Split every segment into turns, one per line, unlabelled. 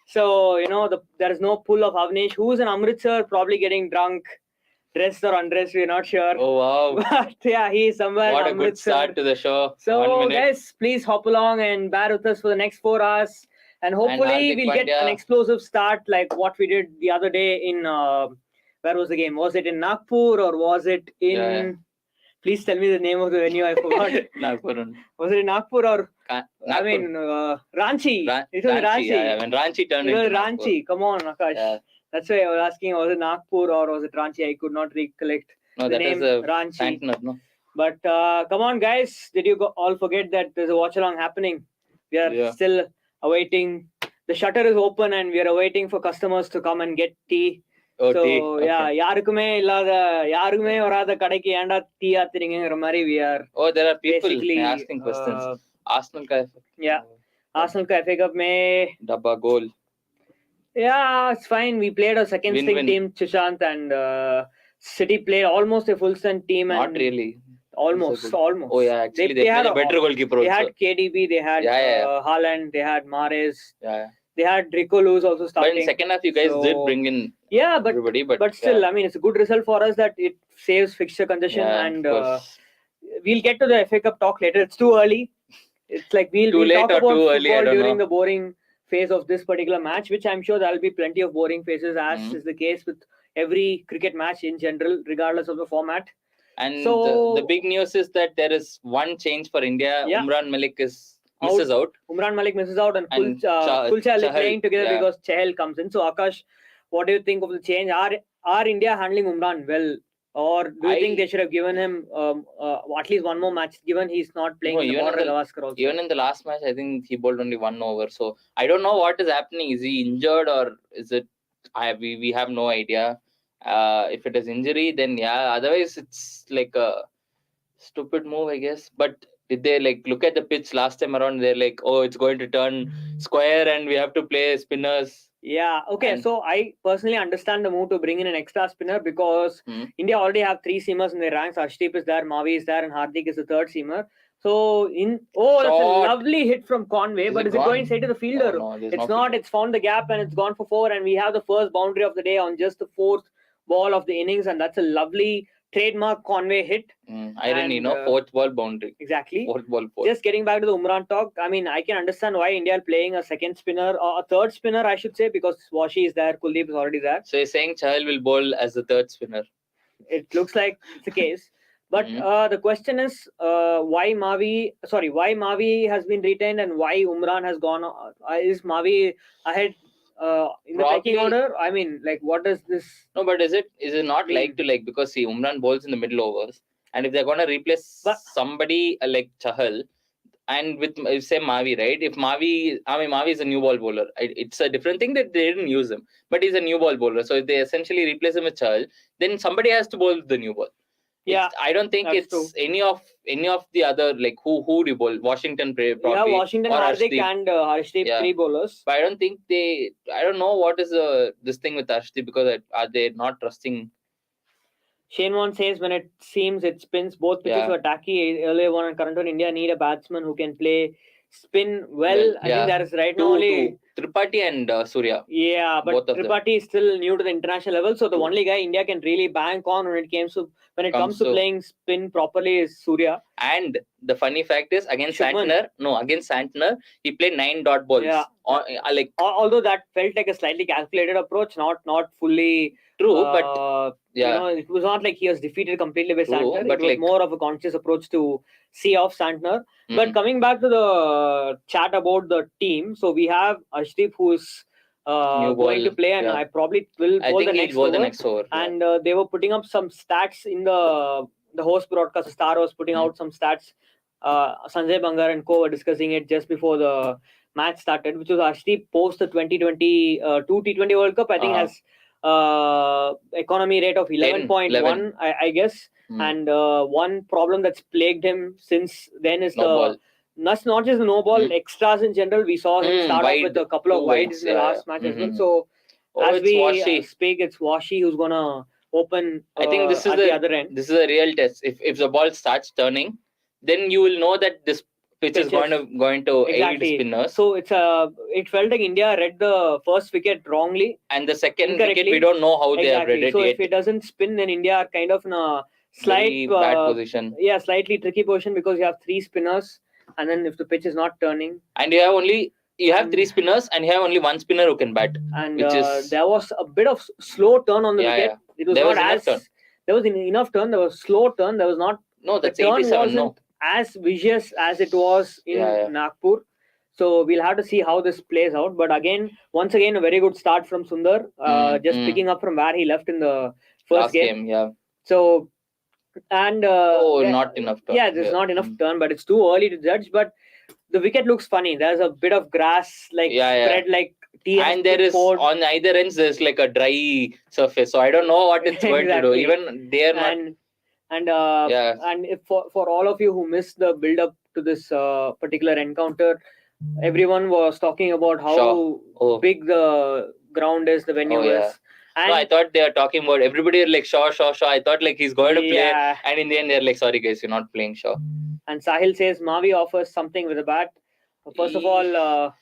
So, there is no pull of Avnish, who's in Amritsar, probably getting drunk, dressed or undressed, we're not sure.
Oh wow!
But yeah, he's somewhere
What
in
a good
Amritsar.
start to the show.
So,
1 minute.
guys, please hop along and bear with us for the next 4 hours. And hopefully,
Hardik
we'll get
Pandya.
an explosive start like what we did the other day in. Where was the game? Was it in Nagpur or was it in.
Yeah.
Please tell me the name of the venue. I forgot.
Nagpur.
Was it in Nagpur or.
Nagpur.
I mean, Ranchi. It was
Ranchi.
Ranchi.
Yeah, when Ranchi turned
It was
into
Ranchi.
Nagpur.
Come on, Akash.
Yeah.
That's why I was asking, was it Nagpur or was it Ranchi? I could not recollect
No,
the
that
name.
is a
Ranchi.
Santner, no?
But come on, guys. Did you all forget that there's a watch-along happening? We are still awaiting. The shutter is open and we are awaiting for customers to come and get tea.
Oh,
so,
tea.
yeah, யாருக்குமே வராத கடைக்கு ஏன்டா tea ஆத்துறீங்கிற மாதிரி we are.
Oh, there are people
basically
asking questions. Arsenal ka
Yeah. Arsenal ka FA Cup mein.
Dabba goal.
Yeah, it's fine. We played a second string team, Chishant, and City played almost a full strength team. And
not really.
Almost.
Oh yeah, actually they had a better goalkeeper also.
They had KDB, they had Haaland, they had Mahrez.
Yeah.
They had Rico Luz also starting.
But in second half, you guys did bring in everybody.
But still, I mean, it's a good result for us that it saves fixture congestion. And we'll get to the FA Cup talk later. It's too early. It's like we'll talk about football during the boring phase of this particular match, which I'm sure there'll be plenty of boring phases, as is the case with every cricket match in general, regardless of the format.
And the big news is that there is one change for India. Yeah. Umran Malik misses out.
Umran Malik misses out, and Kulchal is playing together because Chahal comes in. So Akash, what do you think of the change? Are India handling Umran well, or do you think they should have given him at least one more match, given he's not playing in the Border Gavaskar also?
Even in the last match, I think he bowled only 1 over. So I don't know what is happening. Is he injured or is it? We have no idea. If it is injury, then yeah. Otherwise, it's like a stupid move, I guess. But did they look at the pitch last time around? They're like, oh, it's going to turn square and we have to play spinners.
Yeah, okay. So I personally understand the move to bring in an extra spinner because India already have 3 seamers in their ranks. Arshdeep is there, Mavi is there, and Hardik is the 3rd seamer. So that's a lovely hit from Conway, but is it going straight to the fielder?
No,
it's not. It's found the gap and it's gone for 4, and we have the first boundary of the day on just the 4th ball of the innings, and that's a lovely trademark Conway hit.
Irony, 4th ball boundary.
Exactly.
4th ball 4.
Just getting back to the Umran talk, I mean, I can understand why India are playing a second spinner, or a 3rd spinner, I should say, because Washi is there, Kuldeep is already there.
So you're saying Chahal will bowl as the 3rd spinner?
It looks like it's the case. But the question is why Mavi has been retained and why Umran has gone. Is Mavi ahead in the pecking order? I mean, what does this?
No, but is it not because see, Umran bowls in the middle overs, and if they're going to replace somebody like Chahal, and with say Mavi, right? If Mavi is a new ball bowler. It's a different thing that they didn't use him, but he's a new ball bowler. So if they essentially replace him with Chahal, then somebody has to bowl the new ball.
Yeah,
I don't think it's true. any of the other who do you bowl? Washington probably.
Yeah, Washington, Hardik and Harshdeep, 3 bowlers.
But I don't think I don't know what is this thing with Harshdeep, because are they not trusting?
Shane Warne says when it seems it spins, both pitches were tacky. Earlier one and current one, India need a batsman who can play spin well. I think that is right now only
Tripathi and Surya.
Yeah, but Tripathi is still new to the international level, so the only guy India can really bank on when it comes to playing spin properly is Surya.
And the funny fact is against Santner, he played 9 dot balls.
Yeah. Although that felt like a slightly calculated approach, not fully
true, but
it was not like he was defeated completely by Santner. But it was more of a conscious approach to see off Santner. But coming back to the chat about the team, so we have Ashdeep who's going to play, and I probably will bowl the next over. And they were putting up some stats in the host broadcast. Star was putting out some stats. Sanjay Bangar and co were discussing it just before the match started, which was Ashdeep post the 2022 T20 World Cup. I think has economy rate of 11.1, I guess. And one problem that's plagued him since then is not just the no ball, extras in general. We saw him start off with a couple of wides in the last match as well. So as we speak, it's Washi who's gonna open.
I think this is
the other end.
This is a real test. If the ball starts turning, then you will know that this which is going to
Exactly.
aid spinners.
So it felt like India read the first wicket wrongly,
and the second
incorrectly.
wicket we don't know how they have
Exactly.
read it
So
yet.
if it doesn't spin, then India are kind of in a
Very
slight
bad position.
Yeah, slightly tricky position because you have 3 spinners, and then if the pitch is not turning,
and you have 3 spinners and you have only 1 spinner who can bat,
and
which is
there was a bit of slow turn on the wicket. It was
There
not
was enough
as
turn.
there was enough turn. There was slow turn. There was not.
No, that's
the turn
87.
wasn't
No,
as vicious as it was in Nagpur. So we'll have to see how this plays out. But once again, a very good start from Sundar, just picking up from where he left in the first
last game. Yeah.
So, and
not enough turn.
Yeah, there's not enough turn, but it's too early to judge. But the wicket looks funny. There's a bit of grass spread like tea,
and there is on either ends there's like a dry surface. So I don't know what it's going to do. Even they are not.
And if for all of you who missed the build up to this particular encounter, everyone was talking about how big the ground is, the venue is. And
no, I thought they were talking about everybody like Shaw. I thought like he's going to play, and in the end they're like, sorry guys, you're not playing Shaw.
And Sahil says Mavi offers something with a bat. First of all,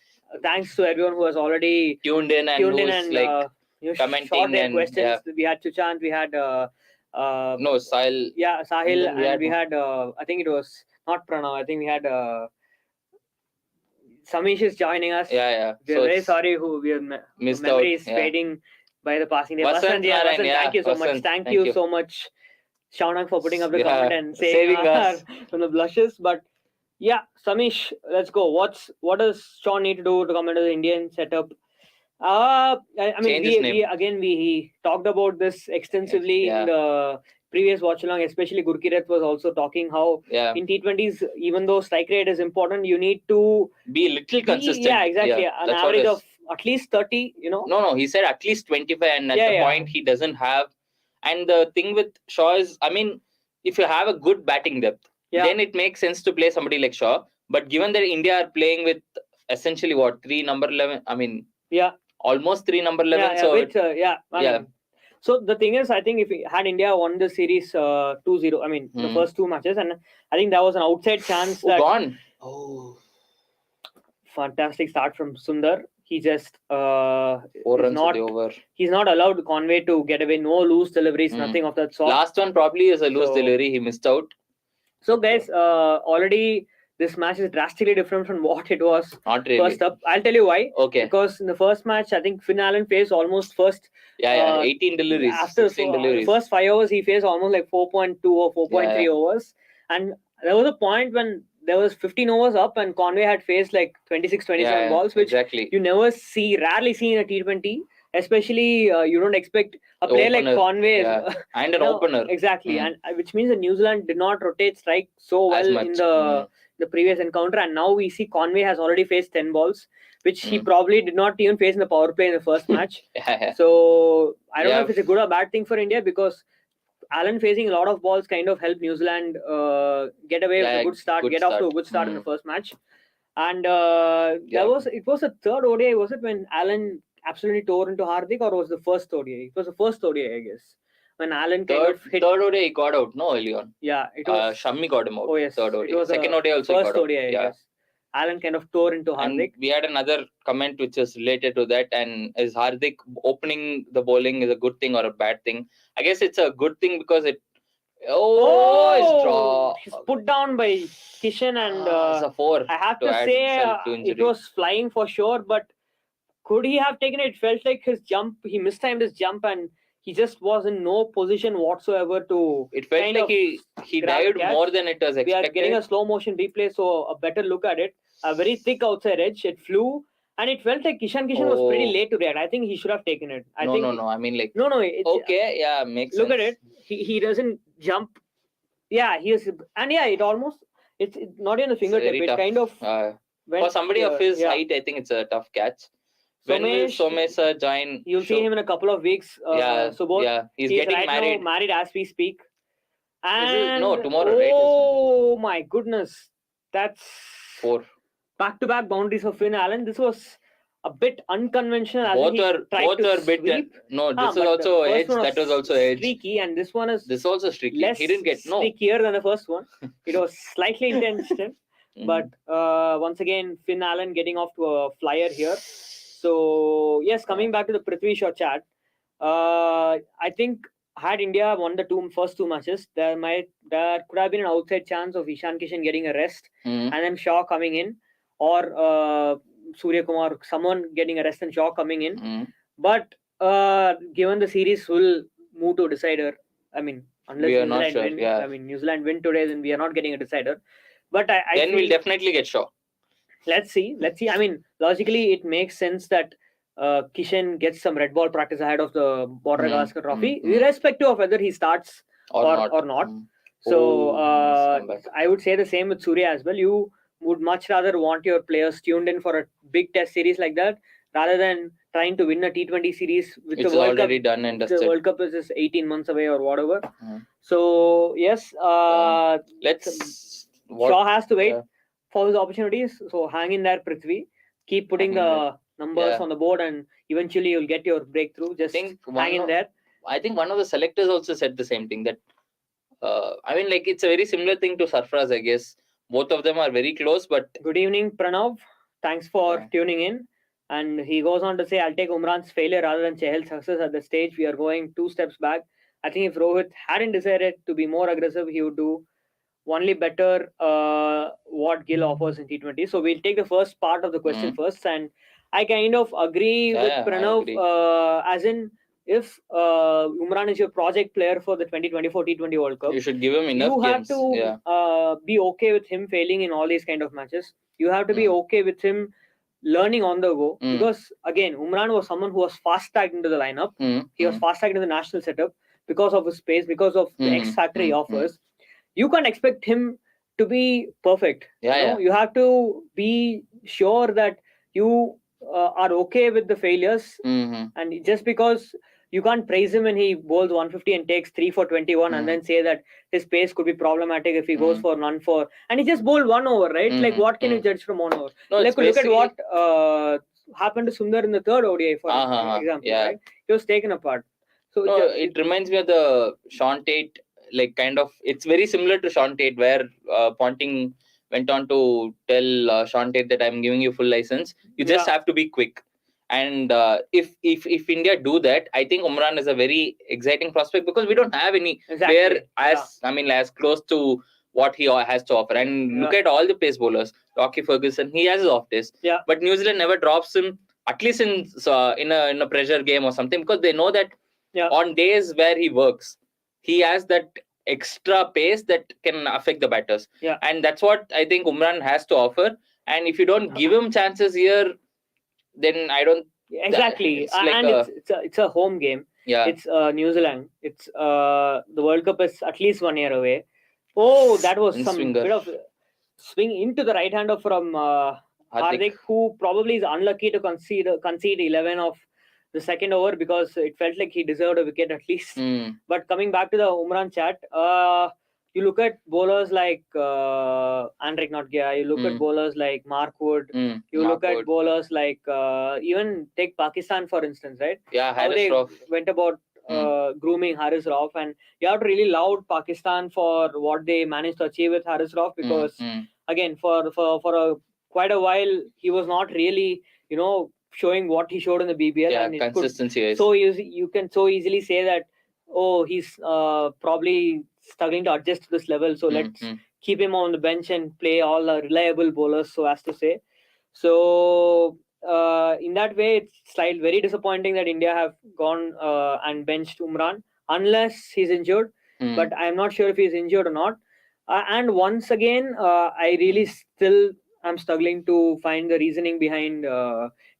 thanks to everyone who has already
tuned in and like commenting
and questions. We had Chuchant, we had
Sahil.
Yeah, Sahil, and we had I think it was not Pranav. I think we had Samish is joining us.
Yeah.
We're very sorry who we
missed
memory
out.
is fading by the passing day.
Vasant,
thank you so much. Thank you so much, Shaunang, for putting up the comment and saving us from the blushes. But yeah, Samish, let's go. What does Sean need to do to come into the Indian setup? I mean, we talked about this extensively in the previous Watchalong, especially Gurkirat was also talking how in T20s, even though strike rate is important, you need to
be a little consistent.
Yeah, exactly. An average of at least 30,
No, he said at least 25, and at the point he doesn't have. And the thing with Shaw is, I mean, if you have a good batting depth, then it makes sense to play somebody like Shaw. But given that India are playing with essentially 3 number 11, I mean, almost 3 number 11.
So the thing is, I think if we had India won the series 2-0, I mean, the first 2 matches, and I think that was an outside chance. Fantastic start from Sundar. He just
4 runs over.
He's not allowed Conway to get away. No loose deliveries, nothing of that sort.
Last one probably is a loose delivery. He missed out.
So guys, already this match is drastically different from what it was first up. I'll tell you why.
Okay.
Because in the first match, I think Finn Allen faced almost
18 deliveries.
After
16 deliveries.
The first 5 overs, he faced almost like 4.2 or 4.3 overs. And there was a point when there was 15 overs up and Conway had faced like 26, 27 balls, which you rarely see in a T20. Especially, you don't expect a player like Conway
and an opener.
Exactly, and which means that New Zealand did not rotate strike so well in the previous encounter, and now we see Conway has already faced 10 balls, which he probably did not even face in the power play in the first match. So I don't know if it's a good or bad thing for India, because Allen facing a lot of balls kind of helped New Zealand get away with a good start, off to a good start in the first match. And it was a third ODI, was it, when Allen absolutely tore into Hardik, or was the first ODI? It was the first ODI, I guess. When Allen
third ODI he got out, no, early on.
Yeah, it was.
Shammi got him out.
Oh yes,
third ODI.
It was
second ODI also
first
got
ODI,
out.
I guess. Allen kind of tore into Hardik.
And we had another comment which is related to that. And is Hardik opening the bowling is a good thing or a bad thing? I guess it's a good thing because it.
He's put down by Kishan, and
it's a 4.
I have to say it was flying for sure, but could he have taken it? It felt like his jump, he mistimed his jump, and he just was in no position whatsoever to.
It felt like he dived more than it was expected.
We are getting a slow motion replay, so a better look at it. A very thick outside edge. It flew, and it felt like Kishan was pretty late to react. I think he should have taken it. I mean, like
makes sense.
Look at it. He doesn't jump. Yeah, he is, and it almost it's not in the fingertip. It kind of
for somebody of his height, I think it's a tough catch. When will Somesh join?
You'll see him in a couple of weeks.
He's getting
right
married.
Now married as we speak. And
tomorrow.
Oh my goodness, that's
4
back-to-back boundaries for Finn Allen. This was a bit unconventional.
Both are a bit. No, this is also edge. That was also edge.
Streaky, and this one is.
This also streaky.
Less
he didn't get
streakier than the first one. It was slightly intense. But once again, Finn Allen getting off to a flyer here. So yes, coming back to the Prithvi Shaw chat, I think had India won the first two matches, there could have been an outside chance of Ishan Kishan getting a rest and then Shaw coming in, or Surya Kumar, someone getting a rest and Shaw coming in. But given the series will move to a decider, I mean, unless New Zealand win, I mean, New Zealand win today, then we are not getting a decider. But
then we'll definitely get Shaw.
Let's see. I mean, logically, it makes sense that Kishan gets some red ball practice ahead of the Border Gavaskar Trophy, irrespective of whether he starts or not. So I would say the same with Surya as well. You would much rather want your players tuned in for a big test series like that rather than trying to win a T20 series with the World
already
Cup.
Done and dusted.
The World Cup is just 18 months away or whatever. So yes, Shaw has to wait for his opportunities. So hang in there, Prithvi. Keep putting the numbers on the board, and eventually you'll get your breakthrough. Just hang in there.
I think one of the selectors also said the same thing, that I mean, like, it's a very similar thing to Sarfaraz, I guess. Both of them are very close, but...
Good evening, Pranav. Thanks for tuning in. And he goes on to say, I'll take Umran's failure rather than Chahal's success at the stage. We are going 2 steps back. I think if Rohit hadn't decided to be more aggressive, he would do only better what Gill offers in T20. So we'll take the first part of the question first. And I kind of agree with Pranav, as in, if Umran is your project player for the 2024 T20 World Cup,
you should give him enough games.
You have to be okay with him failing in all these kind of matches. You have to be okay with him learning on the go, because again, Umran was someone who was fast tagged into the lineup. He was fast tagged into the national setup because of his pace, because of the X factor he offers. You can't expect him to be perfect. You have to be sure that you are okay with the failures, and just because you can't praise him when he bowls 150 and takes 3 for 21 and then say that his pace could be problematic if he goes for none for, and he just bowled 1 over, right? Like, what can you judge from 1 over? Look at what happened to Sundar in the third ODI, for example, right? He was taken apart. So
it reminds me of the Sean Tate, like, kind of, it's very similar to Sean Tate, where Ponting went on to tell Sean Tate that I'm giving you full license. You just have to be quick. And if India do that, I think Umran is a very exciting prospect, because we don't have any player as close to what he has to offer. And look at all the pace bowlers. Lockie Ferguson, he has his off days, but New Zealand never drops him, at least in a pressure game or something, because they know that on days where he works, he has that extra pace that can affect the batters. And that's what I think Umran has to offer. And if you don't give him chances here, then I don't...
Exactly. It's a home game. It's New Zealand. It's the World Cup is at least 1 year away. Oh, that was some bit of swing into the right hander from Hardik, who probably is unlucky to concede 11 of the second over, because it felt like he deserved a wicket at least. But coming back to the Umran chat, you look at bowlers like Andrik Notgia, you look at bowlers like Mark Wood, you look at bowlers like even take Pakistan, for instance, right?
How they
went about grooming Haris Rauf, and you have to really laud Pakistan for what they managed to achieve with Haris Rauf, because again, for quite a while, he was not really, showing what he showed in the BBL.
And consistency.
So you can so easily say that, oh, he's probably struggling to adjust to this level, so let's keep him on the bench and play all the reliable bowlers, so as to say. So in that way, it's very disappointing that India have gone and benched Umran, unless he's injured. But I'm not sure if he's injured or not. And once again, I really still am struggling to find the reasoning behind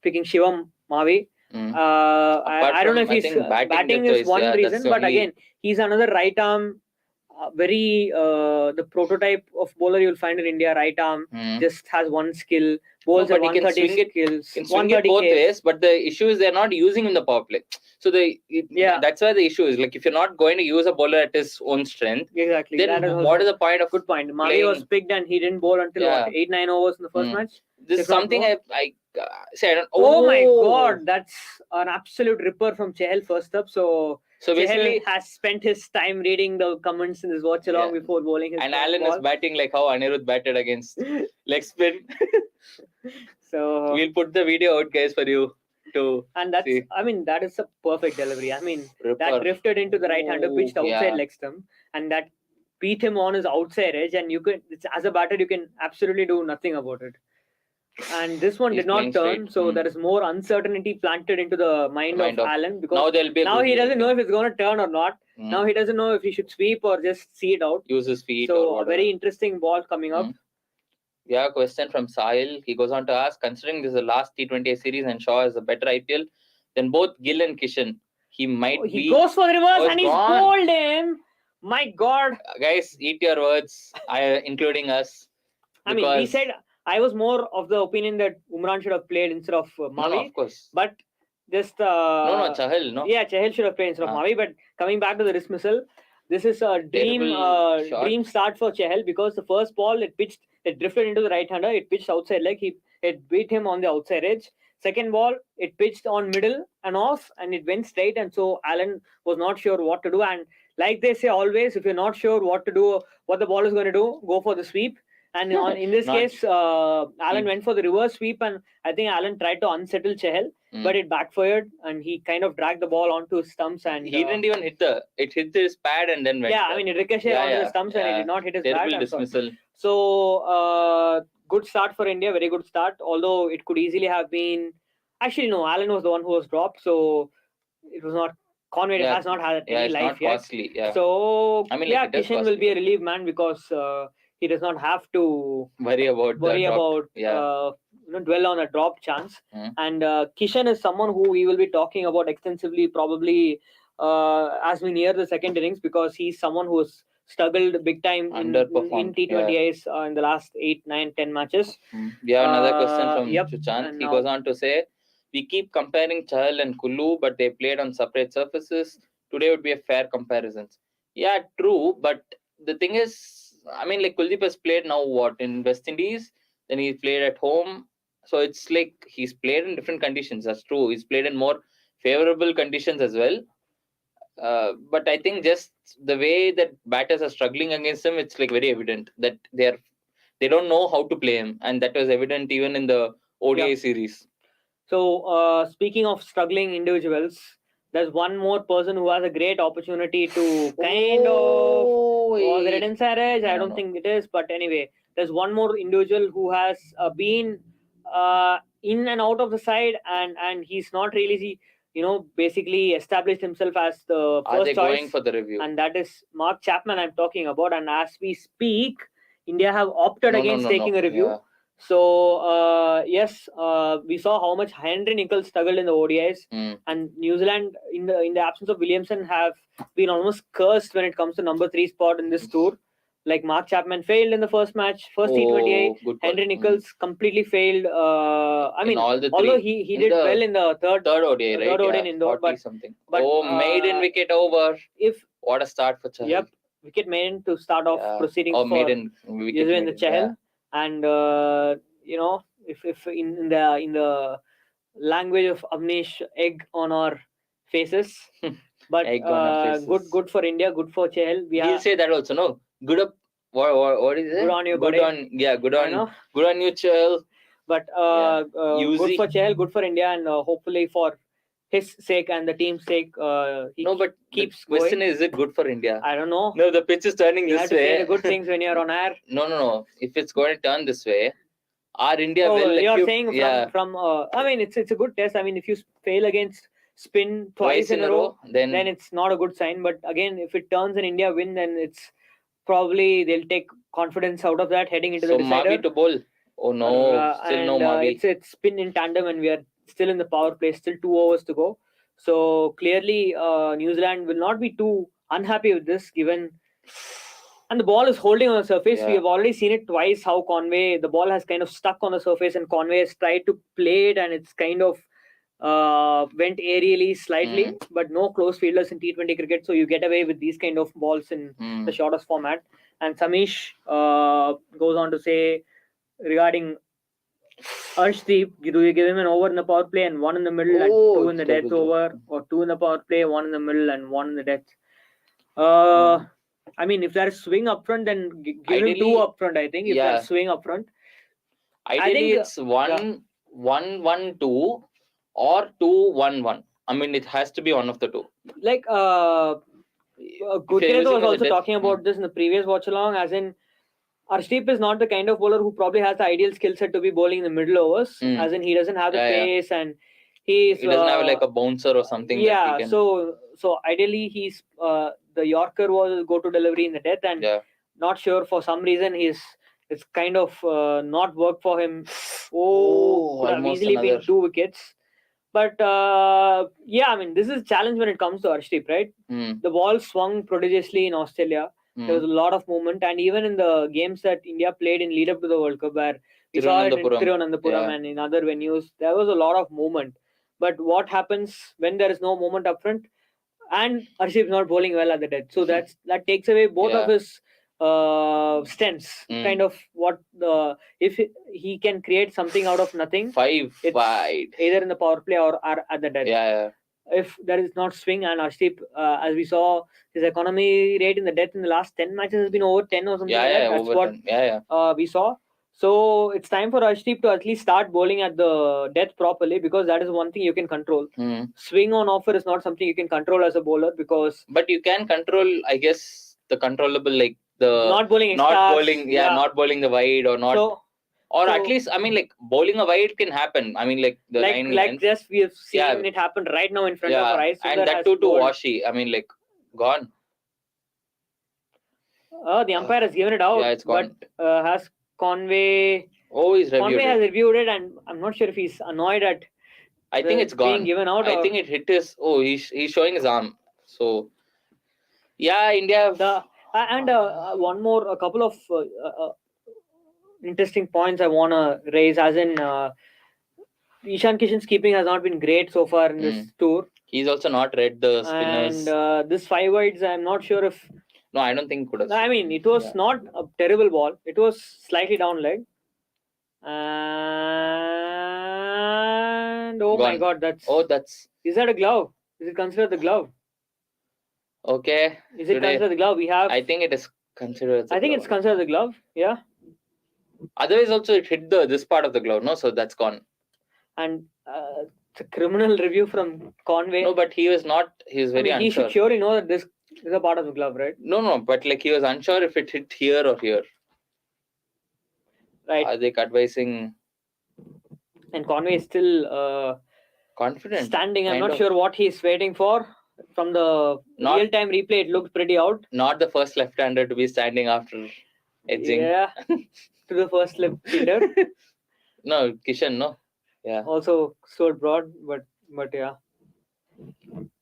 picking Shivam Mavi. I don't know if he's batting is one reason, but again, he's another right arm, very the prototype of bowler you'll find in India. Right arm, just has one skill, bowls at 130 skills.
Can swing it both ways, but the issue is they're not using in the power play. So that's where the issue is. Like, if you're not going to use a bowler at his own strength, then what is the point of...
Good point. Mavi was picked and he didn't bowl until 8-9 overs in the first match.
This is something I say.
Oh my God, that's an absolute ripper from Chahal first up. So
So basically,
Chahal has spent his time reading the comments in his watch along before bowling his
and
first
Alan
ball.
is batting like how Anirudh batted against leg spin.
So
we'll put the video out, guys, for you to
and that's
see.
I mean that is a perfect delivery. I mean
Ripper.
that drifted into the right-hander, pitched outside leg stump, and that beat him on his outside edge. And you could, as a batter, you can absolutely do nothing about it. And this one
He's
did not
playing
turn,
straight.
so there is more uncertainty planted into the mind of Alan, because
now there'll be
now he doesn't
hitting.
know if it's going to turn or not. Now he doesn't know if he should sweep or just see it out.
Use his feet.
So
or
a very interesting ball coming up.
We have a question from Sahil. He goes on to ask, considering this is the last T20I series and Shaw is a better IPL than both Gill and Kishan, he might
he goes for the reverse and he's
gone.
bowled him. My God.
Guys, eat your words, including us.
I mean, we said I was more of the opinion that Umran should have played instead of Mavi.
No, of course.
But just
no, Chahal, no.
Yeah, Chahal should have played instead of Mavi. But coming back to the dismissal, this is a dream start for Chahal, because the first ball it drifted into the right-hander. It pitched outside leg. It beat him on the outside edge. Second ball, it pitched on middle and off, and it went straight. And so Alan was not sure what to do. And like they say always, if you're not sure what to do, what the ball is going to do, go for the sweep. And in this case, Alan went for the reverse sweep, and I think Alan tried to unsettle Chahal, but it backfired, and he kind of dragged the ball onto his stumps. And
he didn't even hit it hit his pad and then went.
Yeah, I mean it ricocheted onto the stumps and it did not hit his
terrible
pad.
dismissal.
So good start for India, very good start. Although it could easily have been, actually no, Alan was the one who was dropped, so it was not. Conway has not had any life yet.
Costly,
So I mean, Kishan will be a relief man, because he does not have to
worry about
dwell on a drop chance. And Kishan is someone who we will be talking about extensively probably as we near the second innings, because he's someone who has struggled big time in T20Is in the last 8, 9, 10 matches.
We have another question from Chuchant. He goes on to say, we keep comparing Chahal and Kullu, but they played on separate surfaces. Today would be a fair comparison. Yeah, true. But the thing is, I mean, like Kuldeep has played now in West Indies, then he played at home. So it's like he's played in different conditions. That's true. He's played in more favorable conditions as well. But I think just the way that batters are struggling against him, it's like very evident that they don't know how to play him, and that was evident even in the ODI series.
So speaking of struggling individuals, there's one more person who has a great opportunity to kind of. Was it inside edge? I don't think it is, but anyway, there's one more individual who has been in and out of the side, and he's not really, basically established himself as the first choice.
Going for the review?
And that is Mark Chapman I'm talking about. And as we speak, India have opted against taking a review. Yeah. So yes, we saw how much Henry Nicholls struggled in the ODIs, and New Zealand, in the absence of Williamson, have been almost cursed when it comes to number 3 spot in this tour. Like Mark Chapman failed in the first T20I. Henry Nicholls completely failed. I mean, although he did well in the third ODI, right? Third ODI in Indore, but something. But
maiden wicket over. What a start for Chahal.
Yep, wicket maiden to start off proceedings for
maiden wicket
in the Chahal. Yeah. And if in the language of Avnish, egg on our faces, but good for India, good for Chahal.
He'll say that also, no? Good up. What is it?
Good on you, buddy.
Good on you, Chahal.
But good for Chahal, good for India, and hopefully for his sake and the team's sake, he keeps
the question
going.
Is it good for India?
I don't know.
No, the pitch is turning
you
this
have
way.
To say the good things when you're on air.
No. If it's going to turn this way, our India will.
You're saying from I mean, it's a good test. I mean, if you fail against spin twice in a row, then it's not a good sign. But again, if it turns an India win, then it's probably they'll take confidence out of that heading into the decider.
Mavi to bowl. Oh no, still no Mavi.
It's spin in tandem, and we are still in the power play, still 2 overs to go. So clearly, New Zealand will not be too unhappy with this, given. And the ball is holding on the surface. Yeah. We have already seen it twice, how the ball has kind of stuck on the surface, and Conway has tried to play it, and it's kind of went aerially slightly, but no close fielders in T20 cricket. So you get away with these kind of balls in the shortest format. And Samish goes on to say regarding Arshdeep, do you give him an over in the power play and one in the middle and two in the death over, or two in the power play, one in the middle and one in the death? I mean, if there is swing up front, then give him two up front. I think if there's swing up front,
ideally it's 1-1-1-2 or 2-1-1. I mean, it has to be one of the two.
Like Gutierrez was also talking about this in the previous watch-along, as in Arshdeep is not the kind of bowler who probably has the ideal skill set to be bowling in the middle overs, as in he doesn't have the pace and he doesn't have like a bouncer or something. Yeah, that so ideally he's the Yorker was go to delivery in the death, and not sure for some reason it's kind of not worked for him. Could have easily been 2 wickets. But yeah, I mean, this is a challenge when it comes to Arshdeep, right? The ball swung prodigiously in Australia. There was a lot of movement, and even in the games that India played in lead up to the World Cup, where we saw it in Thiruvananthapuram and in other venues, there was a lot of movement. But what happens when there is no movement up front, and Arshdeep is not bowling well at the death? So that takes away both of his strengths. Kind of what if he can create something out of nothing, 5 wide, either in the power play or at the death. If there is not swing, and Arshdeep, as we saw, his economy rate in the death in the last 10 matches has been over 10 or something. That's what we saw. So it's time for Arshdeep to at least start bowling at the death properly, because that is one thing you can control. Swing on offer is not something you can control as a bowler, because but you can control, I guess, the controllable, like the not bowling, not bowling the wide, or not. Or at least, I mean, like bowling a wide can happen. I mean, like the line length. Just we have seen it happen right now in front of our eyes. So and that too to Washi. I mean, like gone. The umpire has given it out. Yeah, it's gone. But has Conway? Oh, he's reviewed Conway has reviewed it, and I'm not sure if he's annoyed at. I think it's gone. Being given out. I think it hit his. Oh, he's showing his arm. So, yeah, India. And one more, a couple of interesting points I want to raise, as in Ishan Kishan's keeping has not been great so far in this tour. He's also not read the spinners. And this 5 wides, I'm not sure if. No, I don't think it could have. I mean, it was not a terrible ball. It was slightly down leg. And my God, that's. Oh, that's. Is that a glove? Is it considered the glove? Okay. Is it considered the glove? We have. I think it is considered. I think it's considered the glove. Yeah. Otherwise, also it hit this part of the glove, no? So that's gone. And it's a criminal review from Conway. No, but he was not. He was very unsure. He should surely know that this is a part of the glove, right? No, but like he was unsure if it hit here or here. Right. Are they advising? And Conway is still confident, standing. I'm not sure what he's waiting for. From the real-time replay, it looked pretty out. Not the first left-hander to be standing after edging. Yeah. To the first left fielder. No, Kishan, no. Yeah. Also stood broad, but yeah.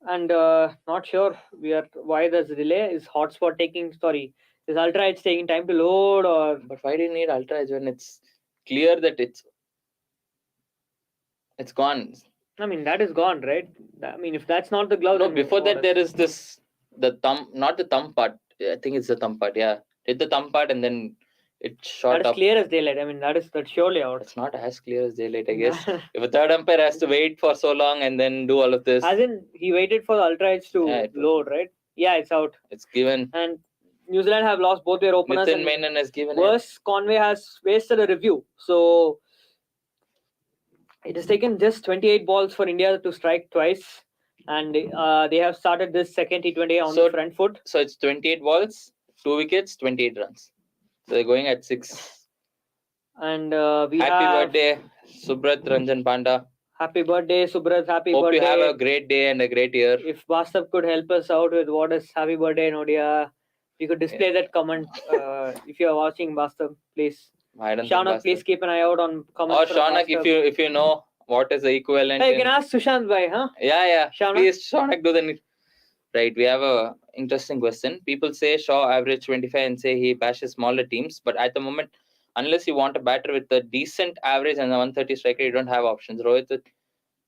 And not sure why there's a delay. Is hotspot taking? Sorry, is Ultra Edge taking time to load, or? But why do you need Ultra Edge when it's clear that it's gone? I mean, that is gone, right? I mean, if that's not the glove. No, before that there is the thumb, not the thumb part. I think it's the thumb part. Yeah, did the thumb part and then it shot up. That is clear as daylight. I mean, that's surely out. It's not as clear as daylight, I guess. If a third umpire has to wait for so long and then do all of this. As in, he waited for the Ultra Edge to load, right? Yeah, it's out. It's given. And New Zealand have lost both their openers. Nathan Menon has given. Worse, Conway has wasted a review. So it has taken just 28 balls for India to strike twice. And they have started this second T20I on the front foot. So it's 28 balls, 2 wickets, 28 runs. So they're going at 6. And Happy birthday, Subrat Ranjan Panda. Happy birthday, Subrat. Happy birthday. Hope you have a great day and a great year. If Bastav could help us out with what is happy birthday in Odia, you could display that comment. If you are watching, Bastav, please. Shaunak, please keep an eye out on comments. Or Shaunak, if you know what is the equivalent. Hey, you can ask Sushant bhai, huh? Yeah. Shaunak. Please, Shaunak, do the. Right, we have a interesting question. People say Shaw average 25 and say he bashes smaller teams, but at the moment, unless you want a batter with a decent average and a 130 striker, you don't have options. Rohit with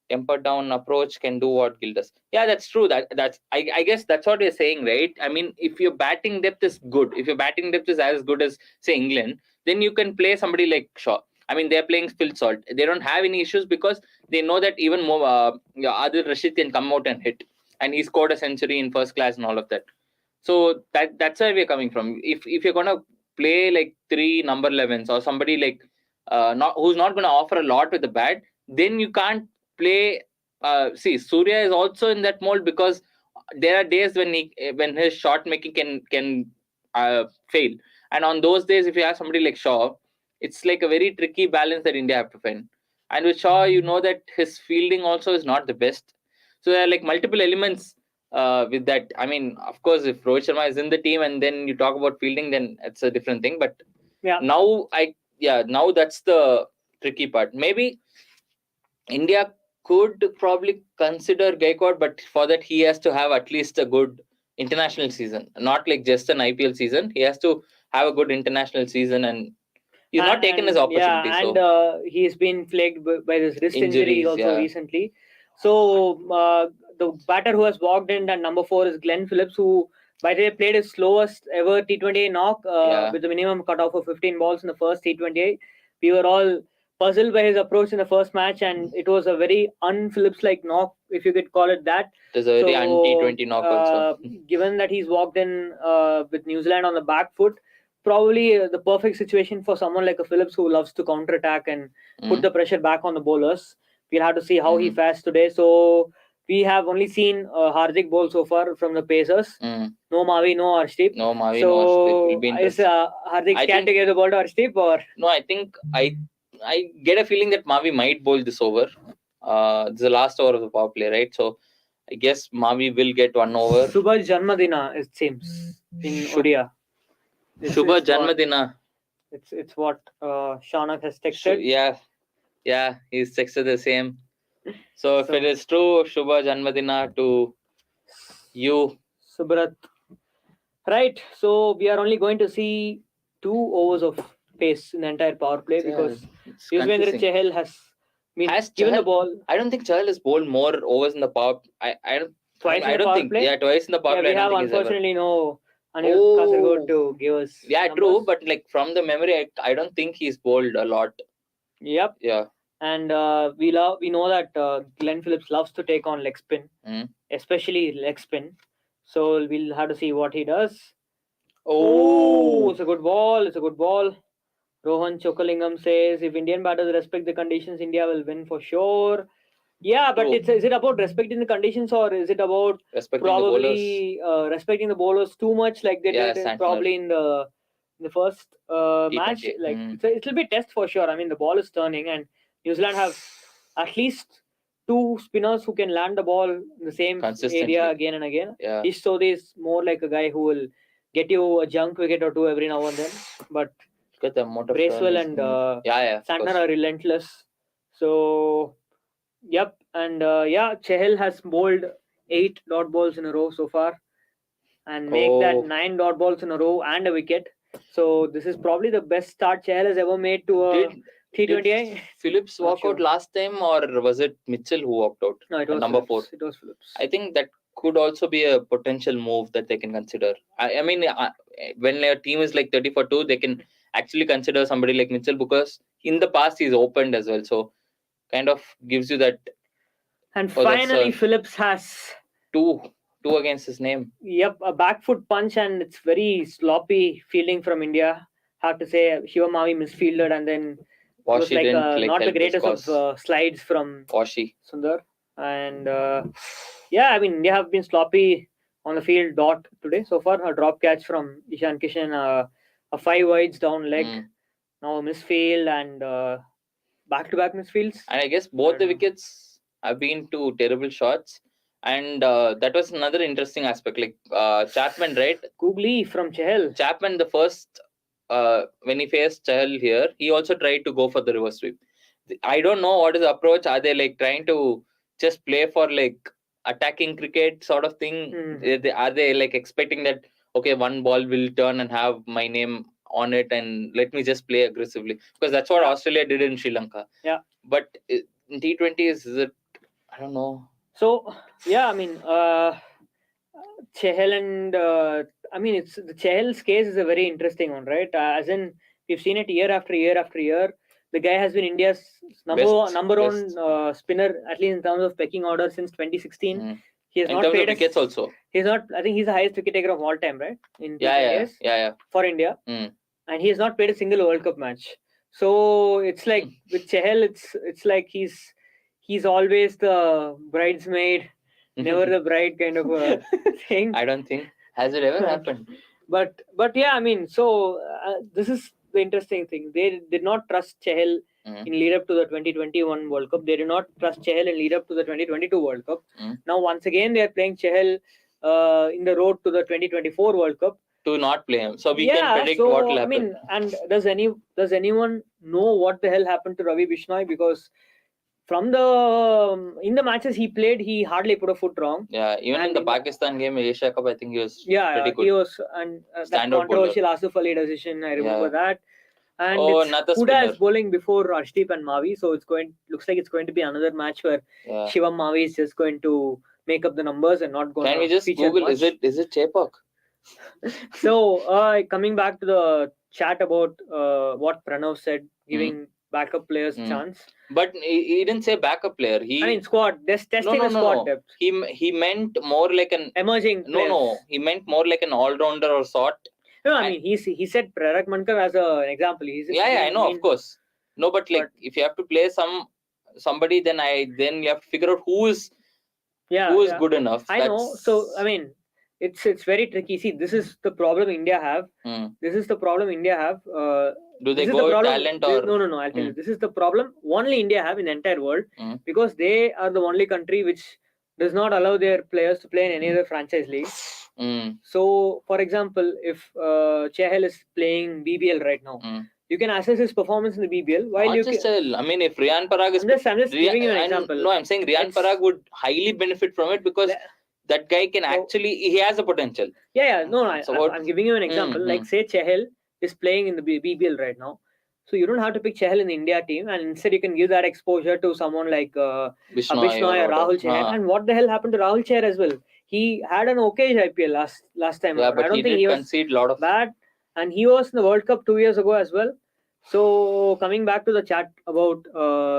tempered down approach can do what Gill does. Yeah, that's true. I guess that's what you're saying, right? I mean, if your batting depth is good, if your batting depth is as good as say England, then you can play somebody like Shaw.
I mean, they're playing Phil Salt. They don't have any issues because they know that even more Adil Rashid can come out and hit, and he scored a century in first class and all of that. So that's where we're coming from. If you're gonna play like 3 number 11s or somebody like not who's not gonna offer a lot with the bat, then you can't play. See, Surya is also in that mold because there are days when his shot making can fail, and on those days, if you have somebody like Shaw, it's like a very tricky balance that India have to find. And with Shaw, you know that his fielding also is not the best. So there are like multiple elements with that. I mean, of course, if Rohit Sharma is in the team and then you talk about fielding, then it's a different thing. But now now that's the tricky part. Maybe India could probably consider Gaikwad, but for that he has to have at least a good international season, not like just an IPL season. He has to have a good international season, and he's not taken his opportunity.
Yeah, and he's been plagued by this wrist injury also recently. So the batter who has walked in at number 4 is Glenn Phillips, who by the way played his slowest ever T20I knock with the minimum cutoff of 15 balls in the first T20I. We were all puzzled by his approach in the first match, and it was a very un-Phillips like knock, if you could call it that.
It was a very un-T20 knock also.
Given that he's walked in with New Zealand on the back foot, probably the perfect situation for someone like a Phillips who loves to counter-attack and put the pressure back on the bowlers. We'll have to see how he fares today. So we have only seen Hardik bowl so far from the Pacers. No Mavi, no Arshdeep.
No Mavi, no Arshdeep.
Is Hardik scared to give the ball to Arshdeep, or?
No, I think I get a feeling that Mavi might bowl this over. This is the last over of the power play, right? So I guess Mavi will get 1 over.
Subha's Janmadina, it seems, in Odia.
Shubha Janmadina.
It's what Shaunak has texted.
Yeah, he's texted the same. So if it is true, Shubha Janmadina to you,
Subrat. Right. So we are only going to see 2 overs of pace in the entire power play because Yuzvendra Chahal has given the ball.
I don't think Chahal has bowled more overs in the power.
Twice in the power play.
Yeah, twice in the power play.
We have unfortunately no Anil Kasargod to give us.
Yeah, numbers. True, but like from the memory, I don't think he's bowled a lot.
Yep.
Yeah.
And we know that Glenn Phillips loves to take on leg spin, especially leg spin. So we'll have to see what he does. Oh, it's a good ball. It's a good ball. Rohan Chokalingam says, if Indian batters respect the conditions, India will win for sure. Yeah, but is it about respecting the conditions, or is it about respecting the bowlers too much, like they did probably in the first match? Like it'll be a test for sure. I mean, the ball is turning, and New Zealand have at least 2 spinners who can land the ball in the same area again and again.
Yeah.
Ish Sodhi is more like a guy who will get you a junk wicket or 2 every now and then. But Bracewell and Santner are relentless. So, yep. And Chahal has bowled 8 dot balls in a row so far and make that 9 dot balls in a row and a wicket. So, this is probably the best start Chahal has ever made to a T20I.
Did Phillips walk out last time, or was it Mitchell who walked out?
No, it was
number
Phillips.
4.
It was Phillips.
I think that could also be a potential move that they can consider. I mean, when their team is like 30 for 2, they can actually consider somebody like Mitchell because in the past he's opened as well. So kind of gives you that.
And finally, Phillips has
2 against his name.
Yep, a back foot punch, and it's very sloppy fielding from India. Have to say, Shiva Mavi misfielded, and then it was like not the greatest of slides from Sundar. And I mean, India have been sloppy on the field today so far. A drop catch from Ishan Kishan, a 5 wides down leg. Now a misfield and back-to-back misfields.
And I guess both the wickets have been 2 terrible shots. And that was another interesting aspect. Like Chapman, right?
Googly from Chahal.
Chapman, the first, when he faced Chahal here, he also tried to go for the reverse sweep. I don't know what is the approach. Are they like trying to just play for like attacking cricket sort of thing? Are they like expecting that, okay, 1 ball will turn and have my name on it and let me just play aggressively? Because that's what Australia did in Sri Lanka.
Yeah.
But in T20, is it? I don't know.
So, I mean, Chahal and I mean, it's the Chahal's case is a very interesting one, right? As in, we've seen it year after year after year. The guy has been India's number one spinner, at least in terms of pecking order, since 2016. He has
In
not
terms of
paid
wickets also.
He's not. I think he's the highest wicket taker of all time, right? In
Yeah.
For India, and he has not played a single World Cup match. So it's like with Chahal, it's like he's always the bridesmaid, never the bride kind of a thing.
I don't think has it ever happened.
But yeah, I mean, so this is the interesting thing. They did not trust Chahal in lead up to the 2021 World Cup. They did not trust Chahal in lead up to the 2022 World Cup. Now once again they are playing Chahal in the road to the 2024 World Cup.
To not play him, so we can predict what will happen.
I mean, and does anyone know what the hell happened to Ravi Bishnoi? Because from the in the matches he played, he hardly put a foot wrong.
Yeah, even in the Pakistan game, Asia Cup, I think he was pretty good.
He was, and that controversial Asif Ali decision, I remember that. And Huda is bowling before Arshdeep and Mavi, so looks like it's going to be another match where Shivam Mavi is just going to make up the numbers and not going to.
Can we just Google? Much. Is it Chepak?
So coming back to the chat about what Pranav said, giving backup players a chance.
But he didn't say backup player.
Squad. Testing the squad depth.
He meant more like an
emerging.
No. He meant more like an all-rounder or sort.
No, I mean he said Prerak Mankar as an example.
I know, of course. No, but if you have to play somebody, then you have to figure out who is good enough.
I know. So I mean, it's very tricky. See, this is the problem India have. This is the problem India have.
Do they go with talent or
no? I'll tell you. This is the problem only India have in the entire world because they are the only country which does not allow their players to play in any other franchise leagues. So, for example, if Chahal is playing BBL right now, you can assess his performance in the BBL. While
I mean, if Riyan Parag is,
I'm just giving you an example.
No, I'm saying Riyan Parag would highly benefit from it because that guy can he has a potential.
No, I'm giving you an example. Like say Chahal is playing in the BBL right now. So you don't have to pick Chahal in the India team, and instead you can give that exposure to someone like Bishnoi or Rahul Chahar. And what the hell happened to Rahul Chahar as well? He had an okay IPL last time.
Yeah, but I don't think he conceded a lot of
bad, and he was in the World Cup 2 years ago as well. So coming back to the chat about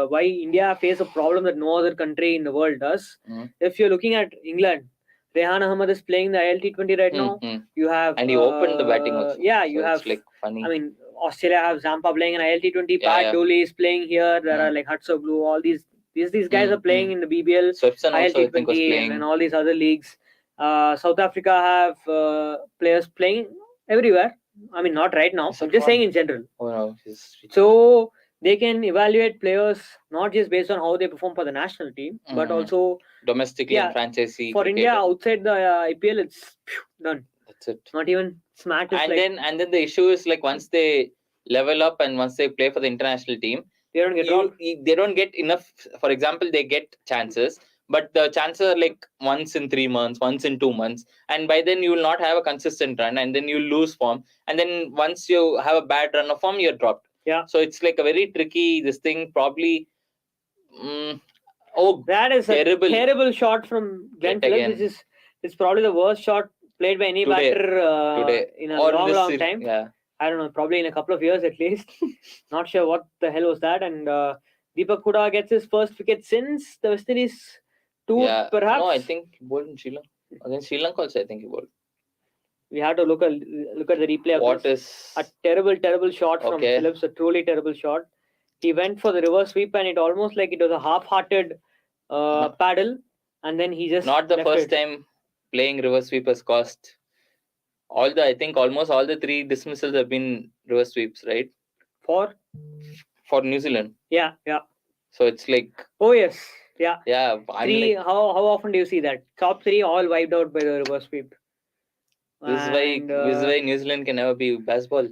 why India face a problem that no other country in the world does. If you're looking at England, Rehan Ahmed is playing the IL-T20 right now. You have
and he opened the batting also.
Yeah, you have
like funny.
I mean, Australia have Zampa playing an IL-T20. Pat Dooley is playing here. There are like Hatsoglu. All these guys are playing in the BBL,
Swepson
IL-T20, and all these other leagues. South Africa have players playing everywhere. I mean, not right now. I'm just saying in general. So they can evaluate players not just based on how they perform for the national team, but also
domestically and franchisee.
For India outside the IPL, it's done.
That's it.
Not even smack.
And then the issue is like once they level up and once they play for the international team,
they don't get
they don't get enough. For example, they get chances, but the chances are like once in 3 months, once in 2 months, and by then you will not have a consistent run, and then you lose form, and then once you have a bad run of form, you're dropped.
Yeah.
So it's like a very tricky this thing. Probably.
That is a terrible shot from Glenn Phillips. It's probably the worst shot played by any batter in a long time.
Yeah.
I don't know, probably in a couple of years at least. Not sure what the hell was that. And Deepak Huda gets his first wicket since the West Indies tour, perhaps.
No, I think he bowled in Sri Lanka. Against Sri Lanka also, I think he bowled.
We have to look at the replay of this. A terrible shot from Phillips, a truly terrible shot. He went for the reverse sweep and it almost like it was a half-hearted paddle, and then he just
not the first time playing reverse sweep has cost. I think almost all the 3 dismissals have been reverse sweeps, right?
For
New Zealand.
Yeah.
So it's like.
Oh yes, yeah.
Yeah.
3. How often do you see that? Top 3 all wiped out by the reverse sweep.
This is why New Zealand can never be baseball.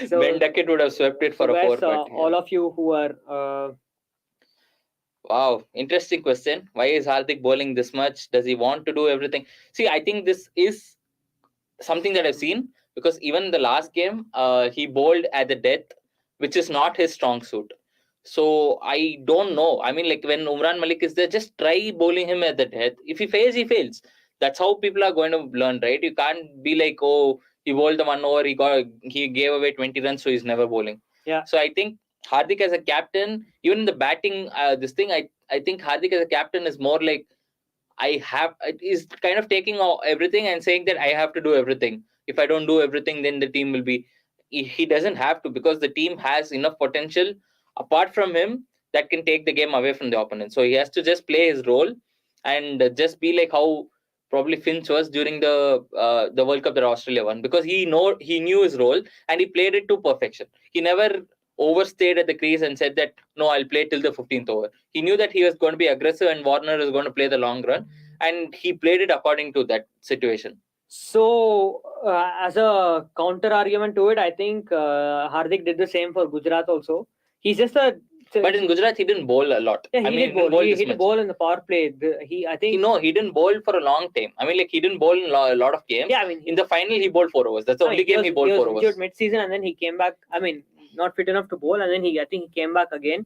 So, Ben Duckett would have swept it for a 4.
All of you who are.
Wow, interesting question. Why is Hardik bowling this much? Does he want to do everything? See, I think this is something that I've seen because even the last game, he bowled at the death, which is not his strong suit. So I don't know. I mean, like when Umran Malik is there, just try bowling him at the death. If he fails, he fails. That's how people are going to learn, right? You can't be like, oh, he bowled the 1 over, he gave away 20 runs, so he's never bowling.
Yeah.
So I think Hardik as a captain, even in the batting, this thing, I think Hardik as a captain is more like is kind of taking everything and saying that I have to do everything. If I don't do everything, then the team will be. He doesn't have to, because the team has enough potential apart from him that can take the game away from the opponent. So he has to just play his role and just be like how probably Finch was during the World Cup that Australia won, because he knew his role and he played it to perfection. He never overstayed at the crease and said that no, I'll play till the 15th over. He knew that he was going to be aggressive and Warner is going to play the long run, and he played it according to that situation.
So, as a counter argument to it, I think Hardik did the same for Gujarat also. He's just
but in Gujarat, he didn't bowl a lot.
Yeah, he did bowl. He did bowl in the power play. I think
he didn't bowl for a long time. I mean, like, he didn't bowl in a lot of games.
Yeah, I mean,
in the final, he bowled 4 overs. That's the only game he bowled 4 overs.
He was mid-season and then he came back. I mean, not fit enough to bowl, and then I think he came back again.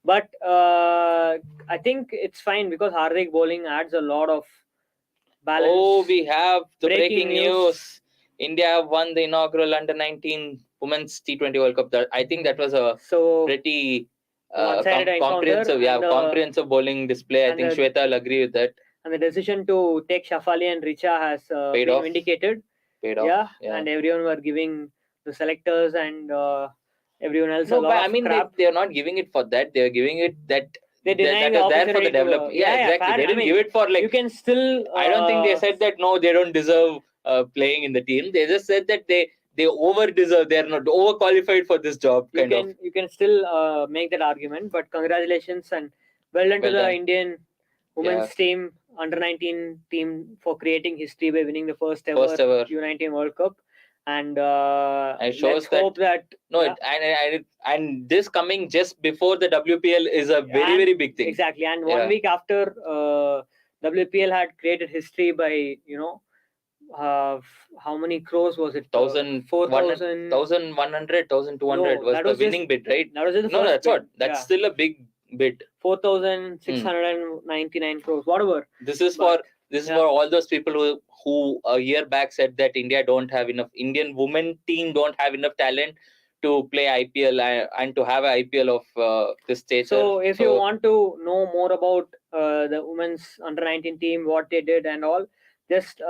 But I think it's fine because Hardik bowling adds a lot of balance.
Oh, we have the breaking news. India won the inaugural Under-19 Women's T20 World Cup. I think that was a pretty comprehensive bowling display. I think Shweta will agree with that.
And the decision to take Shafali and Richa has been vindicated.
Paid off. Yeah,
and everyone were giving the selectors and everyone else a lot of crap.
They are not giving it for that. They are giving it that
they're denying that was there for the development.
Exactly. They didn't give it for like.
You can still.
I don't think they said that no, they don't deserve playing in the team. They just said that they over deserve. They are not overqualified for this job.
You can still make that argument, but congratulations and well done to the Indian women's team, Under-19 team, for creating history by winning the first ever U19 World Cup. And let's hope that
and this coming just before the WPL is a very big thing.
Exactly, and 1 week after WPL had created history by how many crores was it?
4,100, 1,200 was the winning bid, right?
That was just the
no, that's
bid.
what. That's still a big bid.
4,699 crores, whatever.
This is for all those people who a year back said that Indian women team don't have enough talent to play IPL and to have an IPL of this stature.
So if you want to know more about the women's Under-19 team, what they did and all, just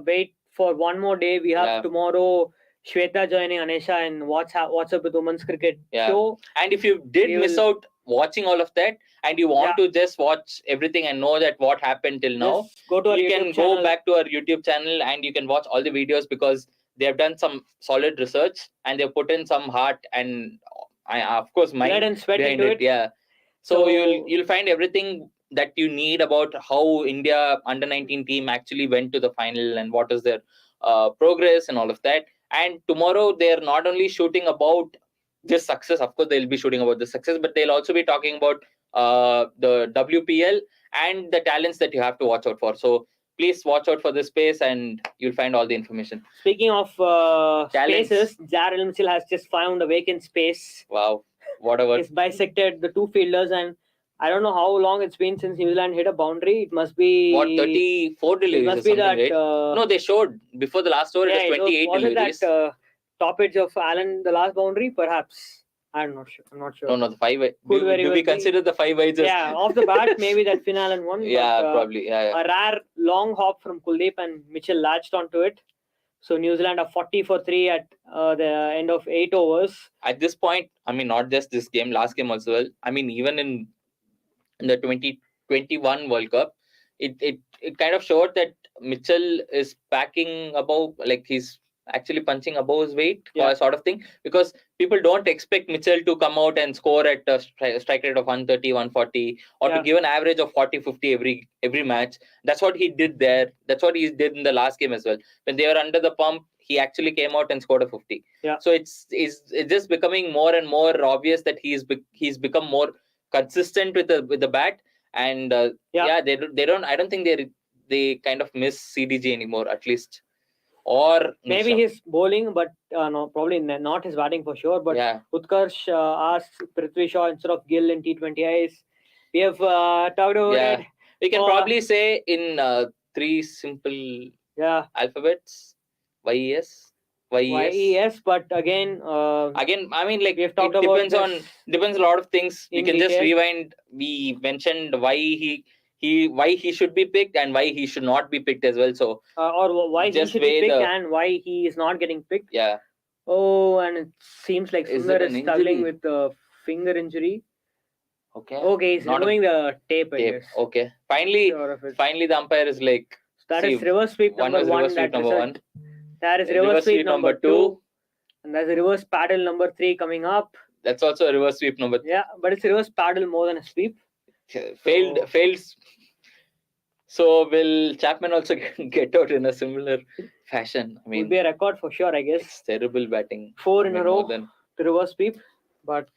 wait for one more day. We have tomorrow Shweta joining Anisha in What's Up with Women's Cricket show.
And if you did miss out watching all of that and you want to just watch everything and know that what happened till now, you can go back to our YouTube channel and you can watch all the videos, because they have done some solid research and they've put in some heart and of course mind
blood and sweat into it.
Yeah. So you'll find everything that you need about how India Under-19 team actually went to the final and what is their progress and all of that. And tomorrow they're not only shooting about this success, of course they'll be shooting about the success, but they'll also be talking about the WPL and the talents that you have to watch out for. So please watch out for this space and you'll find all the information.
Speaking of spaces, Jarrell Mitchell has just found a vacant space.
Wow, whatever.
He's bisected the two fielders, and I don't know how long it's been since New Zealand hit a boundary. It must be
34 deliveries. It must be that. Right? No, they showed before the last over. It was 28 deliveries.
That stoppage of Allen, the last boundary, perhaps. I'm not sure.
No, the 5. Do we consider the 5 wides?
Yeah, off the bat, maybe that Finn Allen one.
Probably. Yeah.
A rare long hop from Kuldeep and Mitchell latched onto it. So New Zealand are 40 for 3 at the end of 8 overs.
At this point, I mean, not just this game, last game also. I mean, even in the 2021 World Cup, it kind of showed that Mitchell is packing above, like he's actually punching above his weight, sort of thing, because people don't expect Mitchell to come out and score at a strike rate of 130, 140 or to give an average of 40, 50 every match. That's what he did there. That's what he did in the last game as well. When they were under the pump, he actually came out and scored a 50. So it's just becoming more and more obvious that he's become more consistent with the bat, and they don't. I don't think they kind of miss CDG anymore, at least. Or
maybe his bowling, but no, probably not his batting for sure. But Utkarsh asked Prithvi Shaw instead of Gill in T20Is. We have talked about it.
We can probably say in 3 simple alphabets: YES,
YES, but again,
I mean, like,
we have talked
it
about
depends a lot of things. We
in
can just
detail.
rewind. We mentioned why he should be picked and why he should not be picked as well. So
or why he
just
should be
weigh
picked
the-
and why he is not getting picked.
yeah.
Oh, and it seems like
Is
Sundar
it
is
an
struggling
injury?
with the finger injury.
Okay,
he's removing the tape, I guess.
Okay, finally the umpire is like,
That
see,
is reverse sweep
one
number
was
one.
reverse sweep number one.
That is reverse sweep number
two.
two. And there's a reverse paddle number 3 coming up.
That's also a reverse sweep number.
Yeah, but it's a reverse paddle more than a sweep.
Failed. So will Chapman also get out in a similar fashion? I mean,
would be a record for sure, I guess.
It's terrible batting.
4 in a row to reverse sweep. But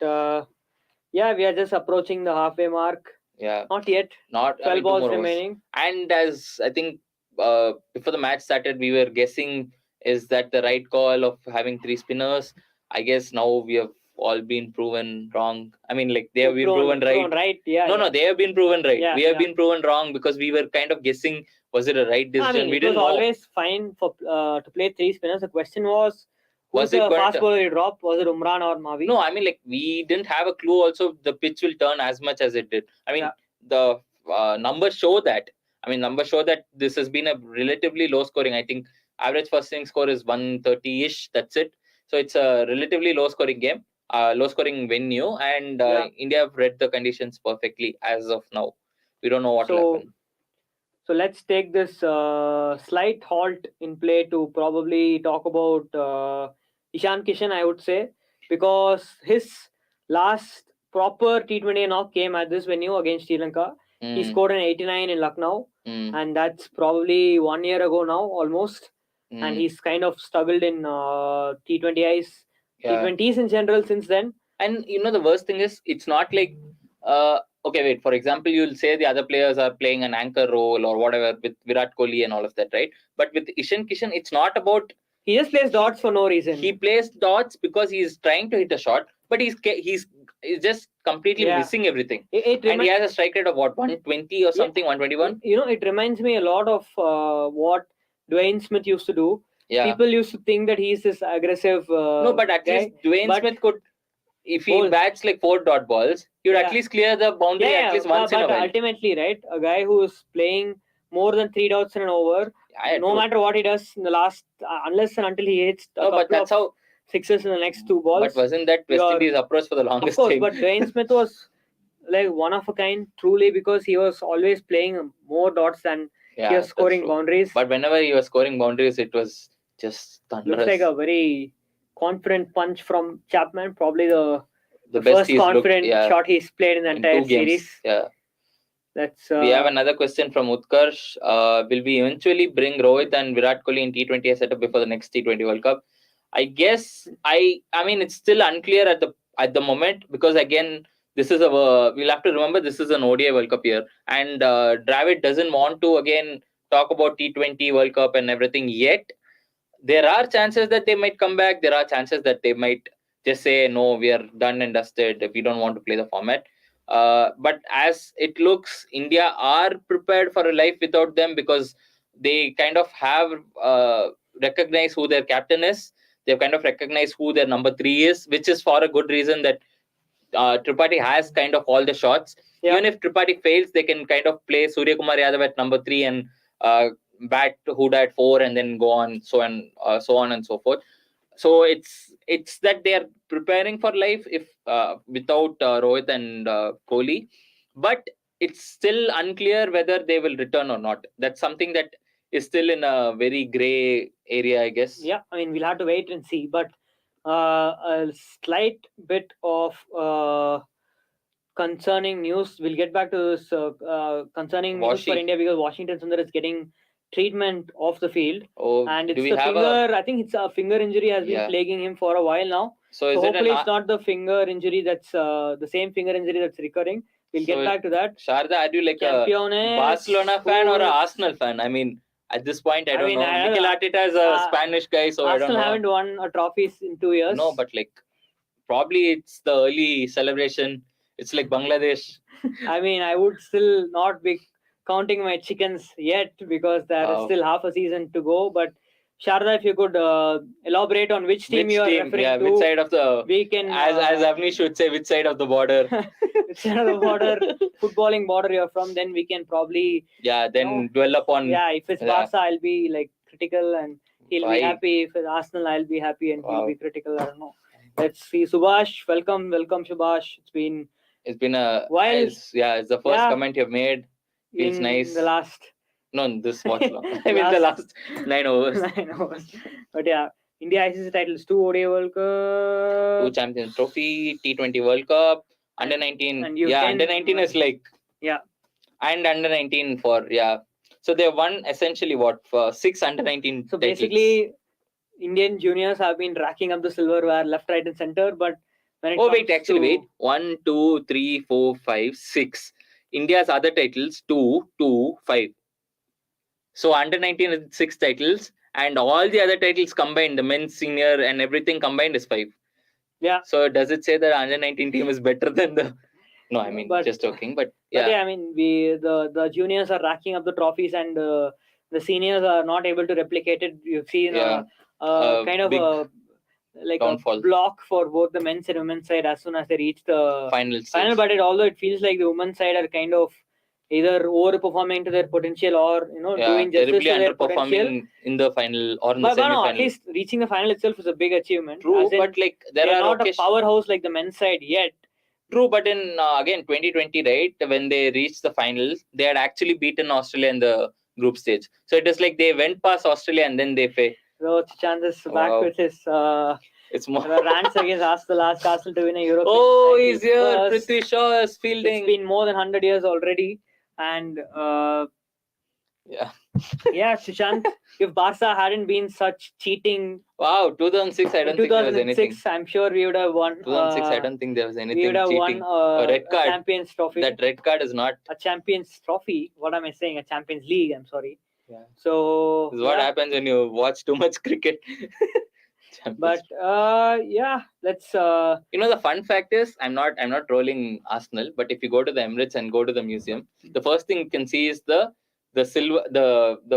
yeah, we are just approaching the halfway mark.
Yeah.
Not yet. 12 balls remaining.
And as I think before the match started, we were guessing, is that the right call of having 3 spinners? I guess now we have all been proven wrong. I mean, like, they have been proven right.
Yeah.
No, they have been proven right.
Yeah,
we have been proven wrong because we were kind of guessing, was it a right decision?
I mean,
we
didn't know. Always fine for to play 3 spinners. The question was the fast bowler drop? Was it Umran or Mavi?
No, I mean, like, we didn't have a clue also the pitch will turn as much as it did. I mean, the numbers show that. This has been a relatively low scoring. I think average first inning score is 130-ish. That's it. So it's a relatively low scoring game, low scoring venue, and India have read the conditions perfectly as of now. We don't know what will happen.
So let's take this slight halt in play to probably talk about Ishan Kishan, I would say, because his last proper T20I knock came at this venue against Sri Lanka. He scored an 89 in Lucknow, and that's probably 1 year ago now, almost. And he's kind of struggled in T20Is, T20s in general since then. And
the worst thing is, it's not like okay, wait, for example, you'll say the other players are playing an anchor role or whatever with Virat Kohli and all of that, right? But with Ishan Kishan, it's not about...
He just plays dots for no reason.
He plays dots because he's trying to hit a shot, but he's just completely missing everything. And he has a strike rate of what, 120 or something, 121?
It reminds me a lot of what Dwayne Smith used to do.
Yeah.
People used to think that he's this aggressive
No, but at least Dwayne Smith could... If he bats like 4 dot balls, he would at least clear the boundary at least once in a while.
But ultimately, right, a guy who is playing more than 3 dots in an over, no matter what he does in the last, unless and until he hits a couple of sixes in the next 2 balls.
But wasn't that West Indies approach for the longest
time?
Of
course, but Dwayne Smith was like one of a kind, truly, because he was always playing more dots than he was scoring boundaries.
But whenever he was scoring boundaries, it was just thunderous.
Looks like a very confident punch from Chapman, probably the first confident shot he's played in the entire series.
Yeah.
That's
we have another question from Utkarsh. Will we eventually bring Rohit and Virat Kohli in T20 setup before the next T20 World Cup? I guess I mean, it's still unclear at the moment, because again, this is we'll have to remember this is an ODI World Cup year, and Dravid doesn't want to again talk about T20 World Cup and everything yet. There are chances that they might come back. There are chances that they might just say, no, we are done and dusted. We don't want to play the format. But as it looks, India are prepared for a life without them, because they kind of have recognized who their captain is. They've kind of recognized who their number 3 is, which is for a good reason, that Tripathi has kind of all the shots. Yeah. Even if Tripathi fails, they can kind of play Surya Kumar Yadav at number 3 and bat Huda at 4, and then go on, so on and so forth. So it's that they are preparing for life if without Rohit and Kohli, but it's still unclear whether they will return or not. That's something that is still in a very grey area, I guess.
Yeah, I mean, we'll have to wait and see. But a slight bit of concerning news. We'll get back to this concerning news for India, because Washington Sundar is getting treatment off the field, and it's the finger. I think it's a finger injury has been plaguing him for a while now. So hopefully it's not the finger injury that's the same finger injury that's recurring. We'll get back to that.
Sharda, are you like a Barcelona fan or an Arsenal fan? I mean, at this point, I don't know. Mikel Arteta is a Spanish guy, so
Arsenal
I don't know.
Haven't won a trophy in 2 years.
No, but like probably it's the early celebration. It's like Bangladesh.
I mean, I would still not be counting my chickens yet, because there is still half a season to go. But Sharda, if you could elaborate on which team you are referring to.
Which side of the...
We can,
as Avnish should say, which side of the border.
which side of the border, footballing border you're from, then we can probably...
dwell upon...
Yeah, if it's Barca, I'll be like critical and he'll be happy. If it's Arsenal, I'll be happy and he'll be critical. I don't know. Let's see. Subhash, welcome, Subhash. It's been a while.
It's the first comment you've made. Feels nice.
The last...
No, this Watchalong. I mean, the last 9 overs.
9 overs. But yeah, India ICC titles: 2 ODI World Cup,
2 Champions Trophy, T20 World Cup, under 19. Under 19 is like... And under 19 for... So they won essentially for 6 under 19
So
titles.
basically, Indian juniors have been racking up the silverware left, right, and center. But when it
wait. 1, 2, 3, 4, 5, 6. India's other titles: 2, 2, 5. So under 19 is 6 titles, and all the other titles combined, the men's senior and everything combined, is 5.
Yeah.
So does it say that under 19 team is better than the... No, I mean, just joking. But
I mean, the juniors are racking up the trophies, and the seniors are not able to replicate it. You've seen kind of a downfall. A block for both the men's and women's side as soon as they reach the final. But although it feels like the women's side are kind of either overperforming to their potential or doing justice to their potential
in the final or in the semi-final.
At least reaching the final itself is a big achievement.
True, but like
they are not a powerhouse like the men's side yet.
True, but in again 2020, right, when they reached the finals, they had actually beaten Australia in the group stage. So it is like they went past Australia and then they failed.
So Chand is back with his
it's more
rants against the last castle to win a Europe.
Oh, he's here. Prithvi Shaw is fielding.
It's been more than 100 years already. And Sushant, if Barca hadn't been such cheating...
Wow, 2006, I don't think there was anything.
2006, I'm sure we would have won...
2006, I don't think there was anything cheating.
We would have won
a red card.
A Champions Trophy.
That red card is not...
A Champions Trophy. What am I saying? A Champions League, I'm sorry.
Yeah.
So...
This is what happens when you watch too much cricket.
But let's...
the fun fact is, I'm not trolling Arsenal, but if you go to the Emirates and go to the museum, the first thing you can see is the silver,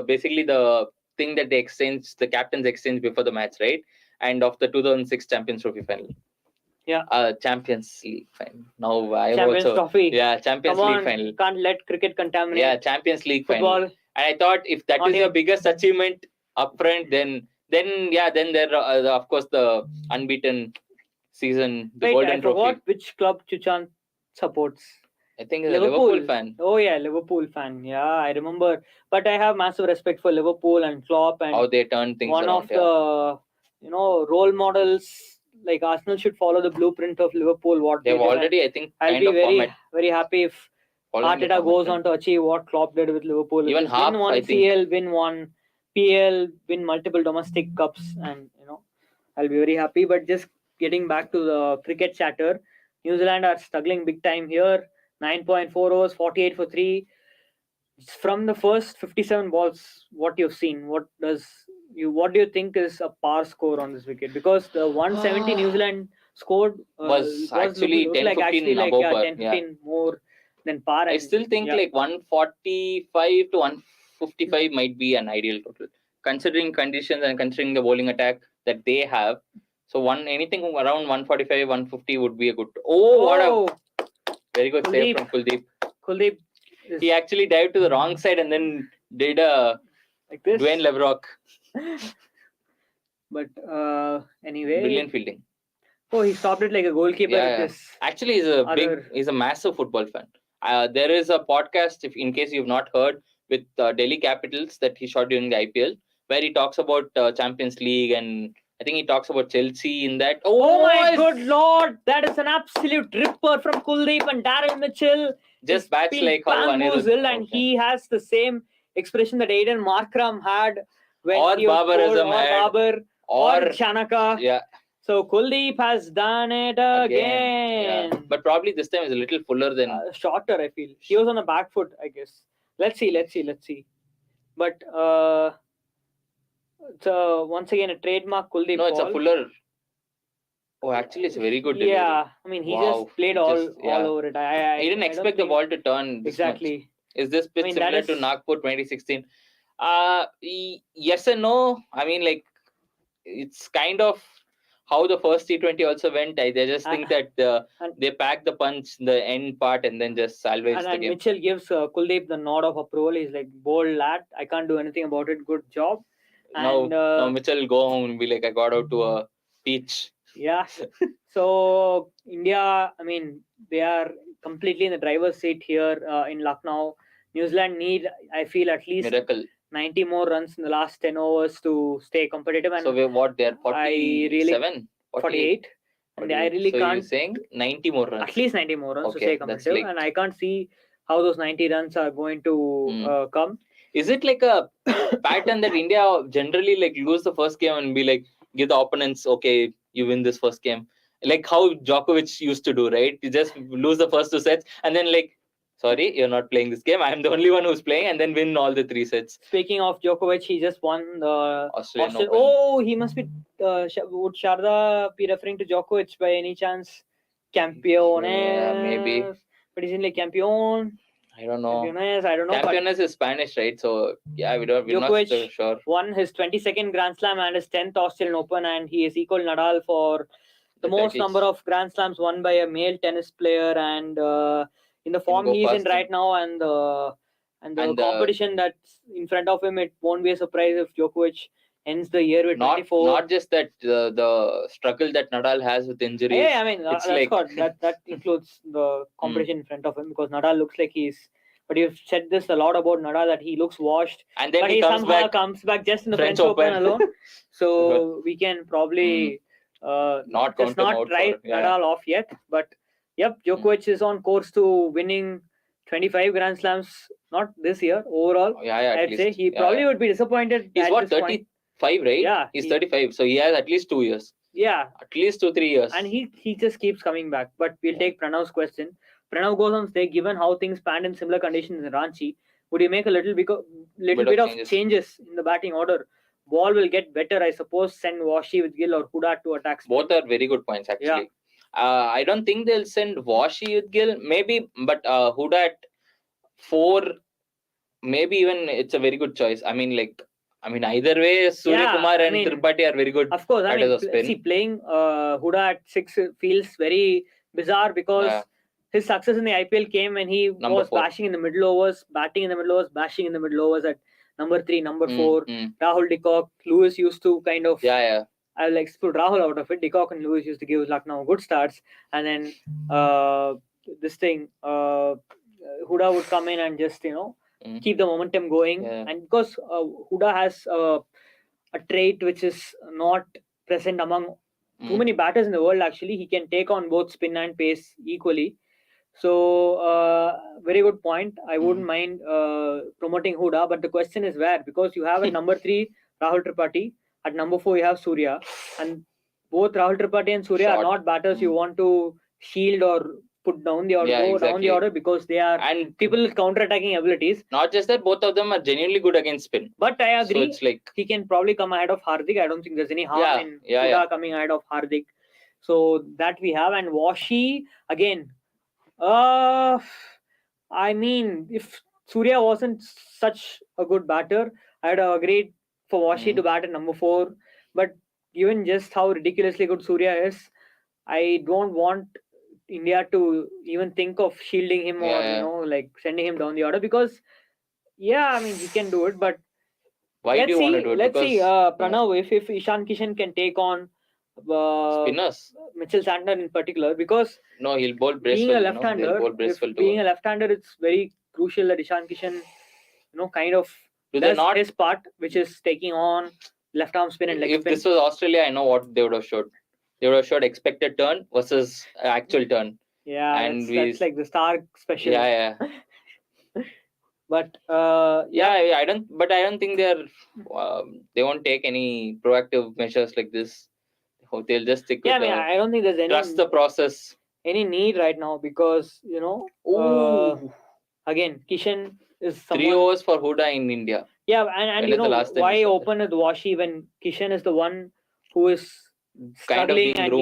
basically the thing that they exchanged, the captains exchanged before the match, right? And of the 2006 Champions Trophy final.
Yeah.
Champions League final. Now I
Champions Trophy.
Yeah, Champions League final.
Can't let cricket contaminate.
Yeah, Champions League
football.
Final. And I thought if that is your biggest achievement upfront, then there are, of course, the unbeaten season, the Golden Trophy.
Which club Chuchan supports?
I think he's a Liverpool fan.
Oh yeah, Liverpool fan. Yeah, I remember. But I have massive respect for Liverpool and Klopp and
how they turn things
around. One of the role models. Like Arsenal should follow the blueprint of Liverpool. What
they've already, I think,
I'll be very happy if Arteta goes on to achieve what Klopp did with Liverpool.
Even half,
win one CL, win one PL, win multiple domestic cups, and I'll be very happy. But just getting back to the cricket chatter, New Zealand are struggling big time here. 9.4 overs, 48 for 3. From the first 57 balls, what you've seen, what do you think is a par score on this wicket? Because the 170 New Zealand scored
was actually 10-15 above par.
10-15 more than par.
I still think like 145 to 155 might be an ideal total, considering conditions and considering the bowling attack that they have. So anything around 145, 150 would be a good. What a very good save from Kuldeep.
Kuldeep.
He actually dived to the wrong side and then did a
like this.
Dwayne Leverock.
But anyway,
brilliant fielding.
Oh, he stopped it like a goalkeeper.
Yeah. Actually, he's a massive football fan. There is a podcast, if in case you've not heard, with Delhi Capitals that he shot during the IPL, where he talks about Champions League, and I think he talks about Chelsea in that.
Oh my good lord! That is an absolute ripper from Kuldeep, and Darryl Mitchell
just bats like how
bamboozled, and he has the same expression that Aiden Markram had when he was Babar or Chanaka.
Yeah.
So Kuldeep has done it again.
Yeah. But probably this time is a little fuller than
shorter. I feel he was on the back foot, I guess. Let's see. But it's once again a trademark Kuldeep.
No, it's a fuller. Oh, actually, it's a very good delivery.
Yeah, I mean, he just played all over it. I
didn't expect the ball to turn this
exactly.
much. Is this pitch similar to Nagpur 2016? Yes and no. I mean, like, it's kind of how the first T20 also went. I just think that they pack the punch, the end part, and then just salvage the game.
Mitchell gives Kuldeep the nod of approval. He's like, bold lad, I can't do anything about it. Good job.
Now Mitchell will go home and be like, I got out to a beach.
Yeah. So India, I mean, they are completely in the driver's seat here in Lucknow. New Zealand need, I feel, at least
miracle
90 more runs in the last 10 overs to stay competitive. And
so they're 47,
48. And I really
so
can't.
You're saying 90 more runs.
At least 90 more runs to stay competitive. And I can't see how those 90 runs are going to come.
Is it like a pattern that India generally like lose the first game and be like, give the opponents, okay, you win this first game? Like how Djokovic used to do, right? You just lose the first 2 sets and then like, sorry, you're not playing this game. I'm the only one who's playing, and then win all the 3 sets.
Speaking of Djokovic, he just won the
Australian Open.
Oh, he must be. Would Sharda be referring to Djokovic by any chance? Campeones.
Yeah, maybe.
But isn't like campeón?
I don't know.
Campeones, I don't know.
Campeones is Spanish, right? So yeah, we're not so sure.
Won his 22nd Grand Slam and his 10th Australian Open, and he is equal Nadal for the most number of Grand Slams won by a male tennis player. And in the form he's in right now, and the competition that's in front of him, it won't be a surprise if Djokovic ends the year with 24.
Not just that, the struggle that Nadal has with injuries.
Yeah, I mean that includes the competition in front of him, because Nadal looks like he's. But you've said this a lot about Nadal, that he looks washed,
and then
but he somehow comes back just in the French Open alone. So we can probably not write Nadal off yet. But yep, Djokovic is on course to winning 25 Grand Slams, not this year, overall. I'd say he probably would be disappointed.
He's what, 35, right?
Yeah.
He's 35, so he has at least 2 years.
Yeah.
At least 2-3 years.
And he just keeps coming back. But we'll take Pranav's question. Pranav goes on stage, given how things panned in similar conditions in Ranchi, would you make a little bit of changes in the batting order? Ball will get better, I suppose. Send Washi with Gill or Huda to attack.
Both are very good points, actually. Yeah. I don't think they'll send Washi with Gill, maybe, but Huda at 4, maybe even it's a very good choice. I mean, either way, Surya Kumar and Tripathi are very good.
Of course, playing Huda at 6 feels very bizarre, because his success in the IPL came when he was bashing in the middle overs, batting in the middle overs, bashing in the middle overs at number 3, number 4. Rahul, De Kock, Lewis used to kind of. I will pull Rahul out of it. De Kock and Lewis used to give Lucknow good starts, and then Huda would come in and just keep the momentum going. And because Huda has a trait which is not present among too many batters in the world, actually, he can take on both spin and pace equally. So very good point. I wouldn't mind promoting Huda, but the question is where, because you have at number 3 Rahul Tripathi, at number 4 you have Surya, and both Rahul Tripathi and Surya are not batters you want to shield or put down the order, down the order, because they are people with counter-attacking abilities.
Not just that, both of them are genuinely good against spin.
But I agree, so it's he can probably come ahead of Hardik. I don't think there's any harm in Huda coming ahead of Hardik. So that we have. And Washi again. I mean, if Surya wasn't such a good batter, I'd have agreed for Washi to bat at number 4. But given just how ridiculously good Surya is, I don't want India to even think of shielding him or sending him down the order, because he can do it. But
why do you want to do it?
Let's see, Pranav, if Ishan Kishan can take on
spinners,
Mitchell Santner in particular, because
he'll bowl Bracewell.
Being a left-hander, it's very crucial that Ishan Kishan, kind of does his part, which is taking on left arm spin and leg spin.
If this was Australia, I know what they would have showed. They would have showed expected turn versus actual turn.
Yeah, and that's like the Stark special.
Yeah.
But
I don't think they won't take any proactive measures like this. They'll just stick with
I don't think there's any
trust the process.
Any need right now, because again, Kishan is
3 overs for Huda in India.
Yeah, and why open with Washi when Kishan is the one who is struggling, and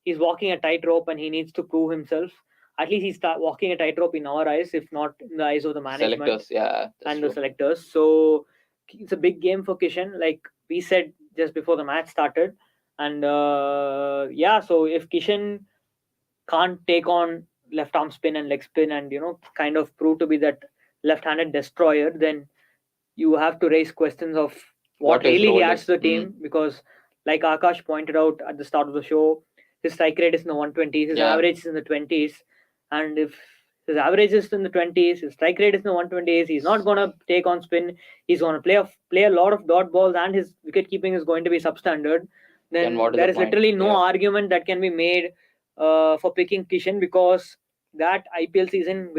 he's walking a tightrope and he needs to prove himself. at least he's walking a tightrope in our eyes, if not in the eyes of the management
and
the selectors. So it's a big game for Kishan, like we said just before the match started. And so if Kishan can't take on left arm spin and leg spin and kind of prove to be that left-handed destroyer, then you have to raise questions of what really he adds to the team. Because like Akash pointed out at the start of the show, his strike rate is in the 120s, his average is in the 20s, and if his average is in the 20s, his strike rate is in the 120s, he's not going to take on spin, he's going to play a lot of dot balls, and his wicket keeping is going to be substandard. Then there is literally no argument that can be made for picking Kishan, because that IPL season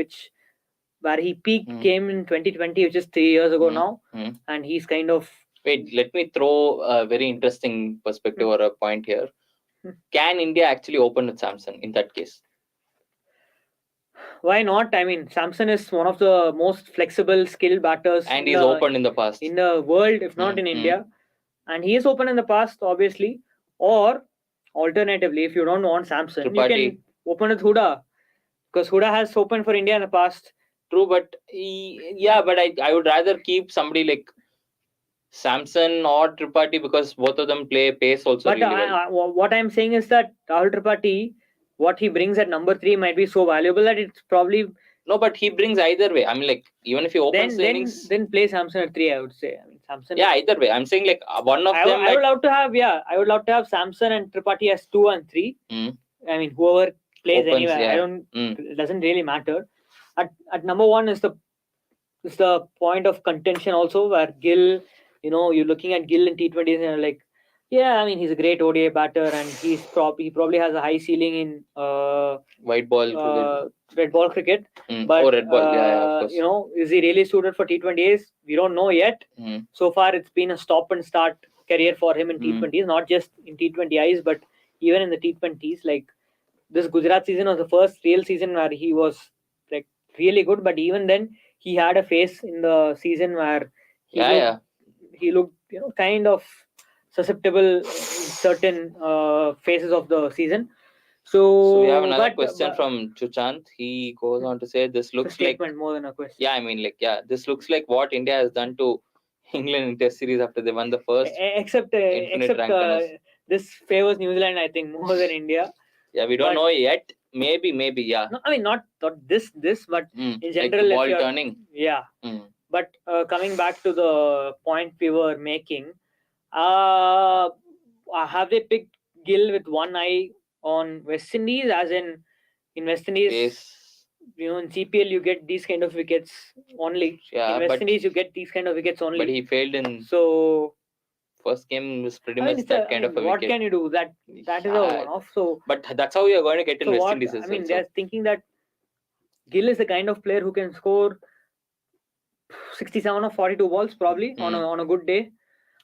where he peaked came in 2020, which is 3 years ago now, and he's kind of...
Wait, let me throw a very interesting perspective or a point here. Can India actually open with Samson in that case?
Why not? I mean, Samson is one of the most flexible, skilled batters,
and he's opened in the past
in the world, if not in India. And he is open in the past, obviously. Or alternatively, if you don't want Samson, you can open with Huda, because Huda has opened for India in the past.
True, but I would rather keep somebody like Samson or Tripathi, because both of them play pace also.
But
really well.
What I'm saying is that Rahul Tripathi, what he brings at number 3 might be so valuable that it's probably...
No, but he brings either way. I mean, like, even if he opens the innings,
then play Samson at 3, I would say. I mean, Samson.
Yeah, either way. I'm saying like one of them.
I would love to have Samson and Tripathi as 2 and 3. I mean, whoever plays opens, anywhere, it doesn't really matter. At number 1 is the point of contention also, where Gill, you're looking at Gill in T20s and you're like, I mean, he's a great ODI batter, and he probably has a high ceiling in
white ball cricket.
Red ball cricket. But
red ball, of
course. Is he really suited for T20s? We don't know yet. So far, it's been a stop and start career for him in T20s, not just in T20Is, but even in the T20s. Like, this Gujarat season was the first real season where he was like really good, but even then he had a phase in the season where he looked kind of susceptible in certain phases of the season. So
we have another question from Chuchant. He goes on to say, this looks like
more than a question.
Yeah, I mean, like, this looks like what India has done to England in Test series after they won the first.
Except this favors New Zealand, I think, more than India.
Yeah, we don't know yet. Maybe, yeah.
No, I mean, not this, but in general,
like ball turning.
Yeah. But coming back to the point we were making, have they picked Gill with one eye on West Indies? As in West Indies, in CPL you get these kind of wickets only. In West Indies you get these kind of wickets only.
But he failed in.
So
first game was pretty much that kind of a
what
wicket.
What can you do? That is a one-off. So,
but that's how you are going to get in West Indies.
I mean, they're thinking that Gill is the kind of player who can score 67 or 42 balls probably on a good day.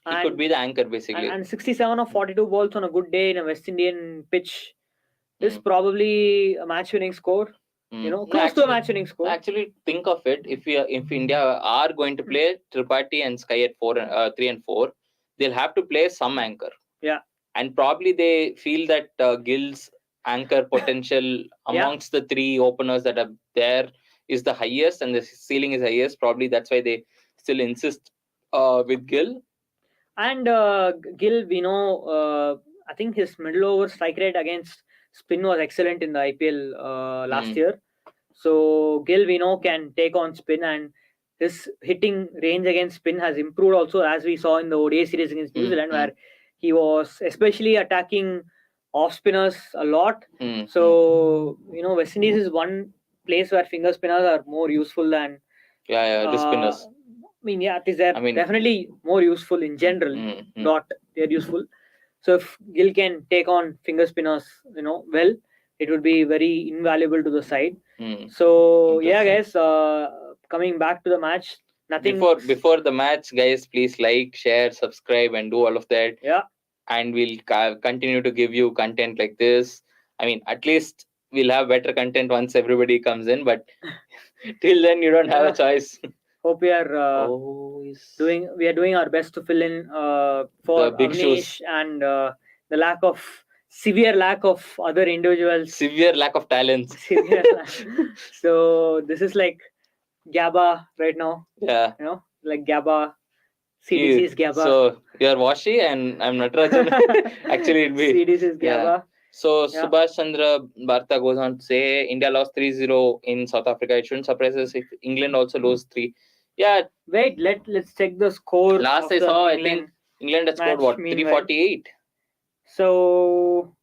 He could be the anchor basically.
And 67 or 42 balls on a good day in a West Indian pitch is probably a match-winning score. Close to a match-winning score.
Actually, think of it. If India are going to play Tripathi and Sky at 3 and 4, they'll have to play some anchor.
Yeah.
And probably they feel that Gill's anchor potential amongst the 3 openers that are there is the highest, and the ceiling is highest. Probably that's why they still insist with Gill. And
Gill, we know, I think his middle over strike rate against spin was excellent in the IPL last year. So Gill, we know, can take on spin, and his hitting range against spin has improved also, as we saw in the ODI series against New Zealand, where he was especially attacking off spinners a lot. So, West Indies is one place where finger spinners are more useful than
wrist spinners.
I mean, it is definitely more useful in general. They're useful. So if Gill can take on finger spinners, well, it would be very invaluable to the side. So guys, coming back to the match, nothing
before the match, guys, please like, share, subscribe, and do all of that.
Yeah.
And we'll continue to give you content like this. I mean, at least we'll have better content once everybody comes in, but till then you don't have a choice.
Hope we are doing our best to fill in for
the big
Avnish
shoes
and the lack of severe lack of other individuals.
Severe lack of talents.
Severe lack. So this is like Gabba right now.
Yeah.
Like Gabba. CDC's Gabba.
So you're Washi and I'm Natarajan. Actually, it'll be
CDC's Gabba.
Yeah. So Subhash Chandra Bharta goes on to say India lost 3-0 in South Africa. It shouldn't surprise us if England also lose 3. Yeah.
Wait, let's check the score.
Last I saw, I think England had scored what? 348.
So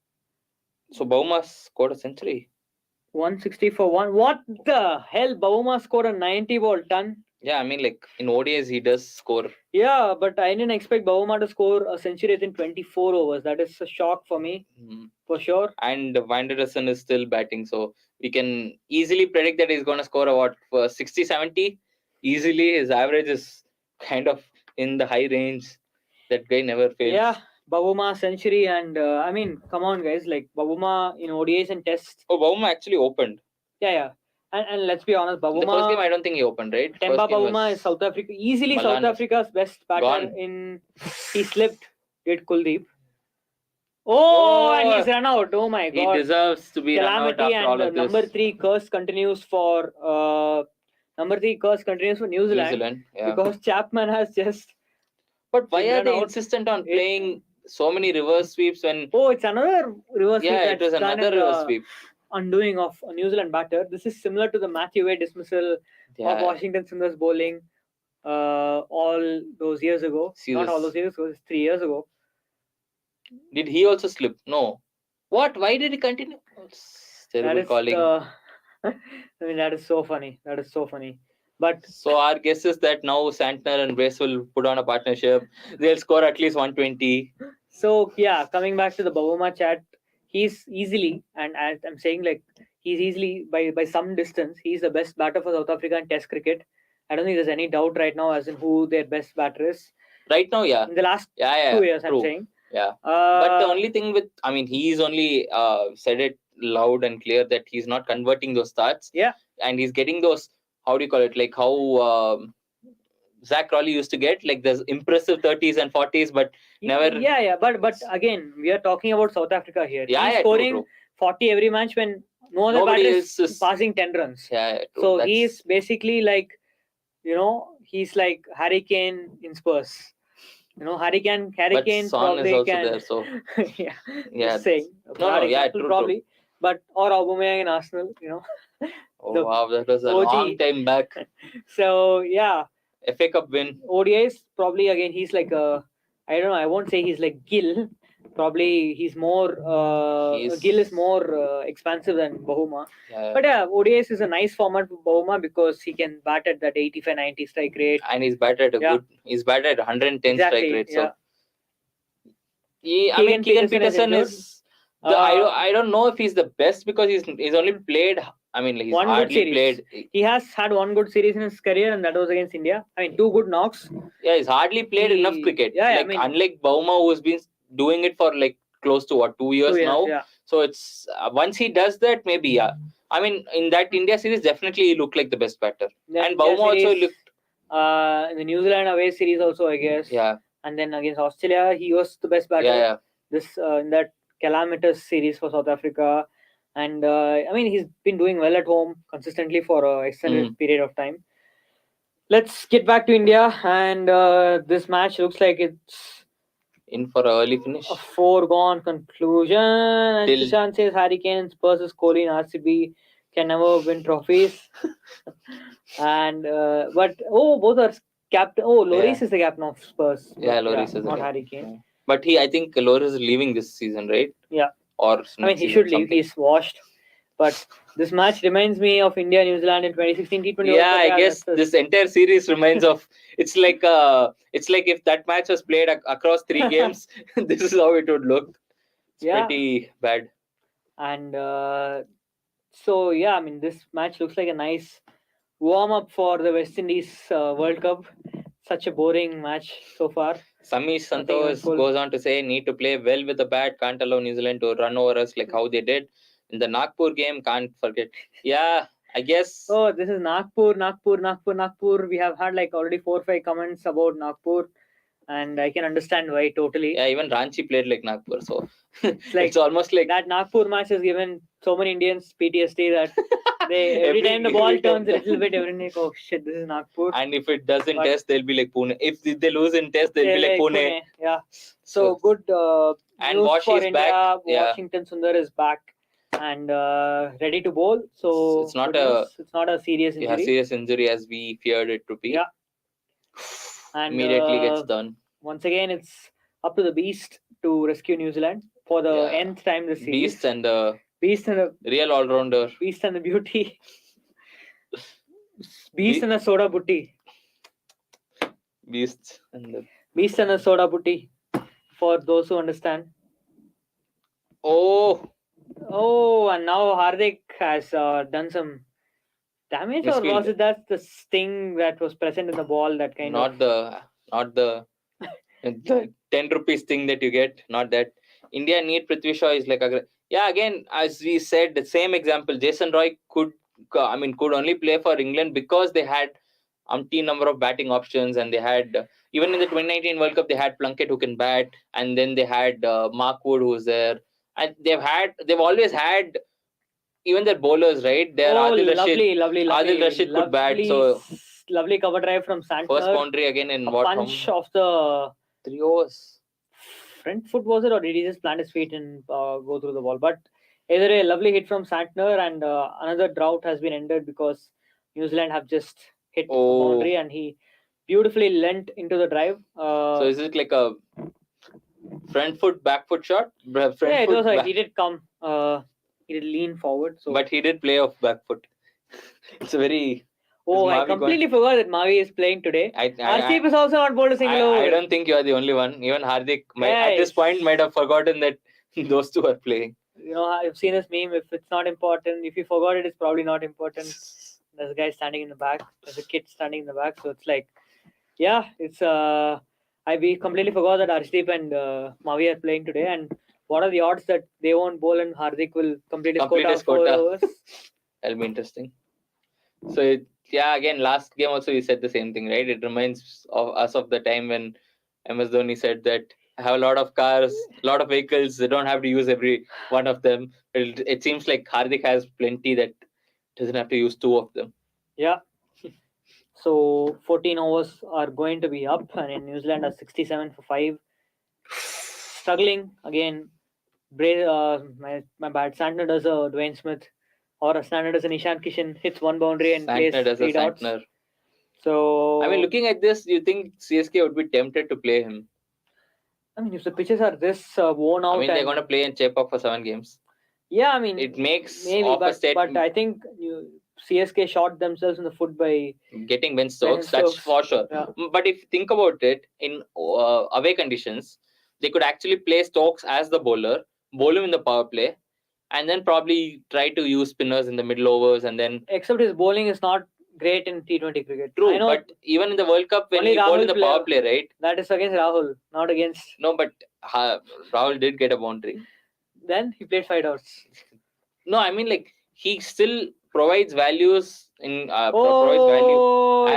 Bauma scored a century.
160 for 1. What the hell? Bauma scored a 90 ball ton.
Yeah, I mean, like in ODIs he does score.
Yeah, but I didn't expect Bauma to score a century in 24 overs. That is a shock for me, for sure.
And Vanderson is still batting, so we can easily predict that he's going to score about 60-70 easily. His average is kind of in the high range. That guy never fails.
Yeah, Bauma century, and I mean, come on, guys, like Bauma in ODIs and tests.
Oh, Bauma actually opened.
Yeah. And let's be honest, Bauma.
The first game I don't think he opened, right?
Temba Bauma is South Africa, easily South Africa's best batter. He slipped. Did Kuldeep? Oh, and he's run out. Oh my God!
He deserves to be
Calamity.
Run out after all of this.
Number 3 curse continues for New Zealand. Yeah. Because Chapman has just.
But why are they insistent on playing so many reverse sweeps when?
Oh, it's another reverse sweep.
Yeah, it was another reverse sweep.
Undoing of a New Zealand batter. This is similar to the Matthew Wade dismissal of Washington Sundar's bowling all those years ago. Not all those years ago, 3 years ago.
Did he also slip? No. What? Why did he continue? It's terrible calling.
I mean, that is so funny. But
so our guess is that now Santner and Brace will put on a partnership. They'll score at least 120.
So yeah, coming back to the Bauma chat, he's easily, and as I'm saying, like he's easily by some distance, he's the best batter for South Africa in Test cricket. I don't think there's any doubt right now as in who their best batter is.
Right now, yeah.
In the last 2 years,
true.
I'm saying.
Yeah. But the only thing he's only said it loud and clear that he's not converting those starts.
Yeah.
And he's getting those, how do you call it? Like how Zach Crawley used to get, like there's impressive 30s and 40s, but never.
Yeah. But again, we are talking about South Africa here. He's scoring
true.
40 every match when nobody is passing 10 runs.
Yeah, true.
So he's basically like, he's like Harry Kane in Spurs. Harry Kane
probably is also
can.
There, so
yeah. Saying.
True,
probably.
True.
But or Aubameyang in Arsenal,
Oh wow, that was a long time back.
So yeah.
FA Cup win.
ODIs probably again he's like I don't know. I won't say he's like Gill. Probably he's more. Gill is more expansive than Bahuma.
Yeah.
But yeah, ODIs is a nice format for Bahuma because he can bat at that 85-90 strike rate.
And he's batted He's batted 110 strike rate. So. Keegan Peterson is. I don't know if he's the best because he's only played. He's hardly played.
He has had one good series in his career, and that was against India. 2 good knocks.
Yeah, he's hardly played enough cricket. Yeah, unlike Bauma, who's been doing it for like close to 2 years now.
Yeah.
So it's once he does that, maybe in that India series, definitely he looked like the best batter. And Bauma also looked.
In the New Zealand away series also, I guess.
Yeah.
And then against Australia, he was the best batter.
Yeah.
This in that calamitous series for South Africa. And he's been doing well at home consistently for an extended period of time. Let's get back to India, and this match looks like it's
in for an early finish.
A foregone conclusion. And Sushant says Harry Kane, Spurs, Kohli, and RCB can never win trophies. And both are captain. Oh, Lloris is the captain of Spurs.
Yeah, Lloris is
not Harry Kane.
But I think Lloris is leaving this season, right?
Yeah.
Or
he should leave. He's washed. But this match reminds me of India New Zealand in 2016 T20I.
Yeah, I guess this entire series reminds of. It's like if that match was played across 3 games, this is how it would look. It's pretty bad.
And this match looks like a nice warm up for the West Indies World Cup. Such a boring match so far.
Samish Santosh goes on to say, need to play well with the bat, can't allow New Zealand to run over us like how they did in the Nagpur game, can't forget. Yeah, I guess.
Oh, this is Nagpur. We have had like already 4 or 5 comments about Nagpur. and I can understand why totally.
Yeah, even Ranchi played like Nagpur, so
It's like
it's almost like
that Nagpur match has given so many Indians PTSD that they every time the ball turns a little bit, everyone like, oh shit, this is Nagpur.
And if it does in
But-
test, they'll be like Pune. If they lose in test, they'll
Yeah,
be like Pune.
Yeah. So good
And
news
Washi
for
is
India.
back. Yeah.
Washington Sundar is back and ready to bowl. So
It's not
good news. It's not a serious
Yeah,
injury.
serious injury as we feared it to be.
Yeah. And
Immediately gets done.
Once again, it's up to the Beast to rescue New Zealand for the nth time this series.
Beast and the
real
all-rounder.
Beast and the beauty. Beast and the soda booty.
Beast and
the soda booty. For those who understand.
Oh,
and now Hardik has done some damage, or was it that the sting that was present in the ball that kind
not
of
the 10 rupees thing that you get, not that. India need Prithvi Shaw is like again, as we said, the same example. Jason Roy could only play for England because they had umpteen number of batting options, and they had even in the 2019 World Cup they had Plunkett who can bat, and then they had Mark Wood who was there, and they've always had even their bowlers, right? They're Adil Rashid.
lovely.
Adil Rashid could bat, so
lovely cover drive from Santner.
First boundary again in
a punch of the
3 overs.
Front foot was it, or did he just plant his feet and go through the ball? But either a lovely hit from Santner, and another drought has been ended because New Zealand have just hit the boundary, and he beautifully lent into the drive.
So is it like a front foot, back foot shot?
It was like he did come. He did lean forward. So,
but he did play off back foot. It's a very.
I completely forgot that Mavi is playing today. Arshdeep is also not bowled a single over.
I don't think you are the only one. Even Hardik at this point might have forgotten that those two are playing.
I've seen this meme. If it's not important, if you forgot it, it's probably not important. There's a guy standing in the back. There's a kid standing in the back. So it's like, it's we completely forgot that Arshdeep and Mavi are playing today. And what are the odds that they won't bowl and Hardik will complete his quota? 4 overs?
That'll be interesting. So again, last game also we said the same thing, right? It reminds us of the time when MS Dhoni said that I have a lot of cars, a lot of vehicles. They don't have to use every one of them. It seems like Hardik has plenty that doesn't have to use 2 of them.
Yeah. So 14 overs are going to be up, and in New Zealand are 67 for 5. Struggling again. My bad. Santner does a Dwayne Smith, or a Santner does an Ishan Kishan, hits 1 boundary and plays 3 dots. So
looking at this, do you think CSK would be tempted to play him?
If the pitches are this worn out,
they're going to play in Chepauk for 7 games.
Yeah,
it makes
maybe, but I think CSK shot themselves in the foot by
getting Ben Stokes. That's for sure.
Yeah.
But if you think about it, in away conditions, they could actually play Stokes as the bowler, bowl him in the power play, and then probably try to use spinners in the middle overs, and then.
Except his bowling is not great in T20 cricket.
True, but even in the World Cup when he bowled in the power play, right?
That is against Rahul, not against.
No, but Rahul did get a boundary.
Then he played 5 dots.
No, he still provides values in provides value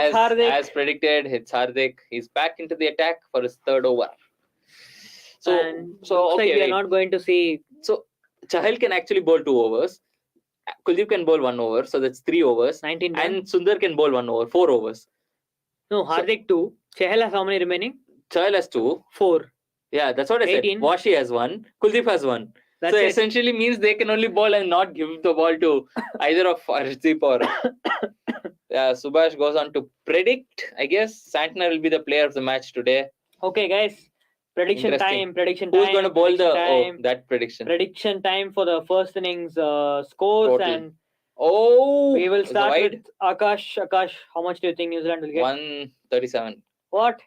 as predicted. Hits Hardik. He's back into the attack for his 3rd over. So
we are not going to see.
So Chahal can actually bowl 2 overs. Kuldeep can bowl 1 over, so that's 3 overs.
19
and Sundar can bowl 1 over, 4 overs.
No, Hardik 2. Chahal has how many remaining?
Chahal has 2.
4.
Yeah, that's what I 18. said. Washi has 1. Kuldeep has 1. That's so essentially means they can only bowl and not give the ball to either of Arshdeep or. Subhash goes on to predict. I guess Santner will be the player of the match today.
Okay, guys. Prediction time.
Who's going to bowl that prediction?
Prediction time for the first innings scores. Total. And we will start with Akash. Akash, how much do you think New Zealand will get?
137.
What?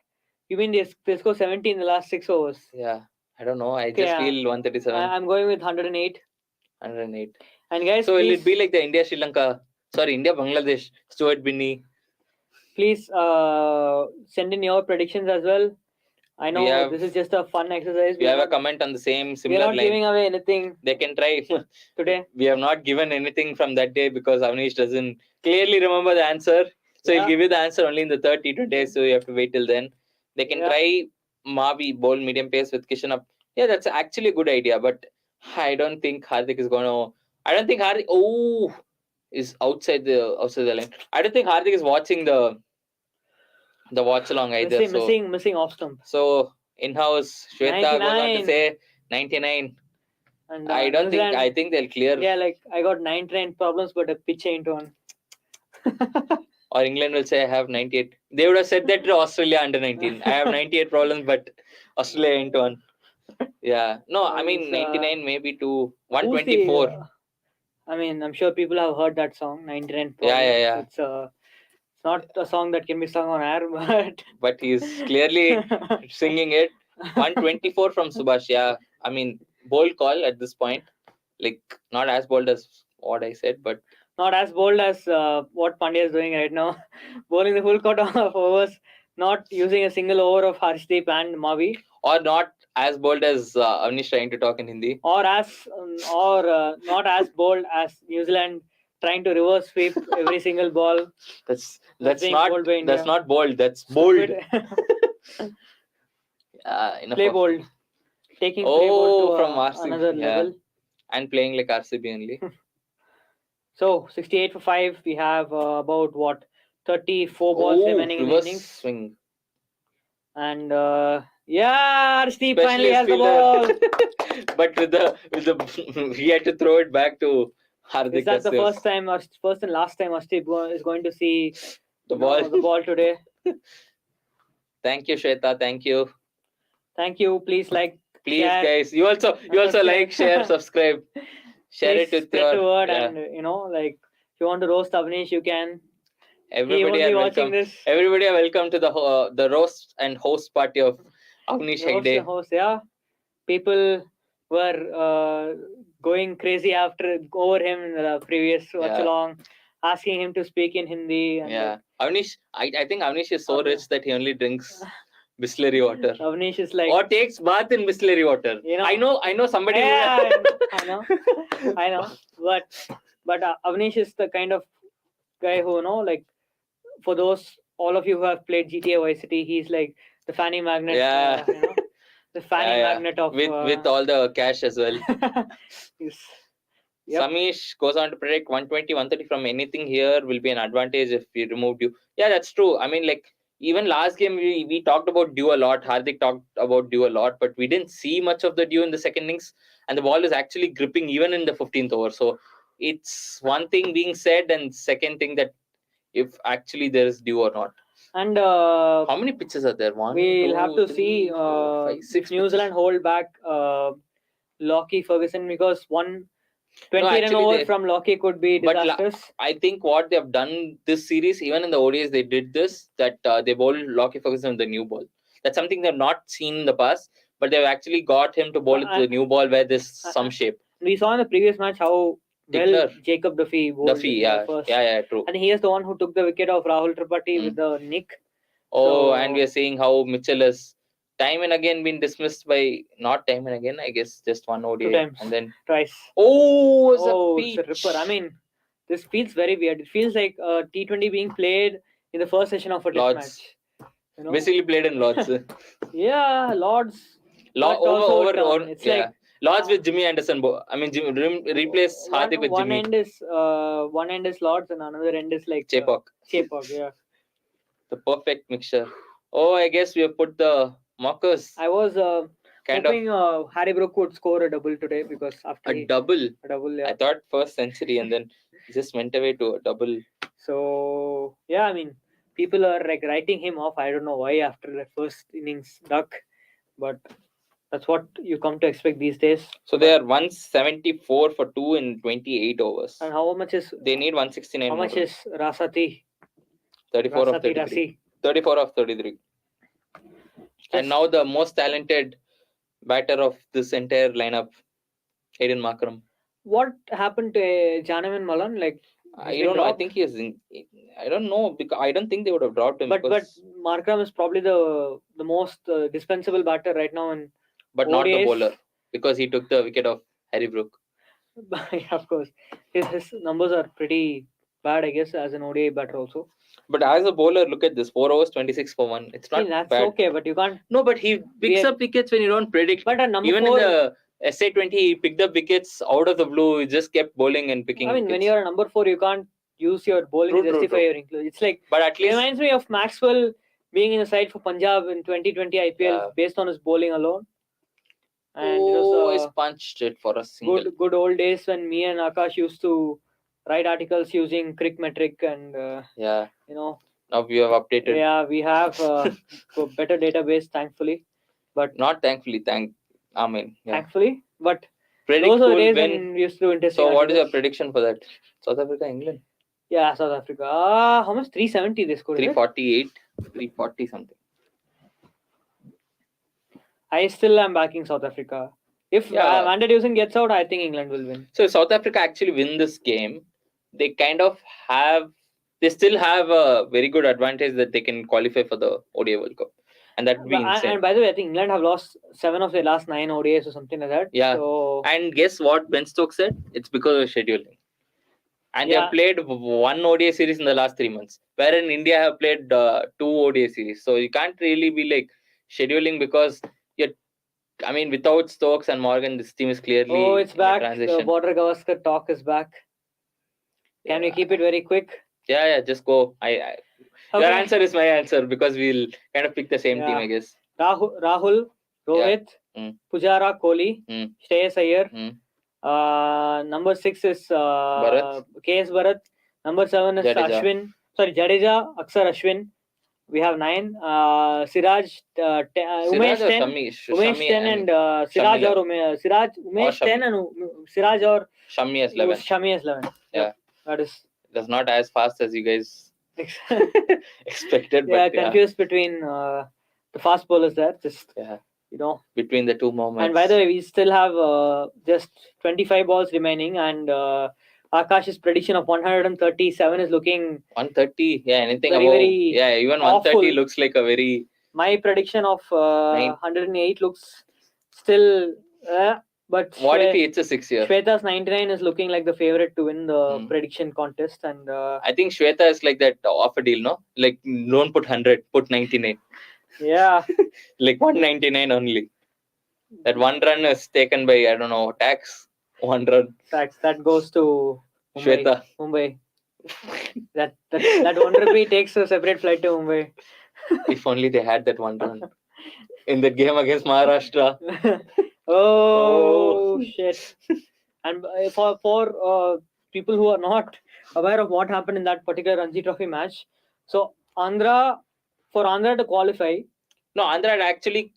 You mean they score 70 in the last 6 overs?
Yeah. I don't know. I just feel 137.
I'm going with 108.
108.
And guys,
so will it be like the India-Bangladesh, Stuart Binney?
Please send in your predictions as well. I know this is just a fun exercise.
We have a comment on the similar line.
We are not giving away anything.
They can try
today.
We have not given anything from that day because Avnish doesn't clearly remember the answer. So he'll give you the answer only in the 3rd T20 days. So you have to wait till then. They can try Mavi bowl medium pace with Kishan up. Yeah, that's actually a good idea, but I don't think Hardik is gonna. I don't think Hardik is outside the line. I don't think Hardik is watching the Watchalong either.
Missing off stump.
So in-house, Shweta goes on to say 99.
And
I don't think. I think they'll clear.
Yeah, like I got 99 problems, but a pitch ain't on.
Or England will say I have 98. They would have said that to Australia under 19. I have 98 problems, but Australia ain't one. Yeah. No, I mean 99 maybe to 124.
I mean, I'm sure people have heard that song, 99 problems.
Yeah.
It's not a song that can be sung on air,
but he's clearly singing it. 124 from Subhash. Yeah. I mean, bold call at this point. Like, not as bold as what I said, but
not as bold as what Pandya is doing right now. Bowling the full count of overs, not using a single over of Harshdeep and Mavi.
Or not as bold as Avnish trying to talk in Hindi.
Or not as bold as New Zealand trying to reverse sweep every single ball.
That's not bold. That's bold.
Play bold. Taking play bold to
from RCB,
another level.
And playing like RCB only.
So 68 for 5. We have about 34 balls remaining in the innings.
Swing.
And Harshdeep finally has the ball.
But with the he had to throw it back to Hardik.
Is that the first and last time Harshdeep is going to see the ball today?
Thank you, Shweta. Thank you.
Please like.
Please, share. Guys. You also like, share, subscribe. Share
Please
it with
spread the word, and like if you want to roast Avnish, you can.
Everybody are welcome. Everybody are welcome to the roast and host party of Avnish Hegde.
Host, yeah. People were going crazy over him in the previous Watchalong, asking him to speak in Hindi. And
Avnish, I think Avnish is so rich that he only drinks Bisleri water.
Avnish is like,
or takes bath in Bisleri water. I know somebody.
Yeah, I know. But Avnish is the kind of guy who like, for all of you who have played GTA Vice City, he's like the fanny magnet.
Yeah.
The fanny magnet of
with all the cash as well.
Yes. Yep.
Samish goes on to predict 120, 130 from anything here will be an advantage if we removed you. Yeah, that's true. I mean, like, even last game we talked about Dew a lot. Hardik talked about Dew a lot, but we didn't see much of the Dew in the second innings, and the ball is actually gripping even in the 15th over. So it's one thing being said, and second thing that if actually there is Dew or not. And how many pitches are there?
We'll have to see
5, 6
New Zealand hold back Lockie Ferguson, because 20 run over from Lockie could be disastrous.
But I think what they have done this series, even in the ODIs, they did this, that they bowled Lockie Ferguson with the new ball. That's something they've not seen in the past, but they've actually got him to bowl with the new ball where there's some shape.
We saw in the previous match how well Jacob Duffy bowled. First.
Yeah, true.
And he is the one who took the wicket of Rahul Tripathi with the nick.
And we are seeing how Mitchell has time and again been dismissed by, not time and again, I guess just one ODI.
2 times.
And then
twice.
It's
a ripper. I mean, this feels very weird. It feels like a T20 being played in the first session of a test match.
Basically played in Lords.
Yeah, Lords.
Over.
It's like
Lords with Jimmy Anderson. Replace Hardik with Jimmy.
One end is Lords and another end is like
Chepauk.
Yeah.
The perfect mixture. I guess we have put the markers.
I was hoping Harry Brook would score a double today, because after
a double,
yeah.
I thought first century and then just went away to a double.
So yeah, I mean, people are like writing him off. I don't know why after the first innings duck, but that's what you come to expect these days.
So they are 174 for 2 in 28 overs.
And how much is?
They need 169.
How much is Rasati?
34 of 33. 34 of 33. And now the most talented batter of this entire lineup, Hayden Markram.
What happened to Janavan Malan? Like,
I don't know. I think he is. I don't know, because I don't think they would have dropped him.
But Markram is probably the most dispensable batter right now in.
But ODIs. Not the bowler, because he took the wicket of Harry Brook.
Yeah, of course, his numbers are pretty bad, I guess, as an ODI batter also.
But as a bowler, look at this: 4 overs, 26 for 1. It's not
that's
bad.
okay, but you can't.
No, but he picks up wickets when you don't predict.
But at number
Even
4,
in the SA20, he picked up wickets out of the blue. He just kept bowling and picking.
I mean,
wickets.
when you're a number 4, you can't use your bowling to justify your inclusion. It's like,
but at least,
it reminds me of Maxwell being in the side for Punjab in 2020 IPL based on his bowling alone. And
he's punched it for a single.
Good old days when me and Akash used to write articles using cricket.com and you know.
Now we have updated.
Yeah, we have a better database, thankfully. But
not thankfully,
thankfully, but
predict
those are the days
when
when we used to do interesting.
So, what
articles.
is your prediction for that? South Africa, England?
Yeah, South Africa. How much? 370 they scored.
348, 340 something.
I still am backing South Africa. If Van der Dusen gets out, I think England will win.
So, if South Africa actually win this game, they kind of they still have a very good advantage that they can qualify for the ODI World Cup. And that would be insane.
And by the way, I think England have lost 7 of their last 9 ODIs or something like that.
Yeah.
So...
And guess what Ben Stokes said? It's because of scheduling. And they have played 1 ODI series in the last 3 months, wherein India have played 2 ODI series. So you can't really be like scheduling because without Stokes and Morgan, this team is clearly.
Oh, it's back.
Transition.
The Border Gavaskar talk is back. Can we keep it very quick?
Yeah, just go. Your answer is my answer because we'll kind of pick the same team, I guess.
Rahul, Rohit, Pujara, Kohli, Shreyas Iyer. Number 6 is KS Bharat. Number 7 is Ashwin. Jadeja, Aksar Ashwin. We have 9. Siraj, Umesh 10. Umesh 10 and Siraj or Siraj, Umesh 10 and Siraj or
Shami as 11.
Shami as 11.
Yeah.
That is.
That's not as fast as you guys expected.
But confused between the fast bowlers there. Just
between the two moments.
And by the way, we still have just 25 balls remaining, and Akash's prediction of 137 is looking
130. Yeah, anything
very,
above.
Very
even 130 awful. Looks like a very.
My prediction of 108 looks still. But
what if he hits a 6 year?
Shweta's 99 is looking like the favorite to win the prediction contest, and
I think Shweta is like that offer deal, no? Like don't put 100, put 99.
Yeah.
Like 199 only. That 1 run is taken by tax. 1 run.
Tax that goes to Mumbai.
Shweta.
Mumbai. that 1 rupee takes a separate flight to Mumbai.
If only they had that 1 run in that game against Maharashtra.
Oh shit! And for people who are not aware of what happened in that particular Ranji Trophy match, so for Andhra to qualify.
No, Andhra had actually.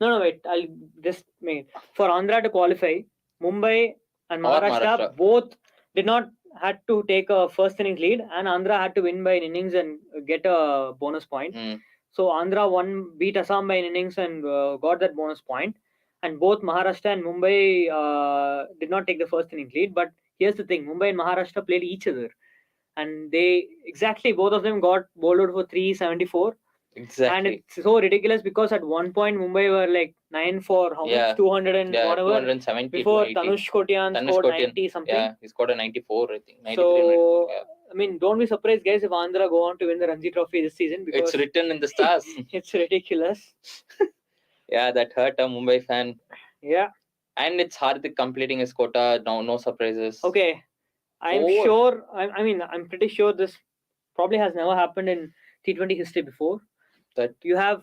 No, wait. I'll just make for Andhra to qualify. Mumbai and Maharashtra both did not had to take a first innings lead, and Andhra had to win by an innings and get a bonus point. So Andhra beat Assam by an innings and got that bonus point. And both Maharashtra and Mumbai did not take the first innings lead. But here's the thing: Mumbai and Maharashtra played each other, and both of them got bowled out for 374.
Exactly.
And it's so ridiculous because at one point Mumbai were like 9 for how much? 200 and whatever.
270
before Tanush Kotian scored 90 something.
Yeah, he scored a 94, I think. 93,
so, I mean, don't be surprised, guys, if Andhra go on to win the Ranji Trophy this season because
it's written in the stars.
It's ridiculous.
Yeah, that hurt a Mumbai fan.
Yeah.
And it's Hardik completing his quota. No surprises.
Okay. I'm sure. I'm pretty sure this probably has never happened in T20 history before. That you have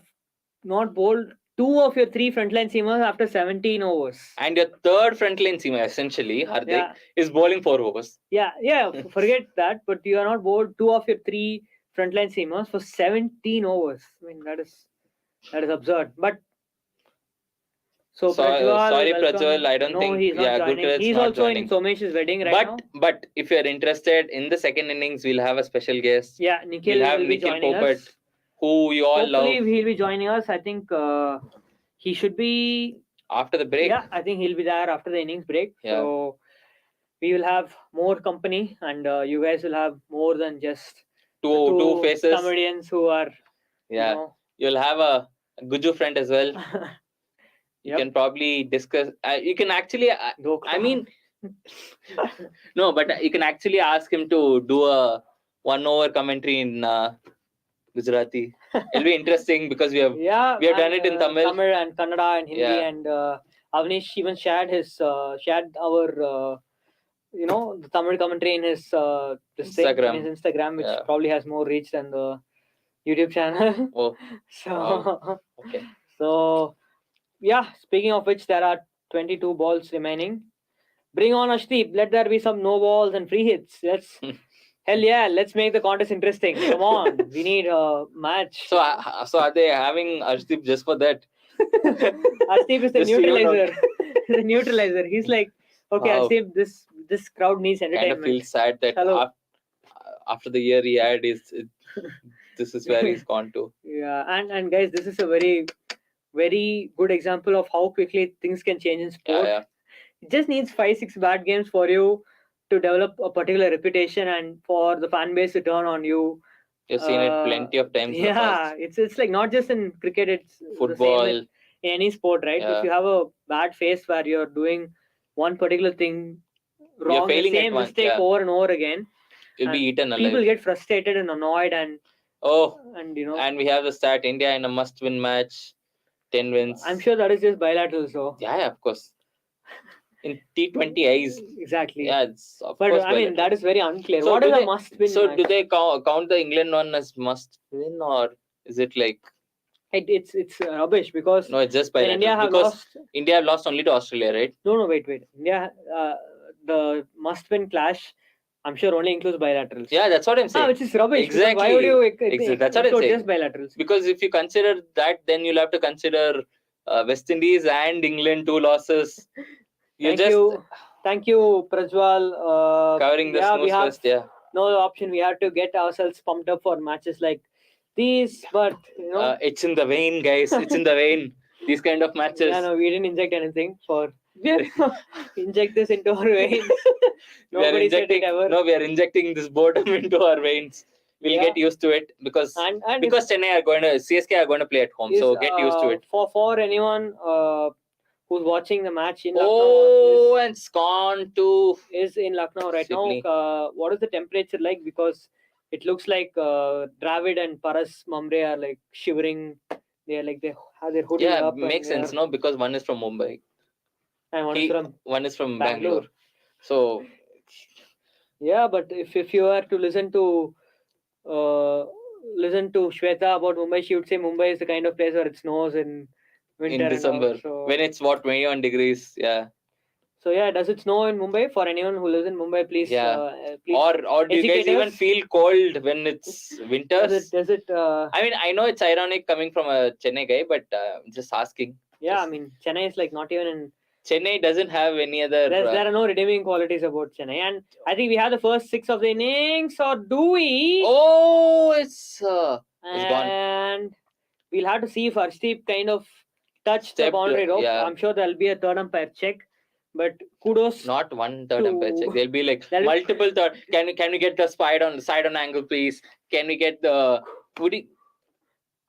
not bowled 2 of your 3 frontline seamers after 17 overs.
And your third frontline seamer, essentially, Hardik, is bowling 4 overs.
Yeah. Forget that. But you are not bowled 2 of your 3 frontline seamers for 17 overs. I mean, that is absurd. But so
sorry, Prajwal, I don't think.
He's not joining. He's also
joining.
in Somesh's wedding now.
But if you're interested, in the second innings, we'll have a special guest.
Yeah, Nikhil will be joining us.
Who you all love.
Hopefully, he'll be joining us. I think he should be
after the break.
Yeah, I think he'll be there after the innings break.
Yeah.
So we will have more company, and you guys will have more than just
two faces.
Comedians who are.
Yeah, you'll have a Guju friend as well. You can probably discuss. You can actually. I mean, no, but you can actually ask him to do 1 over commentary in Gujarati. It'll be interesting because we have done it in Tamil
and Kannada and Hindi, and Avnish even shared our the Tamil commentary in his Instagram, which probably has more reach than the YouTube channel.
Oh,
so
wow. Okay.
So yeah, speaking of which, there are 22 balls remaining. Bring on Ashdeep. Let there be some no balls and free hits. Hell yeah, let's make the contest interesting. Come on, we need a match.
So are they having Ashdeep just for that?
Ashdeep is the neutralizer. The neutralizer. He's like, okay, wow. Ashdeep, this crowd needs entertainment.
Kind of feels sad that after the year he had, this is where he's gone to.
Yeah, and guys, this is a very, very good example of how quickly things can change in sport.
Yeah.
It just needs 5-6 bad games for you to develop a particular reputation and for the fan base to turn on you.
You've seen it plenty of times.
Yeah, it's like not just in cricket, it's
football,
the same in any sport, right?
Yeah.
If you have a bad phase where you're doing one particular thing wrong, the same mistake over and over again,
you'll be eaten alive.
People get frustrated and annoyed, and
and we have the stat: India in a must-win match, 10 wins.
I'm sure that is just bilateral, so
yeah, of course. In T20Is.
Exactly.
Yeah, it's
but I mean that is very unclear. So what is a must-win?
So
match?
Do they count the England one as must-win, or is it like?
It's rubbish because
no, it's just bilateral. India have lost only to Australia, right?
No, wait. India, the must-win clash, I'm sure only includes bilaterals.
Yeah, that's what I'm saying.
Which is rubbish.
Exactly.
Why would you
that's what I'm saying.
Just bilaterals?
Because if you consider that, then you'll have to consider West Indies and England 2 losses.
Thank you, Prajwal.
Covering the snooze fest,
no option. We had to get ourselves pumped up for matches like these, but
it's in the vein, guys. It's in the vein. These kind of matches.
Yeah, no, we didn't inject anything for. Inject this into our veins.
Nobody said it ever. No, we are injecting this boredom into our veins. We'll get used to it because CSK are going to play at home, so get used to it.
For anyone who's watching the match in
Lucknow, and SCON too
is in Lucknow right now. What is the temperature like? Because it looks like Dravid and Paras Mamre are like shivering. They have their hoodie up.
Yeah, makes sense, no? Because one is from Mumbai.
And
one is from Bangalore. So
yeah, but if you were to listen to Shweta about Mumbai, she would say Mumbai is the kind of place where it snows in winter
in December when it's 21 degrees. Yeah.
So yeah, does it snow in Mumbai? For anyone who lives in Mumbai, please. Please
or do you guys even feel cold when it's winters?
Does it?
I mean, I know it's ironic coming from a Chennai guy, but I'm just asking.
Yeah, I mean, Chennai is like not even in.
Chennai doesn't have any other.
There are no redeeming qualities about Chennai, and I think we have the first 6 of the innings, or do we?
Oh, it's gone.
And we'll have to see if Arshdeep kind of touched the boundary rope. Yeah. I'm sure there'll be a third umpire check, but kudos.
Not one third umpire check. There'll be like multiple third. Can we get the side on angle, please? Can we get the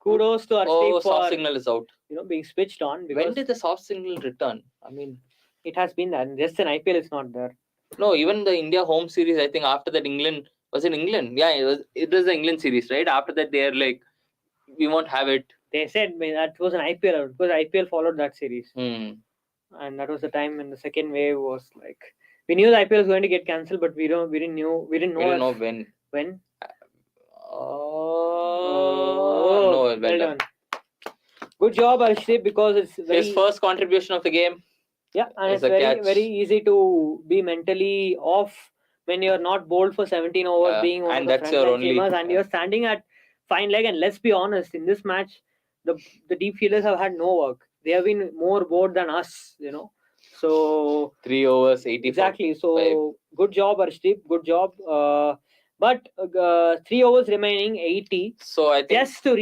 Kudos to Arshdeep
soft signal is out.
Being switched on.
When did the soft signal return? I mean,
it has been there. Just in IPL, it's not there.
No, even the India home series. I think after that, England was in England. Yeah, it was the England series, right? After that, they're like, we won't have it.
They said that was an IPL because IPL followed that series,
and
that was the time when the second wave was like. We knew the IPL was going to get cancelled, but we didn't know
when.
When?
No, well done.
Good job, Arshdeep, because it's
his first contribution of the game.
Yeah, and it's very easy to be mentally off when you're not bowled for 17 overs, being one of the front seamers, and you're standing at fine leg. And let's be honest, in this match, the deep fielders have had no work. They have been more bored than us, So
3 overs, 84.
Exactly. So good job, Arshdeep. Good job. But 3 overs remaining, 80.
So I think
just to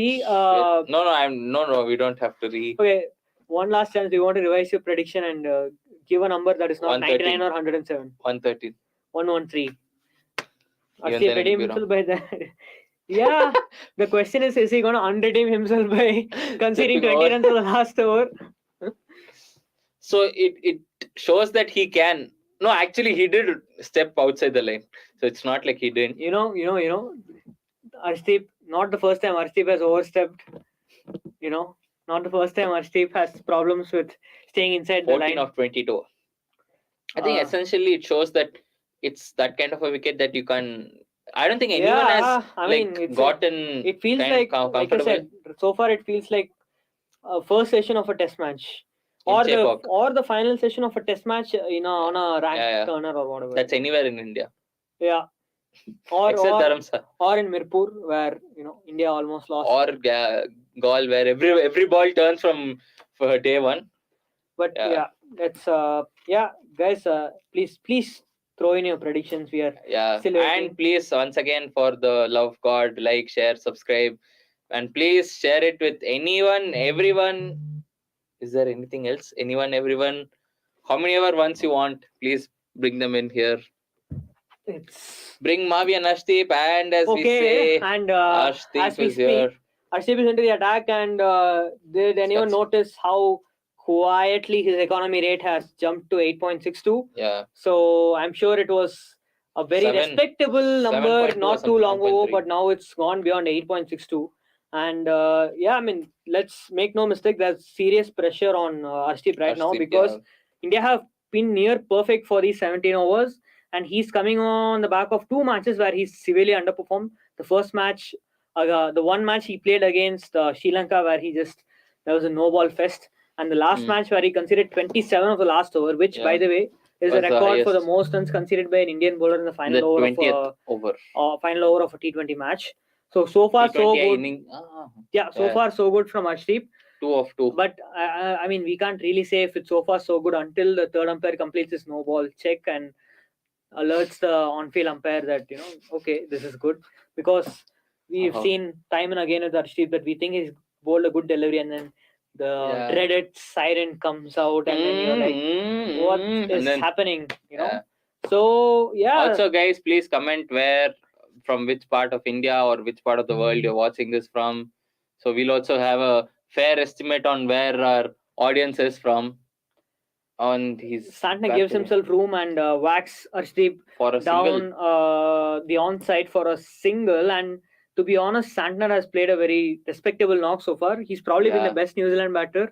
No, we don't have to
Okay, one last chance. Do you want to revise your prediction and give a number that is not 99 or 107?
113.
113. Arshdeep redeem himself by that. Yeah. The question is he going to unredeem himself by conceding 20 runs to the last over?
So it shows that he can. No, actually, he did step outside the line. So it's not like he didn't.
Arshdeep, not the first time Arshdeep has overstepped. Not the first time Arshdeep has problems with staying inside the
14
line.
of 22. I think essentially it shows that it's that kind of a wicket that you can. I don't think anyone has gotten.
It feels like I said, so far it feels like a first session of a test match, or the final session of a test match, on a ranked turner or whatever.
That's anywhere in India.
Yeah. Or in Mirpur, where India almost lost.
Or Gaul, where every ball turns for day one.
But let's guys, please throw in your predictions. We are still waiting.
And please, once again, for the love of God, like, share, subscribe, and please share it with anyone, everyone. Is there anything else? Anyone, everyone, how many ever ones you want, please bring them in here. Bring Mavi and Arshdeep, and as we say,
and
Arshdeep is here.
Arshdeep is into the attack, and did anyone notice how quietly his economy rate has jumped to 8.62?
Yeah.
So I'm sure it was a very respectable number not too long ago, but now it's gone beyond 8.62. And let's make no mistake, there's serious pressure on Arshdeep right now, because India have been near perfect for these 17 overs. And he's coming on the back of two matches where he's severely underperformed. The first match, the one match he played against Sri Lanka, where there was a no-ball fest. And the last match where he conceded 27 of the last over, which, by the way, is a record for the most runs conceded by an Indian bowler in the final over of a T20 match. So far, so good. So far, so good from Arshdeep.
2 of 2.
But, we can't really say if it's so far so good until the third umpire completes his no-ball check and alerts the on-field umpire that okay, this is good, because we've seen time and again with Arshdeep that we think he's bowled a good delivery, and then the dreaded siren comes out, and then you're like, what is happening? So
Also, guys, please comment from which part of India or which part of the world you're watching this from. So we'll also have a fair estimate on where our audience is from.
Santner gives himself room and whacks Arshdeep down the onside for a single. And to be honest, Santner has played a very respectable knock so far. He's probably been the best New Zealand batter,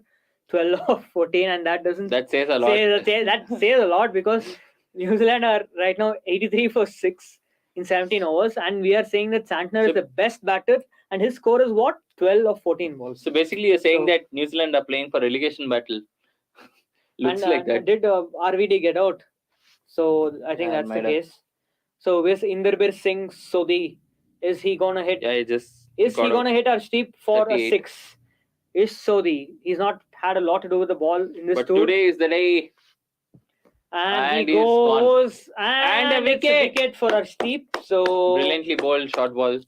12 of 14, and that
says a lot.
That says a lot, because New Zealand are right now 83 for 6 in 17 overs, and we are saying that Santner is the best batter, and his score is what? 12 of 14 balls.
So basically, you're saying that New Zealand are playing for relegation battle. Looks like that.
Did RVD get out? So I think that's the case. So with Inderbir Singh Sodhi, is he gonna hit?
Yeah,
is he gonna hit Arshdeep for 38. A 6? Is Sodhi? He's not had a lot to do with the ball in this tour.
But today is the day.
And he goes and a wicket for Arshdeep. So
brilliantly bowled short ball.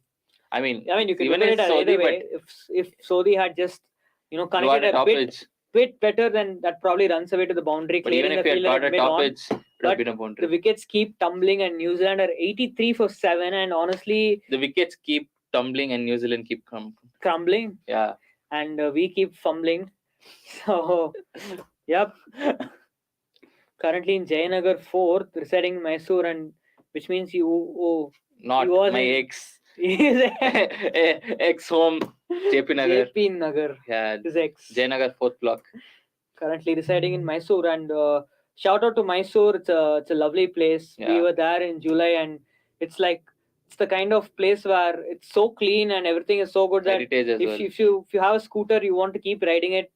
I mean you can
even it either way. If Sodhi had just connected a bit better, then that probably runs away to the boundary.
But even if he had got a top edge, it would have been a boundary.
The wickets keep tumbling, and New Zealand are 83 for 7. And honestly,
the wickets keep tumbling, and New Zealand keep
crumbling.
Yeah,
and we keep fumbling. So, yep. Currently in Jayanagar 4th, residing in Mysore, and which means
not my ex. Ex home, JP
Nagar.
Yeah,
his ex.
Jayanagar 4th block.
Currently residing in Mysore, and shout out to Mysore. It's a lovely place.
Yeah.
We were there in July, and it's the kind of place where it's so clean and everything is so good that if you have a scooter, you want to keep riding it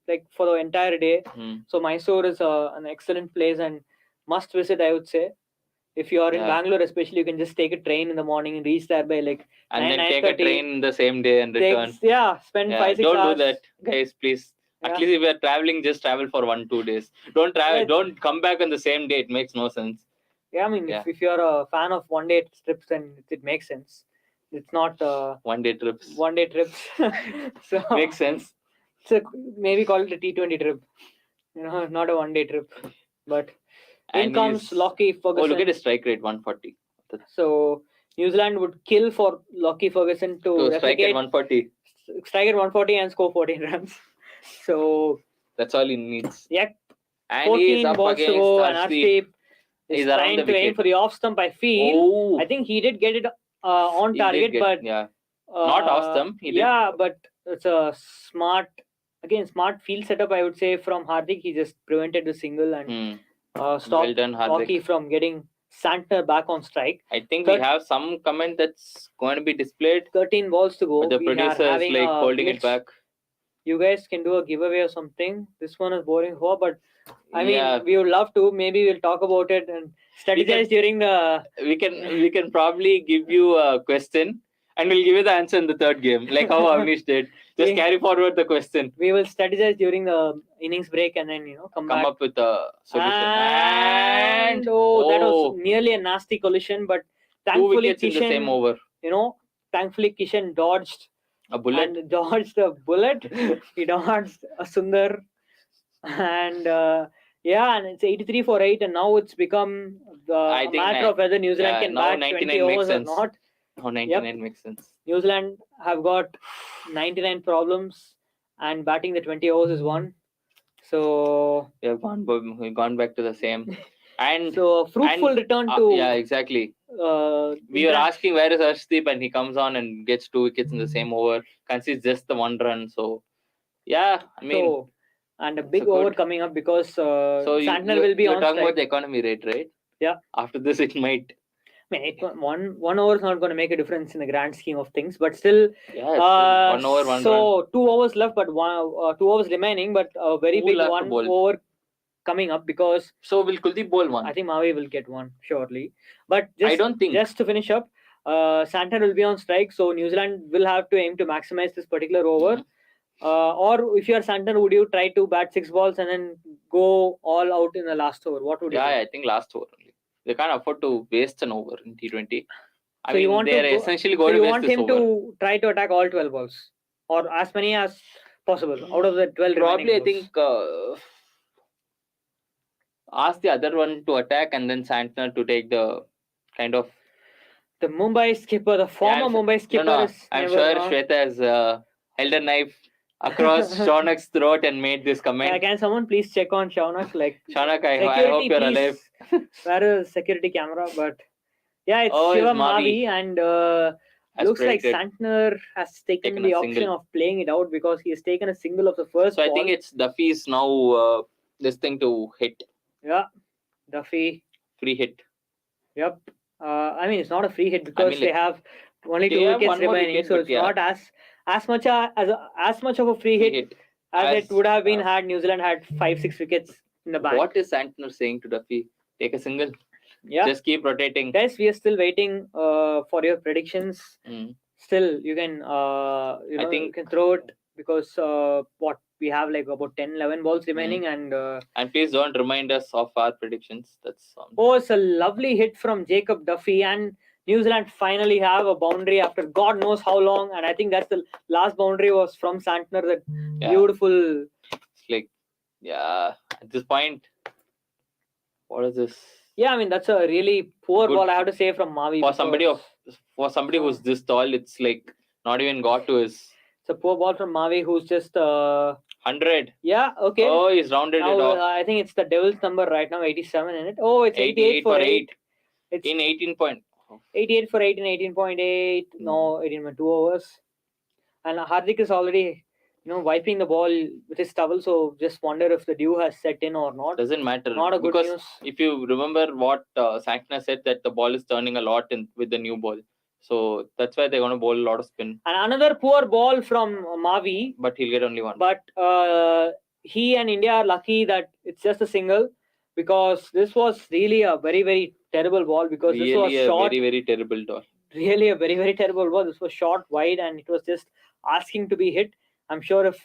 like for the entire day. So Mysore is an excellent place and must visit, I would say. If you are in Bangalore, especially, you can just take a train in the morning and reach there by
and then take a train the same day and return.
Spend 5-6 hours.
Don't do that, guys, please. At least if you are traveling, just travel for 1-2 days. Don't travel. Don't come back on the same day. It makes no sense.
Yeah, if you're a fan of one-day trips, then it makes sense. It's not
one-day trips.
One-day trips. So
makes sense.
So maybe call it a T20 trip. Not a one-day trip. But in comes Lockie Ferguson.
Oh, look at his strike rate, 140.
So New Zealand would kill for Lockie Ferguson to
strike at 140.
Strike at 140 and score 14 runs. So
that's all he needs.
Yeah.
And 14 balls to go, and
Arshdeep is trying to aim for the off stump. I feel. I think he did get it on target, but
not off stump.
But it's a smart field setup, I would say, from Hardik. He just prevented the single and stopped Rocky from getting Santner back on strike.
I think we have some comment that's going to be displayed.
13 balls to go.
But the producer is like holding it back.
You guys can do a giveaway or something. This one is boring for, but I mean, we would love to. Maybe we'll talk about it and strategize during the.
We can probably give you a question and we'll give you the answer in the third game, like how Avnish did. Just carry forward the question.
We will strategize during the innings break and then come
up with a solution.
And that was nearly a nasty collision, but thankfully
Kishan, in the same over.
Thankfully Kishan dodged
a bullet.
He dodged a Sundar, and and it's 83 for 8, and now it's become a matter of whether New Zealand can bat 20 overs or not.
Oh, 99 makes sense.
New Zealand have got 99 problems, and batting the 20 overs is one. So
we have gone back to the same. And
so a fruitful return to
exactly. We were asking where is Arshdeep, and he comes on and gets 2 wickets in the same over. Concedes just the 1 run. So
and a big over coming up because Santner will be on strike.
You're talking about the economy rate, right?
Yeah.
After this, it might.
I mean, one over is not going to make a difference in the grand scheme of things, but still.
Yeah, 1 over, 1
so
run.
2 overs left, but 2 overs remaining, but a very big 1 over coming up because.
So will Kuldeep bowl 1?
I think Mavi will get 1 surely, but
I don't think.
Just to finish up, Santner will be on strike, so New Zealand will have to aim to maximize this particular over. Or if you are Santner, would you try to bat 6 balls and then go all out in the last over? What would you do?
I think last over only. They can't afford to waste an over in T20. They're essentially going to waste this over.
So you want him to try to attack all 12 balls? Or as many as possible out of the 12
Probably,
remaining balls?
I think ask the other one to attack and then Santner to take the kind of...
The Mumbai skipper, the former Mumbai skipper is...
I'm sure Shweta has held a knife across Shaunak's throat and made this comment.
Can someone please check on Shaunak?
Shaunak, I hope you're alive.
Where is security camera? But it's Shiva Mavi, and looks
predicted.
like Santner has taken the option of playing it out because he has taken a single of the first ball.
I think it's Duffy's now this thing to hit.
Yeah, Duffy.
Free hit.
Yep. It's not a free hit because they have only 2 wickets remaining, so it's not as much of a free hit as it would have been had New Zealand had 5-6 wickets in the bank.
What is Santner saying to Duffy? Take a single.
Yeah.
Just keep rotating.
Guys, we are still waiting for your predictions. Still, you can I think you can throw it because we have about 10-11 balls remaining, and
please don't remind us of our predictions.
It's a lovely hit from Jacob Duffy, and New Zealand finally have a boundary after God knows how long, and I think that's the last boundary was from Santner. That beautiful.
It's at this point, what is this?
Yeah, that's a really poor ball, I have to say, from Mavi.
For somebody who's this tall, it's not even got to his.
It's a poor ball from Mavi, who's just
100.
Yeah, okay.
Oh, he's rounded it off.
I think it's the devil's number right now, 87 in it. Oh, it's 88 for 8.
It's in 18 point.
88 for 8 in 18.8. No, 18.2 overs. And Hardik is already, wiping the ball with his towel. So just wonder if the dew has set in or not.
Doesn't matter.
Not a good
because
news.
If you remember what Santner said, that the ball is turning a lot with the new ball. So that's why they're going to bowl a lot of spin.
And another poor ball from Mavi.
But he'll get only 1.
But he and India are lucky that it's just a single, because this was really a very, very terrible ball, because this was short.
Very, very terrible ball.
Really a very, very terrible ball. This was short, wide, and it was just asking to be hit. I'm sure if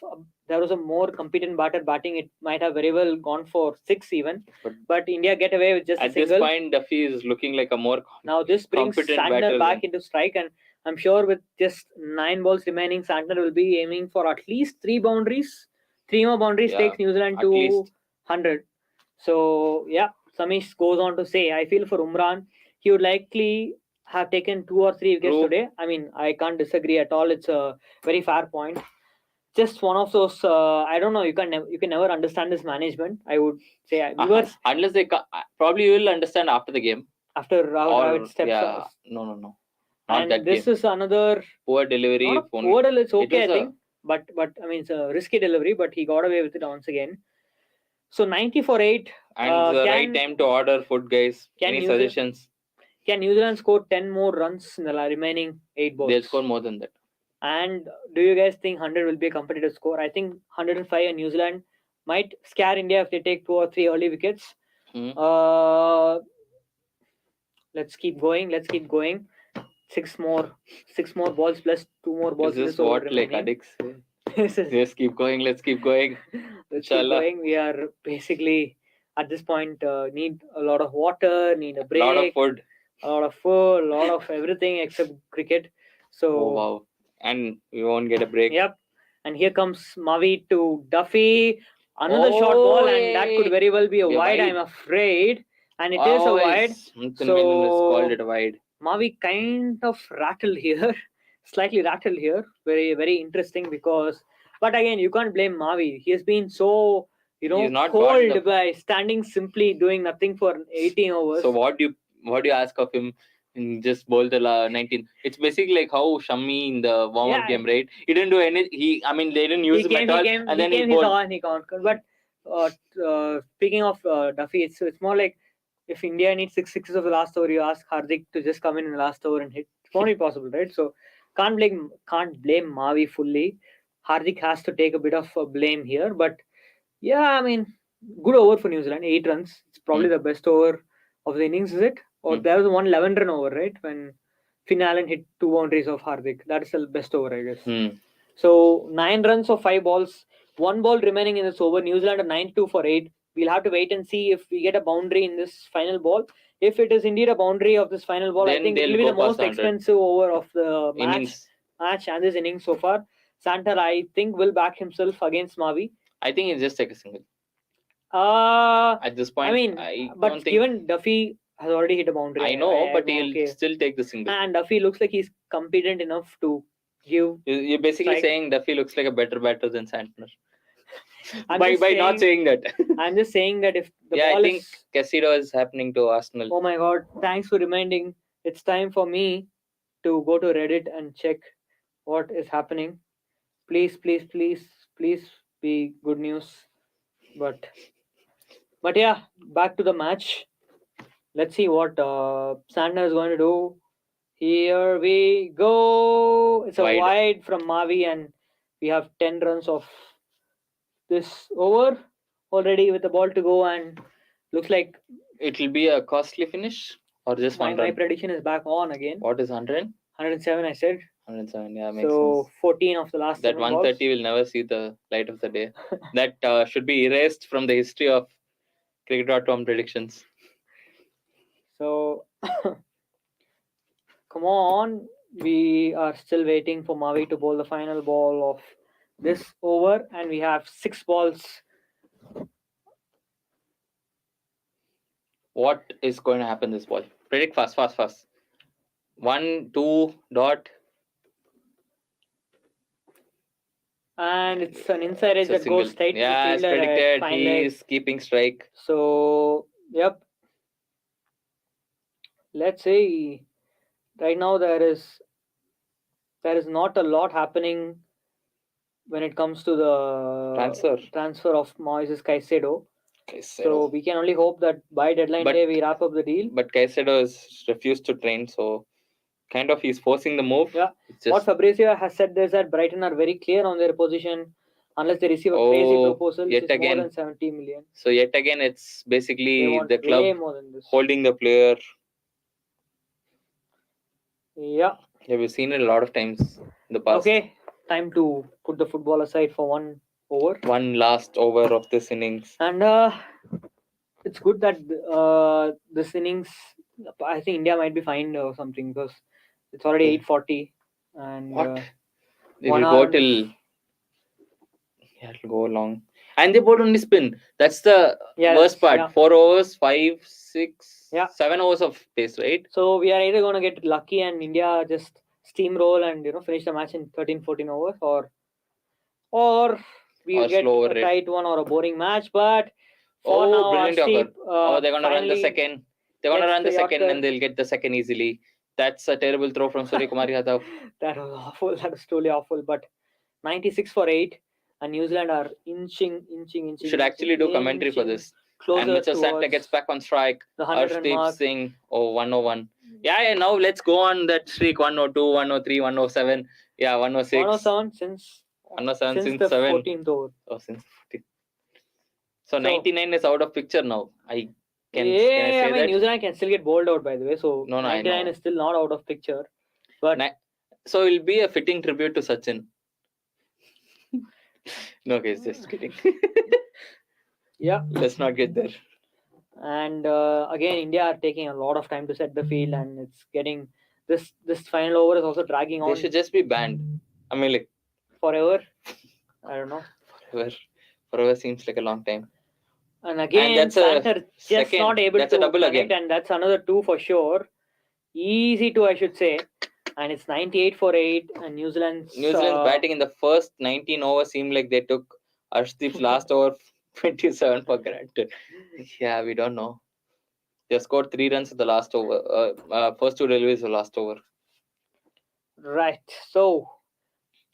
there was a more competent batter batting, it might have very well gone for 6 even. But India get away with just a single.
At this point, Duffy is looking like a more
now this brings Santner back into strike, and I'm sure with just 9 balls remaining, Santner will be aiming for at least 3 boundaries. 3 more boundaries takes New Zealand to 100. So, Samish goes on to say, I feel for Umran, he would likely have taken 2 or 3 wickets today. I can't disagree at all. It's a very fair point. just one of those. I don't know. You can never understand this management. I would say
unless they probably you will understand after the game.
After how it steps off.
No. Not
and
that
this
game.
is another
poor delivery.
Poor delivery. It's okay, I think. But I mean, it's a risky delivery, but he got away with it once again. So 90 for 8.
And the right time to order food, guys. Any suggestions?
Can New Zealand score 10 more runs in the remaining 8 balls?
They'll score more than that.
And do you guys think 100 will be a competitive score? I think 105 and New Zealand might scare India if they take 2 or 3 early wickets. Let's keep going. 6 more balls plus 2 more balls.
Is this what like addicts? Just keep going. Let's keep going.
Let's keep going. We are basically at this point need a lot of water, need a break,
a lot of food,
a lot of everything except cricket. So
wow, and we won't get a break.
Yep. And here comes Mavi to Duffy. Another short ball, and that could very well be a wide, I'm afraid. And it is a wide. So
called it a wide.
Mavi kind of rattled here, slightly rattled here. Very, very interesting because, but again, you can't blame Mavi. He has been so, cold by standing simply doing nothing for 18 overs.
So what do you ask of him? Just bowl the 19. It's basically like how Shami in the warm-up game, right? He didn't do any. They didn't use him at all. And then he bowled.
He can't. But speaking of Duffy, it's more like if India needs 6 sixes of the last over, you ask Hardik to just come in the last over and hit. It won't be possible, right? So can't blame Mavi fully. Hardik has to take a bit of blame here. But yeah, I mean, good over for New Zealand. 8 runs. It's probably the best over of the innings, is it? Or there was one 11-run over, right? When Finn Allen hit 2 boundaries of Hardik. That's the best over, I guess. So 9 runs of 5 balls. 1 ball remaining in this over. New Zealand are 92 for 8. We'll have to wait and see if we get a boundary in this final ball. If it is indeed a boundary of this final ball, then I think it will be the most expensive over of the match and this innings so far. Santer, I think, will back himself against Mavi.
I think he'll just take a single. At this point,
I mean, but given Duffy has already hit a boundary.
I know, but he'll still take the single.
And Duffy looks like he's competent enough to give.
You're basically saying Duffy looks like a better batter than Santner. By not saying that.
I'm just saying that if the ball
I think Casino is happening to Arsenal.
Oh my God. Thanks for reminding. It's time for me to go to Reddit and check what is happening. Please be good news. But yeah, back to the match. Let's see what Santner is going to do. Here we go. It's a wide from Mavi, and we have 10 runs of this over already with the ball to go, and looks like
it will be a costly finish or just one run.
My prediction is back on again.
What is 100?
107, I said.
107, yeah, makes
so
sense.
14 of the last.
That 130 will never see the light of the day. That should be erased from the history of cricket.com predictions.
So come on, we are still waiting for Mavi to bowl the final ball of this over, and we have 6 balls.
What is going to happen this ball? Predict fast. 1, 2, dot.
And it's an inside edge that goes straight to the fielder.
As predicted, he is keeping strike.
So, yep. Let's see. Right now there is not a lot happening when it comes to the transfer of Moises Caicedo. So we can only hope that by deadline day we wrap up the deal.
But Caicedo has refused to train, so kind of he's forcing the move.
Yeah. What Fabrizio has said is that Brighton are very clear on their position unless they receive a crazy proposal, which is more than 70 million.
So yet again, it's basically the club holding the player.
Yeah.
We've seen it a lot of times in the past.
Okay, time to put the football aside for one over.
One last over of this innings.
And it's good that this innings, I think India might be fined or something because it's already 8:40. And
what? They will go till... Yeah, it'll go long. And they bowled only spin. That's the worst part. Yeah. 4 overs, 5, 6, 7 overs of pace, right?
So we are either going to get lucky and India just steamroll and finish the match in 13-14 overs, or or we
Or
get
slower
a
rate.
tight one or a boring match. But for now,
Brilliant
Arshdeep,
Yorker. They're gonna run the
finally
second. They're gonna
gets
run the second
Yorker.
and they'll get the second easily. That's a terrible throw from Surya Kumar Yadav.
That was awful. That was truly awful. But 96 for 8, and New Zealand are inching.
Should actually do commentary for this.
Closer
And Mitchell Santner
towards
gets back on strike.
the 100-run
Arshdeep
mark.
Singh, 101. Yeah, now let's go on that streak. 102, 103, 107. Yeah, 106.
107 since
107 since
the
7.
14th over.
Oh, since 14. So 99 is out of picture now. Can I say that?
New Zealand can still get bowled out, by the way. So
No,
99 is still not out of picture. But
so it'll be a fitting tribute to Sachin. No, okay, just kidding.
Yeah.
Let's not get there.
And again, India are taking a lot of time to set the field, and it's getting this final over is also dragging on.
They should just be banned. I mean, like
forever. I don't know.
Forever seems like a long time.
And again, Santner just not able
that's
to
a double
connect,
again.
and that's another 2 for sure. Easy 2, I should say. And it's 98 for 8, and New Zealand's
batting in the first 19 overs seemed like they took Arshdeep's last over 27 for granted. Yeah, we don't know. They scored 3 runs at the last over. First 2 deliveries the last over.
Right. So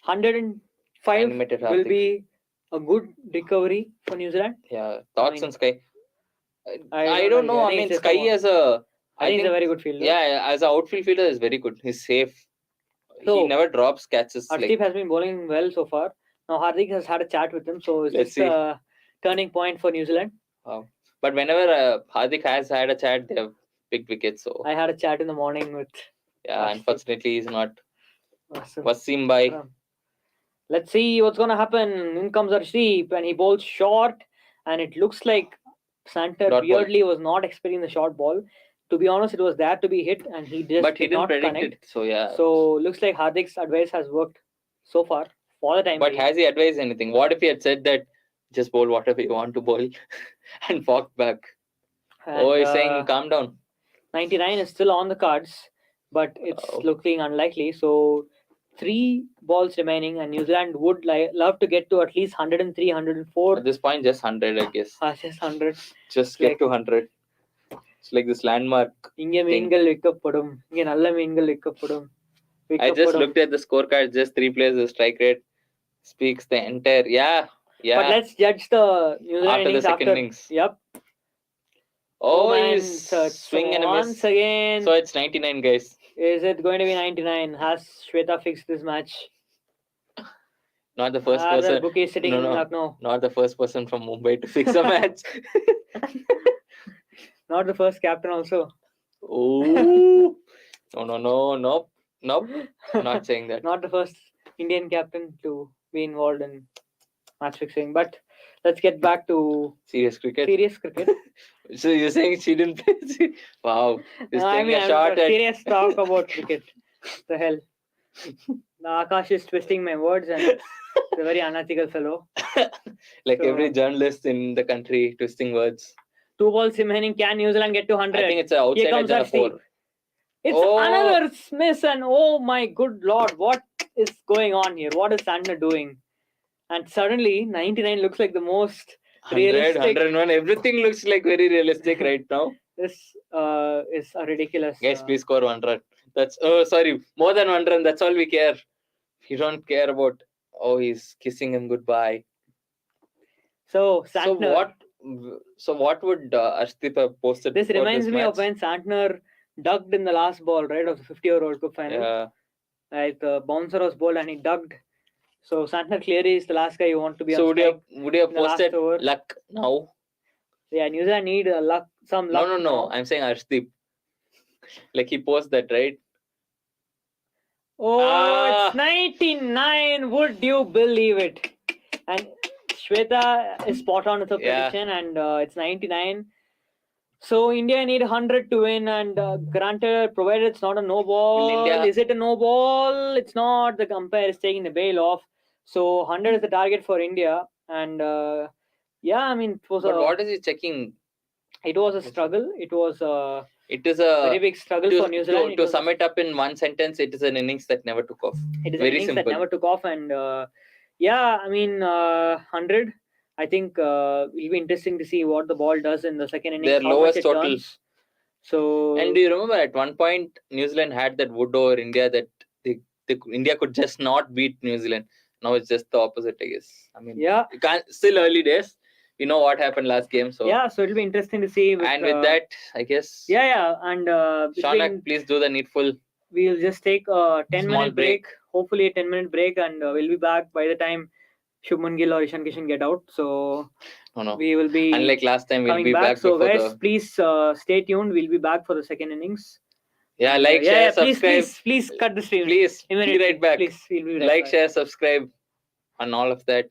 105 will be a good recovery for New Zealand.
Yeah. Thoughts on Sky? I don't know. I mean, Sky as a...
I think he's a very good fielder.
Yeah, as an outfield fielder, is very good. He's safe. So, he never drops catches.
Arshdeep has been bowling well so far. Now Hardik has had a chat with him, so it's a turning point for New Zealand.
Wow. But whenever Hardik has had a chat, they have picked wickets. So
I had a chat in the morning with.
Yeah, Arshdeep. Unfortunately, he's not.
Awesome.
Wasim by.
Let's see what's going to happen. In comes Arshdeep, and he bowls short, and it looks like Santner weirdly was not expecting the short ball. To be honest, it was there to be hit, and he just did not predict it.
So yeah.
So looks like Hardik's advice has worked so far for the time.
But has he advised anything? What if he had said that just bowl whatever you want to bowl and walk back? And, he's saying calm down.
99 is still on the cards, but it's looking unlikely. So 3 balls remaining, and New Zealand would love to get to at least 103, 104.
At this point, just 100, I guess.
Just 100.
Just get to 100. It's like this landmark.
I
just looked at the scorecard, just 3 players, the strike rate speaks the entire. Yeah.
But let's judge the New Zealand
after the second innings.
Yep.
He's swing and a miss.
Once again.
So it's 99, guys.
Is it going to be 99? Has Shweta fixed this match?
Not the first person.
Bookie sitting in Lucknow.
Not the first person from Mumbai to fix a match.
Not the first captain also.
Oh. Nope. Not saying that.
Not the first Indian captain to be involved in match fixing. But let's get back to
serious cricket. So you're saying she didn't play? Wow.
Serious talk about cricket. The hell. Akash is twisting my words, and he's a very unethical fellow.
Every journalist in the country twisting words.
2 balls remaining. Can New Zealand get to 100?
I think it's an outside edge and a 4.
It's another miss, and oh my good lord, what is going on here? What is Santner doing? And suddenly 99 looks like the most
100, 101. Everything looks like very realistic right now.
This is a ridiculous.
Guys, please score 1 run. That's more than 1 run. That's all we care. We don't care about. He's kissing him goodbye.
So Santner.
So what would Arshdeep have posted?
This reminds me of when Santner ducked in the last ball, right, of the 50-over World Cup final.
Yeah.
Like the bouncer was bowled and he ducked. So Santner clearly is the last guy you want to be on.
So would you have posted luck now?
Yeah, New Zealand need some luck.
No. I'm saying Arshdeep. Like he posted that, right?
It's 99. Would you believe it? And Shweta is spot on with her prediction, and it's 99. So India need 100 to win, and granted, provided it's not a no ball. Is it a no ball? It's not. The umpire is taking the bail off. So 100 is the target for India, and it was.
But what is he checking?
It was a struggle. It is a very big struggle for New Zealand.
To sum it up in one sentence, it is an innings that never took off.
It is an innings that never took off, and Yeah, I mean, 100. I think it'll be interesting to see what the ball does in the second innings,
Their
how much
lowest
it
total.
turns. So,
And do you remember at one point New Zealand had that wood over India that India could just not beat New Zealand. Now it's just the opposite, I guess. I mean,
yeah,
you can't. Still early days. We know what happened last game. So
yeah, so it'll be interesting to see.
and with that, I guess.
Yeah, and
Shaunak, please do the needful.
We'll just take a 10
Small
minute break. Hopefully, a 10-minute break, and we'll be back by the time Shubman Gill or Ishan Kishan get out. So
No.
we will be
Unlike last time, we'll
coming
be back
So
before
guys, please stay tuned. We'll be back for the second innings.
Yeah,
And,
like, share, subscribe.
Please cut the stream.
Please,
Immediately.
be right back.
Please, we'll be right
like,
back.
share, subscribe, and all of that.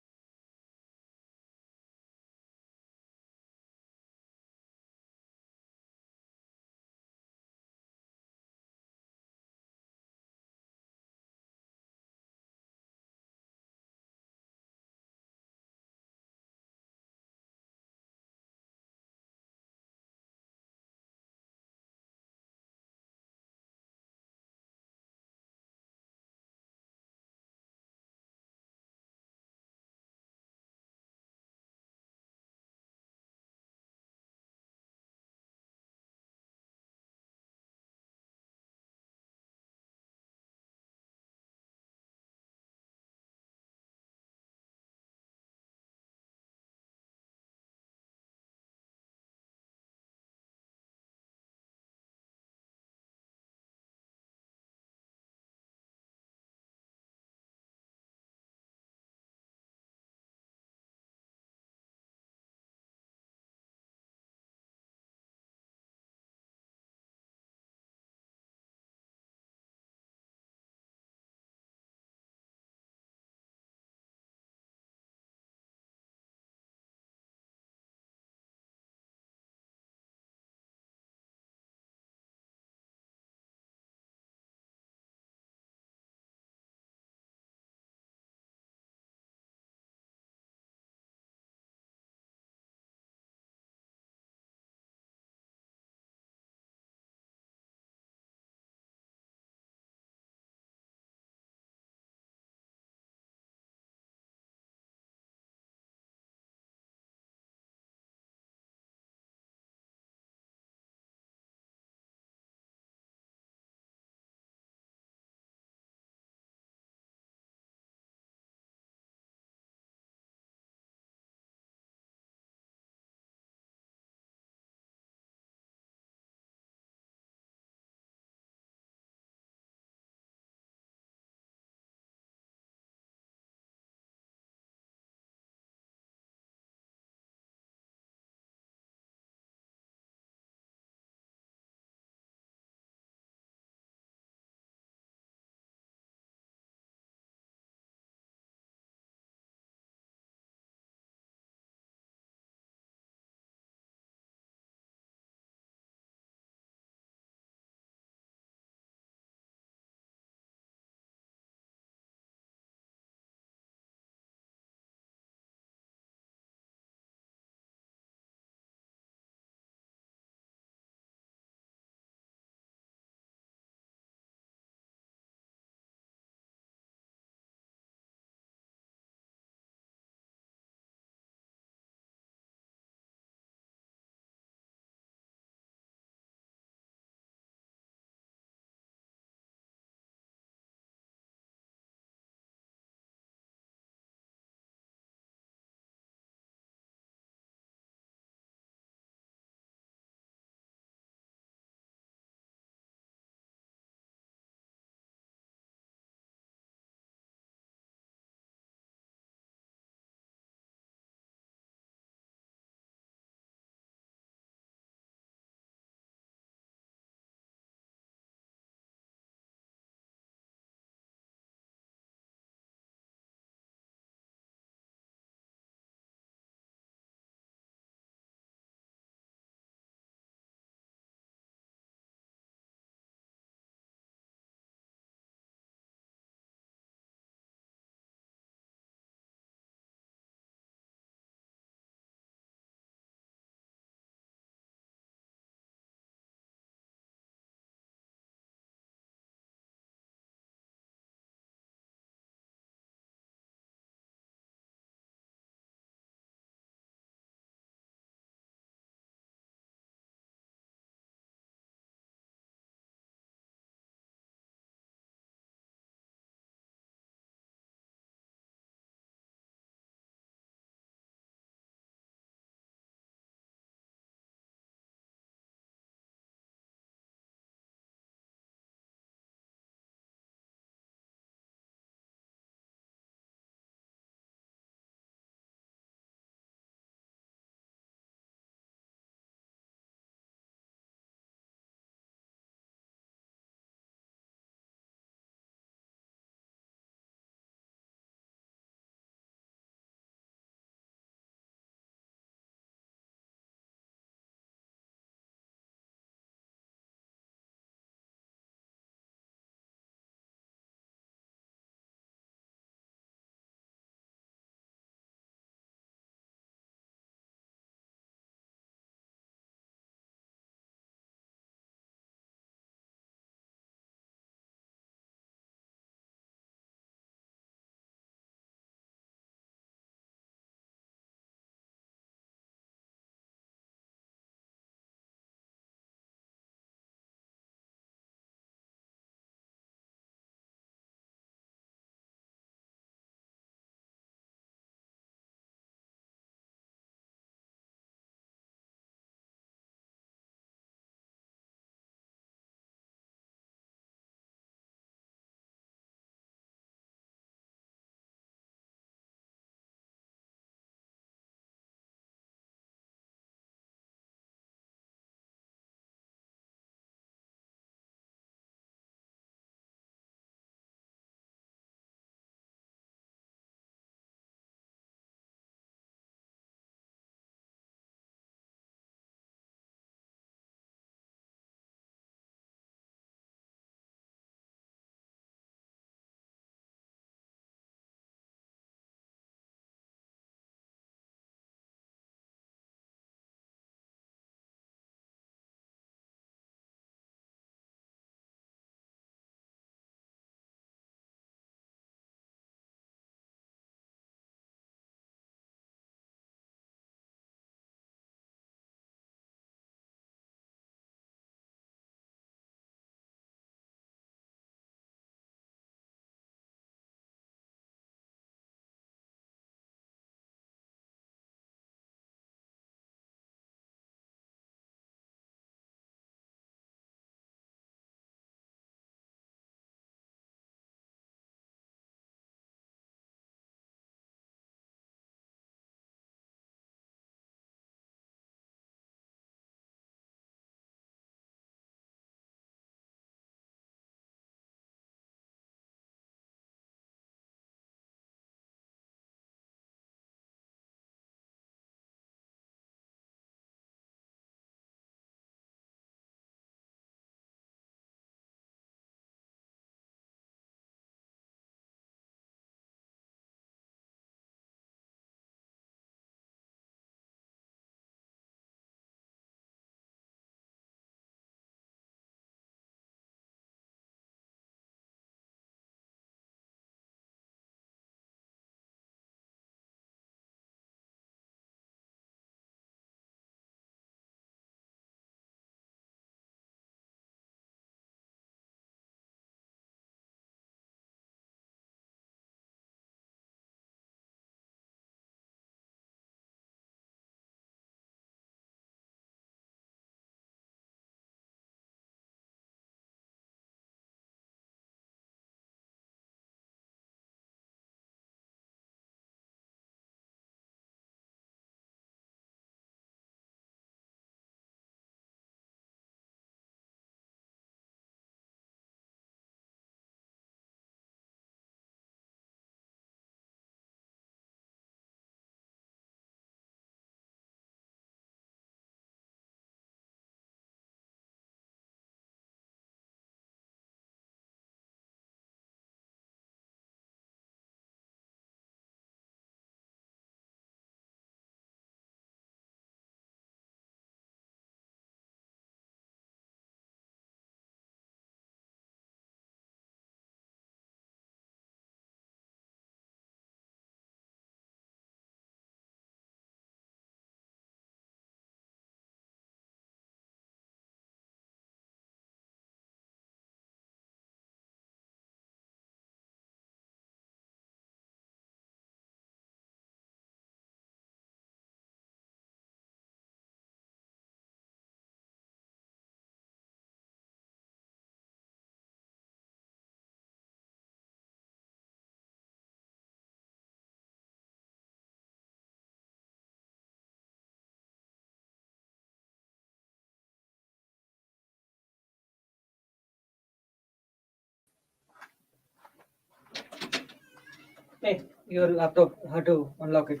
Hey, your laptop had to unlock it.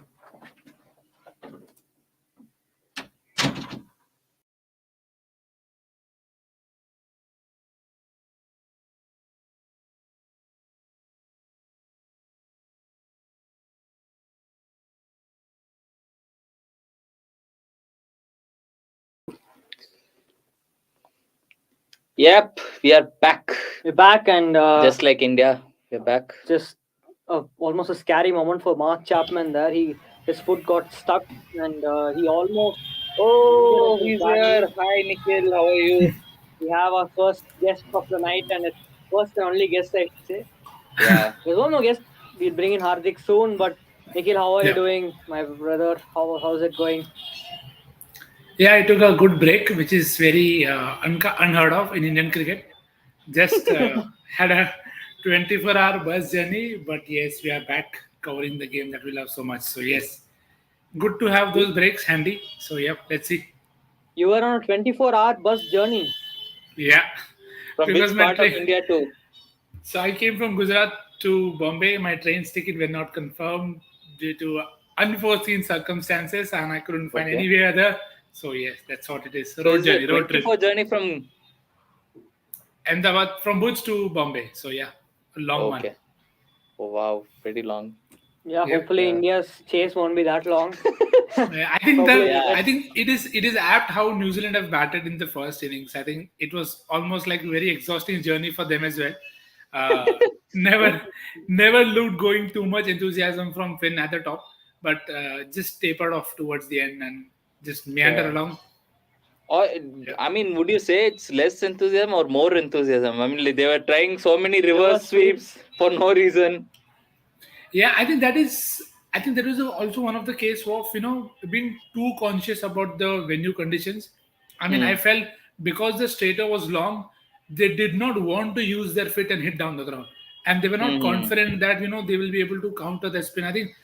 Yep, we are back.
We're back, and
Just like India, we're back.
just almost a scary moment for Mark Chapman there. His foot got stuck, and he almost injured
Oh,
himself
he's
badly.
here. Hi, Nikhil. How are you?
We have our first guest of the night, and it's first and only guest, I should say.
Yeah.
There's one more guest. We'll bring in Hardik soon. But Nikhil, how are you
Yeah.
doing, my brother? How's it going?
Yeah, I took a good break, which is very unheard of in Indian cricket. Just had a 24-hour bus journey, but yes, we are back covering the game that we love so much. So yes, good to have those breaks handy. So yep, let's see.
You were on a 24-hour bus journey.
Yeah,
From
because
which
my
part of
train.
India to?
So I came from Gujarat to Bombay. My train's ticket were not confirmed due to unforeseen circumstances, and I couldn't find
Okay.
any way other. So yes, that's what it is.
So
Road
is
journey,
it
road trip.
24 journey from?
Ahmedabad from Bhuj to Bombay. So yeah, a long one.
Okay. Oh wow, pretty long.
Yeah,
Yep.
hopefully
Yeah.
India's chase won't be that long.
I think
Hopefully,
the
Yeah.
I think it is apt how New Zealand have batted in the first innings. I think it was almost like a very exhausting journey for them as well. Uh, never never looked going too much enthusiasm from Finn at the top, but just tapered off towards the end and just meander
Yeah.
along.
Or
Yeah.
I mean, would you say it's less enthusiasm or more enthusiasm? I mean, like, they were trying so many
reverse
reverse sweeps for no reason.
Yeah, I think that is. I think that is also one of the case of being too conscious about the venue conditions. I mean, I
Hmm.
felt because the straighter was long, they did not want to use their fit and hit down the ground, and they were not
Hmm.
confident that they will be able to counter the spin. I think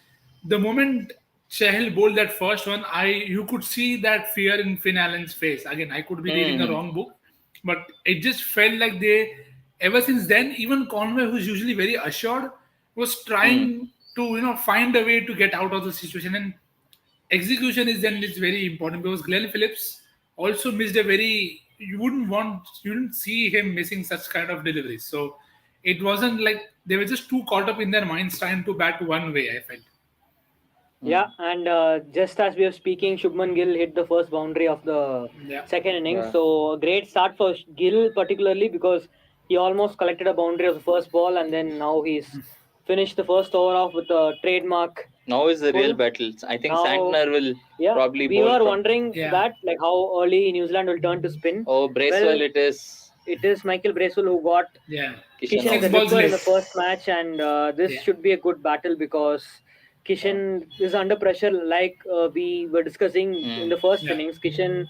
the moment Chahal bowled that first one, you could see that fear in Finn Allen's face. Again, I could be reading a
Hmm.
wrong book, but it just felt like they. Ever since then, even Conway, who's usually very assured, was
Hmm.
trying to find a way to get out of the situation. And execution is very important because Glenn Phillips also missed a very you wouldn't see him missing such kind of deliveries. So it wasn't like they were just too caught up in their minds trying to bat one way. I felt.
Yeah,
Hmm.
and just as we are speaking, Shubman Gill hit the first boundary of the
Yeah.
second innings.
Yeah.
So a great start for Gill, particularly because he almost collected a boundary of the first ball, and then now he's finished the first over off with a trademark
Now is the real
pull.
battle. I think
Now,
Santner will
yeah,
probably
we
bowl
were
from.
wondering
Yeah.
that like how early New Zealand will turn to spin.
Oh,
Well,
Bracewell it is.
it is Michael Bracewell who got
Yeah.
Kishan
Kishan
out.
the
6 balls
Ripper in the
less.
first match, and this
Yeah.
should be a good battle because
Yeah.
Kishan is under pressure. Like we were discussing in
Hmm.
the first
Yeah.
innings, Kishan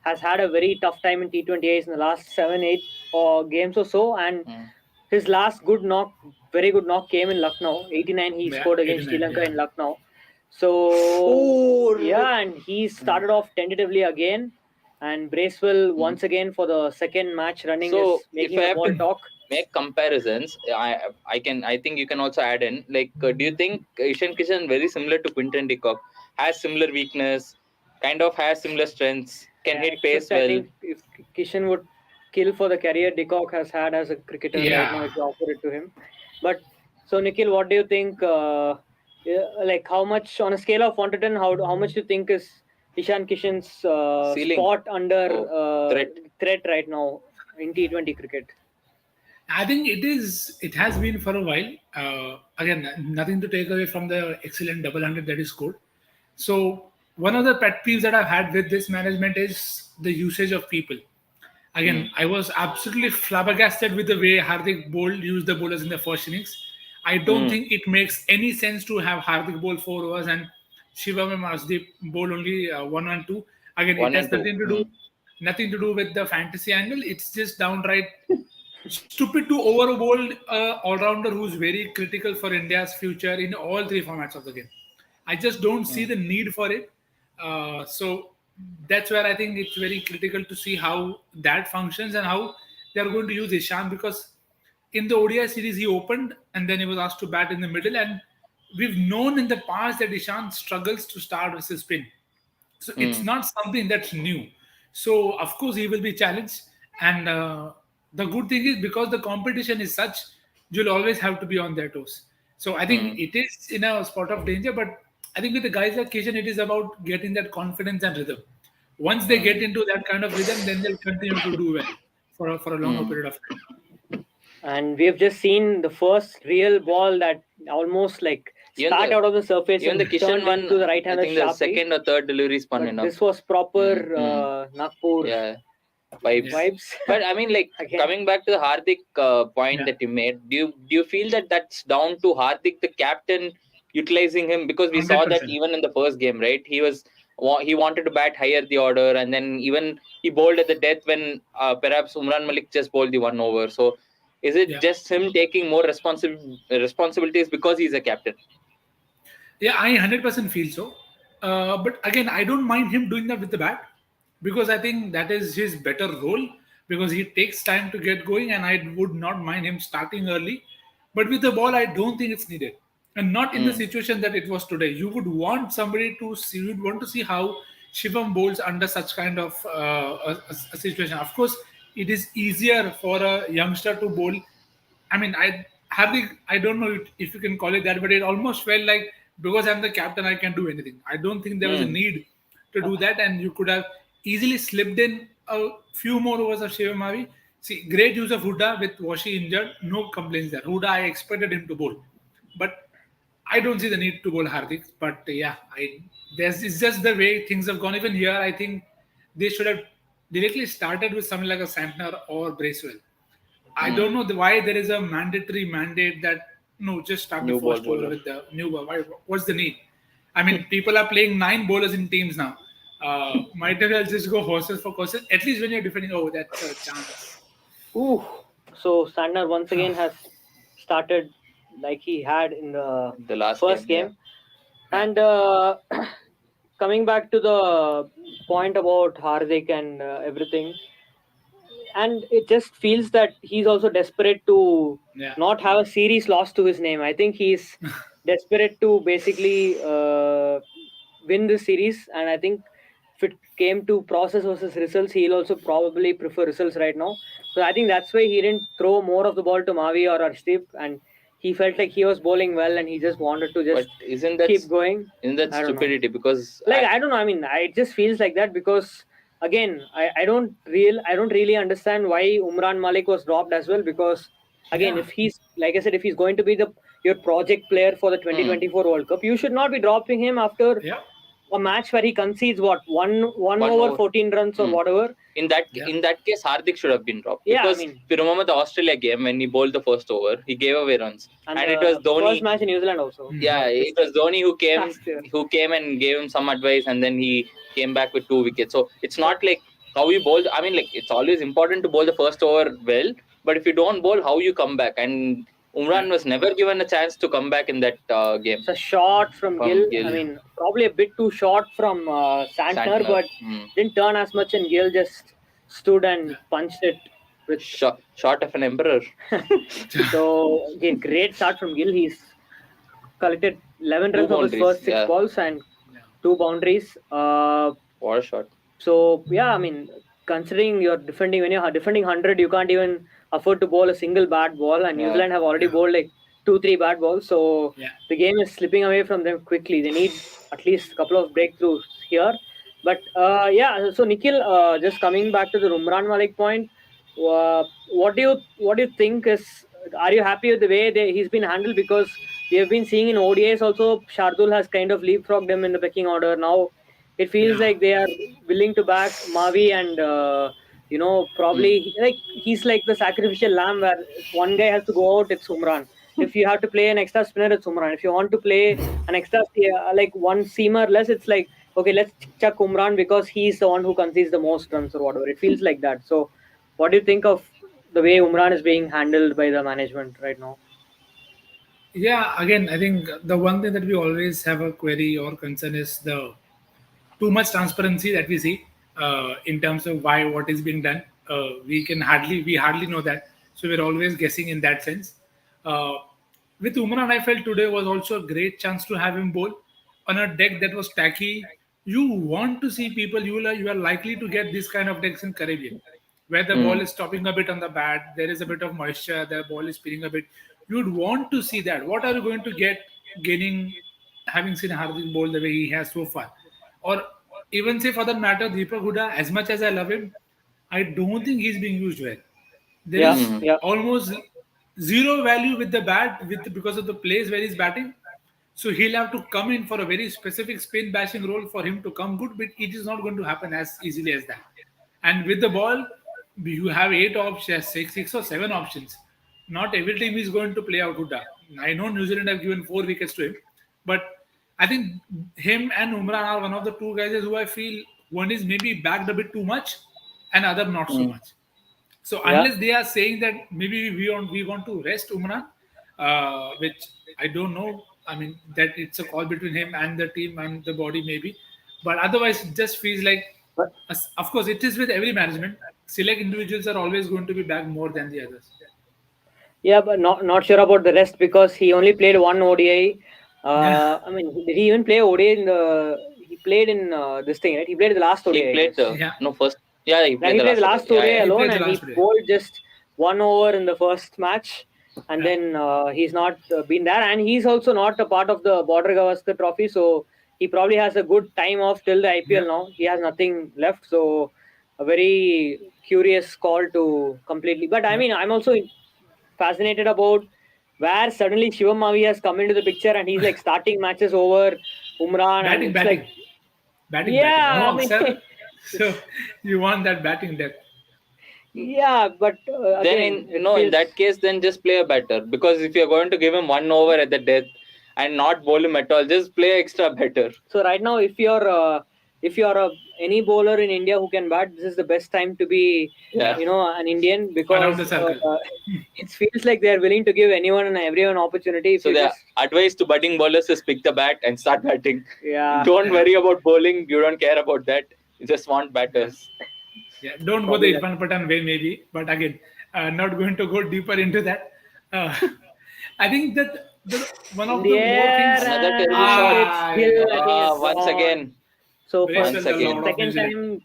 has had a very tough time in T20Is in the last 7, 8 or games or so, and
Hmm.
his last good knock, very good knock, came in Lucknow. 89, he
Yeah.
scored against Sri
89.
Lanka
Yeah.
in Lucknow. So
Oh.
yeah, and he
Hmm.
started off tentatively again. And Bracewell
Hmm.
once again for the second match running
So
is
if
making
I
the
have
ball
to
talk.
make comparisons, I think you can also add in like, do you think Ishan Kishan very similar to Quinton de Kock, has similar weakness, kind of has similar strengths, can hit
Except
pace
I
well?
think if Kishan would kill for the career Decock has had as a cricketer right now,
Yeah.
if you offer it to him. But so Nikhil, what do you think? Yeah, like how much on a scale of 1 to 10, how much do you think is Ishan Kishan's
Ceiling.
spot under
Oh, threat.
threat right now in T20 cricket?
I think it is. It has been for a while. Again, nothing to take away from the excellent double hundred that is scored. So one of the pet peeves that I've had with this management is the usage of people.
Hmm.
Again, I was absolutely flabbergasted with the way Hardik used the bowlers in the first innings. I don't
Hmm.
think it makes any sense to have Hardik bowl 4 overs and Shivam and Masdeep bowl only 1 and 2. Again, it
One
has
and two. Hmm.
nothing to do with the fantasy angle. It's just downright stupid to overbowl all-rounder who's very critical for India's future in all three formats of the game. I just don't see
Hmm.
the need for it. So that's where I think it's very critical to see how that functions and how they're going to use Ishan because in the ODI series he opened and then he was asked to bat in the middle and we've known in the past that Ishant struggles to start with his spin. So it's not something that's new. So of course he will be challenged. And the good thing is because the competition is such, you'll always have to be on their toes. So I think it is in a spot of danger. But I think with the guys like Kishan, it is about getting that confidence and rhythm. Once they get into that kind of rhythm, then they'll continue to do well for a longer period of time.
And we have just seen the first real ball that almost like start out of the surface
Even
and
the Kishan
turned
one,
into the right
I
hander
think the
sharply.
second or third delivery spun
But
enough.
this was proper Nagpur vibes.
But I mean, like
Again.
coming back to the Hardik point that you made, do you feel that that's down to Hardik, the captain, utilizing him? Because we saw that
100%.
even in the first game, right? He wanted to bat higher the order, and then even he bowled at the death when perhaps Umran Malik just bowled the 1 over. So is it just him taking more responsibilities because he's a captain?
Yeah, I 100% feel so. But again, I don't mind him doing that with the bat because I think that is his better role because he takes time to get going, and I would not mind him starting early. But with the ball, I don't think it's needed, and not in the situation that it was today. You would want somebody to see, you would want to see how Shivam bowls under such kind of a situation. Of course, it is easier for a youngster to bowl. I mean, I don't know if you can call it that, but it almost felt like because I'm the captain, I can do anything. I don't think there was a need to do that, and you could have easily slipped in a few more overs of Shivam Mavi. See, great use of Huda with Washi injured, no complaints there. Huda, I expected him to bowl, but I don't see the need to bowl Hardik. But it's just the way things have gone. Even here, I think they should have directly started with something like a Santner or Bracewell. I don't know why there is a mandatory mandate that no, just start the first over with the new ball. What's the need? I mean, people are playing 9 bowlers in teams now. Might as well just go horses for courses. At least when you're defending, that's a chance.
Ooh, so Sandner once again has started like he had in the
last
first game. And coming back to the point about Hardik and everything, and it just feels that he's also desperate to not have a series lost to his name. I think he's desperate to basically win this series, and I think if it came to process versus results, he'll also probably prefer results right now. So I think that's why he didn't throw more of the ball to Mavi or Arshdeep, and he felt like he was bowling well, and he just wanted to just keep going.
Isn't that stupidity? Because
I don't know. I mean, it just feels like that because again, I don't really understand why Umran Malik was dropped as well. Because again, if he's like I said, if he's going to be your project player for the 2024 World Cup, you should not be dropping him after a match where he concedes one over 14 runs or whatever.
In that case, Hardik should have been dropped. Because if you remember the Australia game when he bowled the first over, he gave away runs, and it was Dhoni.
First match in New Zealand also.
Yeah, it was Dhoni who came and gave him some advice, and then he came back with 2 wickets. So it's not like how you bowl. I mean, like it's always important to bowl the first over well, but if you don't bowl, how you come back? And Umran was never given a chance to come back in that game.
It's a shot from Gill. I mean, probably a bit too short from Santner, but didn't turn as much, and Gill just stood and punched it with
shot of an emperor.
So again, great start from Gill. He's collected 11 runs of his first 6 balls and 2 boundaries.
What a shot!
So I mean, considering when you're defending 100, you can't even afford to bowl a single bad ball, and New Zealand have already bowled like 2-3 bad balls. So the game is slipping away from them quickly. They need at least a couple of breakthroughs here. But so Nikhil, just coming back to the Umran Malik point, what do you think is? Are you happy with the way he's been handled? Because we have been seeing in ODIs also, Shardul has kind of leapfrogged him in the pecking order. Now it feels like they are willing to back Mavi, and probably like he's like the sacrificial lamb where if one guy has to go out, it's Umran. If you have to play an extra spinner, it's Umran. If you want to play an extra like one seamer less, it's like okay, let's chuck Umran because he's the one who concedes the most runs or whatever. It feels like that. So what do you think of the way Umran is being handled by the management right now?
Yeah, again, I think the one thing that we always have a query or concern is the too much transparency that we see in terms of what is being done. We hardly know that, so we're always guessing in that sense. with Umran, I felt today was also a great chance to have him bowl on a deck that was tacky. You want to see people, you are likely to get this kind of decks in Caribbean, where the ball
Mm.
is stopping a bit on the bat, there is a bit of moisture, the ball is spinning a bit. You'd want to see that. What are you going to get gaining having seen Hardik bowl the way he has so far? Or even say for that matter, Deepak Huda, as much as I love him, I don't think he's being used well. There
Yeah,
is
Mm.
yeah,
almost zero value with the bat with because of the place where he's batting. So he'll have to come in for a very specific spin bashing role for him to come good, but it is not going to happen as easily as that. And with the ball, you have eight options, six or seven options. Not every team is going to play out Huda. I know New Zealand have given 4 wickets to him, but I think him and Umran are one of the two guys who I feel one is maybe backed a bit too much, and other not so
Mm.
much. So
yeah.
unless they are saying that maybe we want to rest Umran, which I don't know. I mean that it's a call between him and the team and the body maybe, but otherwise it just feels like,
But
of course it is with every management. Select individuals are always going to be back more than the others.
yeah, but not sure about the rest because he only played one ODI.
Yeah,
I mean, did he even play ODI in the? He played in this thing, right? He played the last
He
ODI, I
played
guess.
the
yeah,
no first. Yeah, he
Yeah,
played
he
the
played the
last ODI.
last
Yeah,
ODI
yeah,
he
yeah.
played
alone,
the
and he
last day.
bowled just 1 over in the first match, and
Yeah,
then he's not been there, and he's also not a part of the Border Gavaskar Trophy, so he probably has a good time off till the
yeah.
IPL now. He has nothing left, so a very curious call to completely. But I
Yep.
mean, I'm also fascinated about where suddenly Shivam Mavi has come into the picture, and he's like starting matches over Umran, and
Batting,
it's like,
batting, batting.
yeah, I
No,
mean,
sir. So
it's
you want that batting depth.
yeah, but
Then
again, it
in
feels.
that case, then just play a better, because if you're going to give him 1 over at the death and not bowl him at all, just play extra better.
So right now, if you're any bowler in India who can bat, this is the best time to be,
Yeah.
Yeah,
an Indian
around the
because
circle.
it feels like they are willing to give anyone and everyone opportunity. If
So
you
the
just,
advice to budding bowlers is pick the bat and start batting.
yeah,
Don't
Yeah,
worry about bowling. You don't care about that. You just want
yeah.
batters.
Yeah, don't go
probably
the
that.
Irfan Pathan way, maybe. But again, not going to go deeper into that. Uh, I think that one
In
of
the
the more
air,
things.
Another terrible
and
shot.
it's Gill. I think it's
Once
gone.
again.
So for
Once
Bracewell, the
again.
Lord of New
second
Zealand.
time,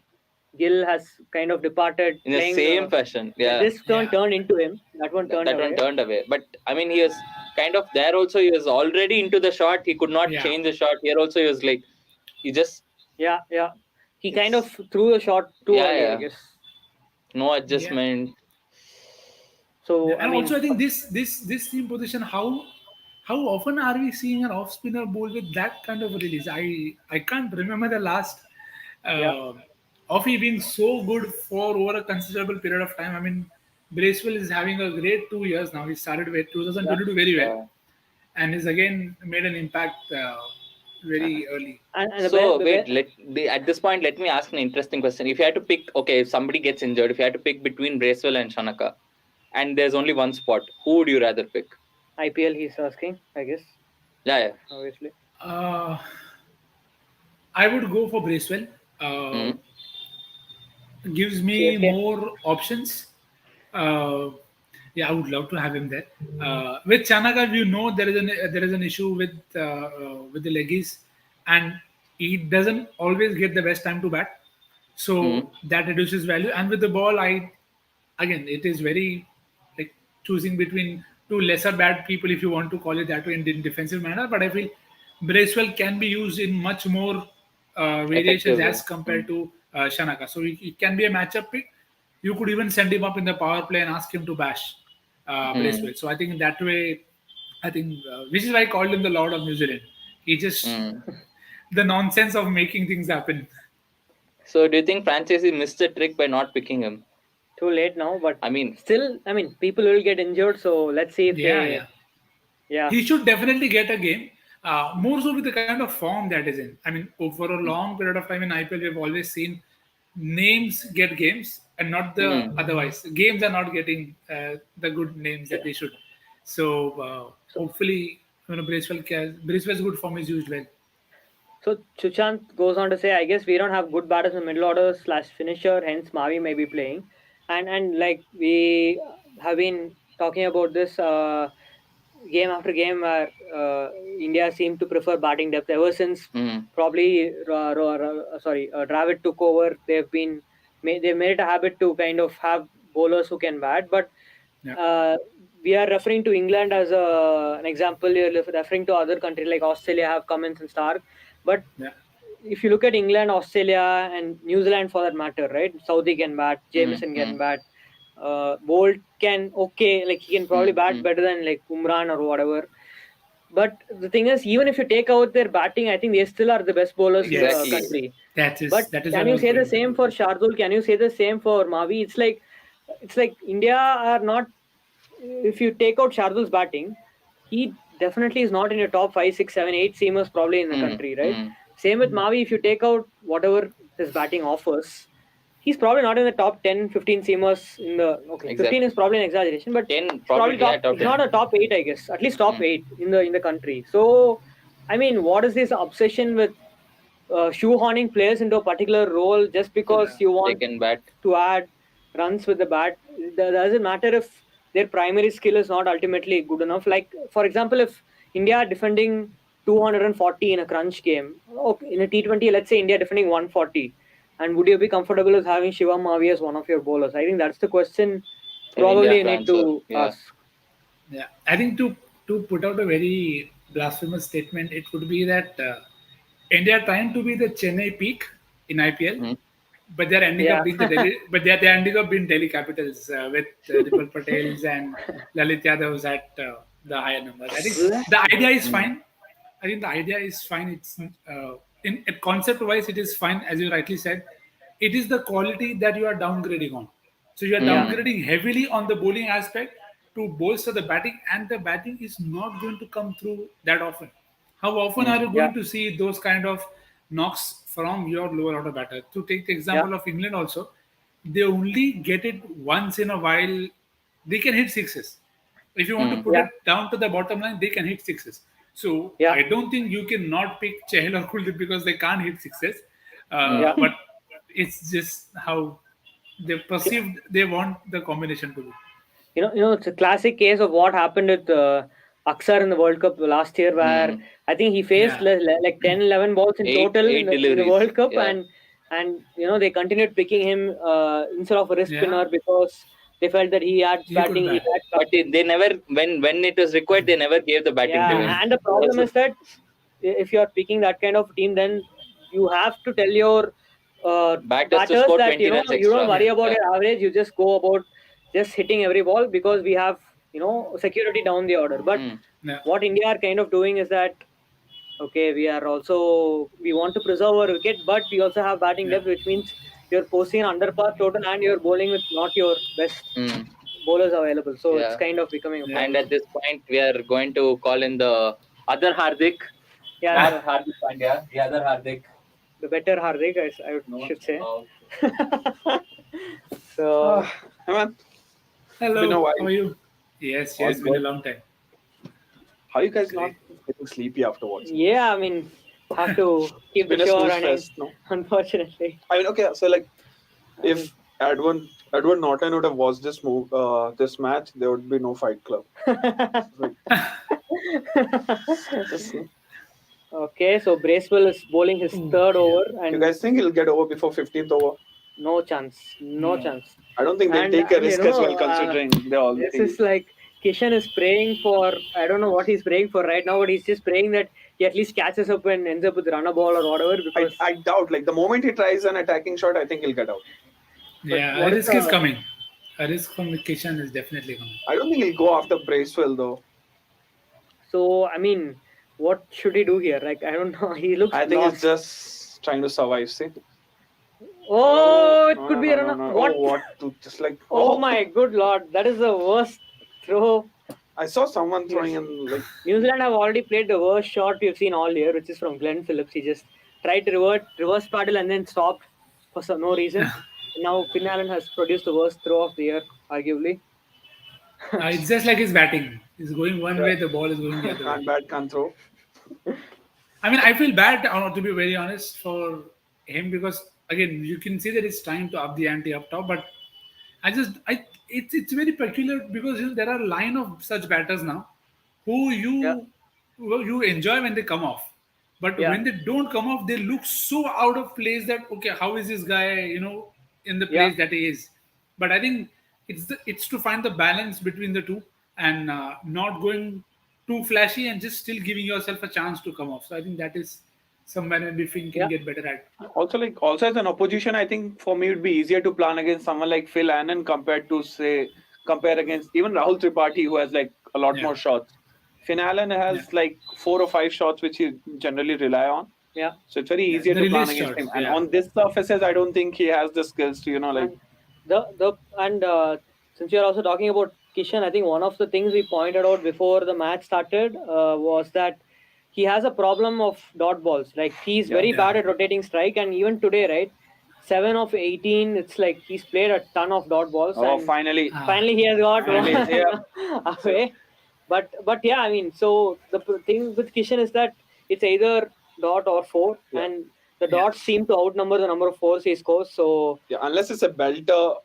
Gill has kind of departed
In the
playing.
same fashion.
Yeah,
Yeah.
this turn
Yeah,
turned into him. That one turned
That one
away.
turned away. But I mean, he was kind of there also. He was already into the shot. He could not
yeah,
change the shot. Here also, he was like, he just,
Yeah, yeah. He kind of
it's,
threw the shot too
yeah,
early, I
yeah.
guess.
No
yeah.
adjustment.
Yeah,
So I
and
mean,
also I think this team position, how often are we seeing an off spinner bowl with that kind of release? I can't remember the last
yeah,
uh, offie being so good for over a considerable period of time. I mean, Bracewell is having a great 2 years now. He started with
yeah.
2022 very well,
Yeah.
and has again made an impact very early.
And
So
the
wait,
way,
at this point, let me ask an interesting question. If you had to pick, okay, if somebody gets injured, if you had to pick between Bracewell and Shanaka, and there's only one spot, who would you rather pick?
IPL he's asking, I guess,
Yeah, yeah.
obviously.
Uh, I would go for Bracewell.
Hmm.
Gives me
CSK.
more options. Uh, yeah, I would love to have him there. With Chanaka, you know there is an issue with the leggies, and he doesn't always get the best time to bat,
Hmm.
so that reduces value. And with the ball, I again it is very like choosing between two lesser bad people, if you want to call it that way, in defensive manner. But I feel Bracewell can be used in much more variations
Effective way.
as compared to Shanaka. So it can be a matchup pick. You could even send him up in the power play and ask him to bash
Hmm.
Bracewell. So I think in that way, I think which is why I called him the Lord of New Zealand. He just
Hmm.
the nonsense of making things happen.
So do you think franchisee missed the trick by not picking him?
Too late now, but
I mean,
still, I mean, people will get injured. So let's see if
Yeah,
they,
yeah.
yeah,
He should definitely get a game. More so with the kind of form that is in. I mean, for a long period of time in IPL, we've always seen names get games and not the
hmm.
otherwise. Games are not getting the good names that
yeah.
they should. So
So
hopefully, Bracewell's good form is used well.
so Chuchant goes on to say, I guess we don't have good batters in the middle order slash finisher, hence Mavi may be playing, and like we have been talking about this. game after game where India seemed to prefer batting depth ever since probably Dravid took over. They made it a habit to kind of have bowlers who can bat, but we are referring to England as an example. You're referring to other countries like Australia have Cummins and Stark, but if you look at England, Australia, and New Zealand for that matter, right? Southey can bat, Jameson can bat, Bolt can like he can probably bat better than like Umran or whatever. But the thing is, even if you take out their batting, I think they still are the best bowlers in the country.
That is
can you say the same for Shardul? Can you say the same for Mavi? It's like India are not. If you take out Shardul's batting, he definitely is not in your top 5, 6, 7, 8 seamers probably in the country, right? Same with Mavi. If you take out whatever his batting offers, he's probably not in the top 10, 15 seamers in the. Okay, 15 is probably an exaggeration, but
10
probably top. He's not a top 8, I guess. At least top 8 in the country. So, I mean, what is this obsession with shoehorning players into a particular role just because you want to add runs with the bat? Doesn't matter if their primary skill is not ultimately good enough. Like, for example, if India are defending 240 in a crunch game, okay, in a T20, let's say India defending 140, and would you be comfortable with having Shivam Mavi as one of your bowlers? I think that's the question probably you need to ask.
Yeah, I think to put out a very blasphemous statement, it would be that India are trying to be the Chennai peak in IPL, but they're ending up being the Delhi, but they're ending up being Delhi Capitals with Dipal Patels and Lalit Yadav's at the higher numbers. I think the idea is fine. I think the idea is fine. It's in concept-wise, it is fine, as you rightly said. It is the quality that you are downgrading on. So you are downgrading heavily on the bowling aspect to bolster the batting, and the batting is not going to come through that often. How often are you going to see those kind of knocks from your lower order batter? To take the example of England also, they only get it once in a while. They can hit sixes. If you want to put it down to the bottom line, they can hit sixes. So I don't think you can not pick Chahal or Kuldeep because they can't hit sixes. But it's just how they perceived they want the combination to be.
It's a classic case of what happened with Aksar in the World Cup last year, where I think he faced like 10, 11 balls in total in the World Cup, and they continued picking him instead of a wrist spinner because they felt that he had batting.
But they never, when it was required, they never gave the batting to him.
And the problem is that if you are picking that kind of team, then you have to tell your batters that you don't worry about your average. You just go about just hitting every ball because we have security down the order. But what India are kind of doing is that we want to preserve our wicket, but we also have batting depth, which means you're posting an under par total and you're bowling with not your best bowlers available. So it's kind of becoming a problem.
And at this point, we are going to call in the other Hardik.
Yeah,
Hardik Pandya, the other Hardik.
The better Hardik, I should say. So,
hey man.
Hello, how are you? Yes, been a long time.
How are you guys not getting sleepy after watching?
Yeah, I mean, have to keep the show running. Unfortunately.
I mean, okay, so like, if Edward Norton would have watched this match, there would be no Fight Club.
Okay, so Bracewell is bowling his third over. And
you guys think he'll get over before 15th over?
No chance. No chance.
I don't think they'll take a risk as well, considering they're all.
This is like Kishan is praying for. I don't know what he's praying for right now, but he's just praying that he at least catches up and ends up with run a ball or whatever. Because
I doubt. Like the moment he tries an attacking shot, I think he'll get out.
Yeah, a risk is coming. A risk from Kishan is definitely coming.
I don't think he'll go after Bracewell though.
So I mean, what should he do here? Like I don't know. He looks.
I think he's just trying to survive. See.
Oh, it could be a run. What?
Oh, what? Just like.
Oh my good lord! That is the worst throw.
I saw someone throwing in like.
New Zealand have already played the worst shot we've seen all year, which is from Glenn Phillips. He just tried to reverse paddle and then stopped for no reason. Now Finn Allen has produced the worst throw of the year, arguably.
It's just like his batting. He's going one way, the ball is going the other way.
Can't bat, can't throw.
I mean, I feel bad, to be very honest, for him because again, you can see that he's trying to up the ante up top, but it's very peculiar because there are a line of such batters now who
Yeah.
you enjoy when they come off. But
Yeah.
when they don't come off, they look so out of place that okay, how is this guy, in the
Yeah.
place that he is? But I think it's to find the balance between the two and not going too flashy and just still giving yourself a chance to come off. So I think that is somewhere maybe Finn can
Yeah.
get better at.
Also as an opposition, I think for me it'd be easier to plan against someone like Phil Annan compared to compare against even Rahul Tripathi, who has like a lot
Yeah.
more shots. Finn Allen has
Yeah.
like 4 or 5 shots which he generally rely on.
Yeah.
So it's very
Yeah,
easier
the
to plan
release
against
shots.
him. And
Yeah.
on this surfaces, I don't think he has the skills to, like
And since you're also talking about Kishan, I think one of the things we pointed out before the match started was that he has a problem of dot balls. Like he's
Yeah.
very
Yeah.
bad at rotating strike, and even today, right, 7 of 18, it's like he's played a ton of dot balls,
oh,
and
finally.
finally he has got
Finally,
one
yeah.
away. But yeah, I mean, so the thing with Kishan is that it's either dot or four,
Yeah.
and the
Yeah.
dots seem to outnumber the number of fours he scores. So
Yeah, unless it's a belter,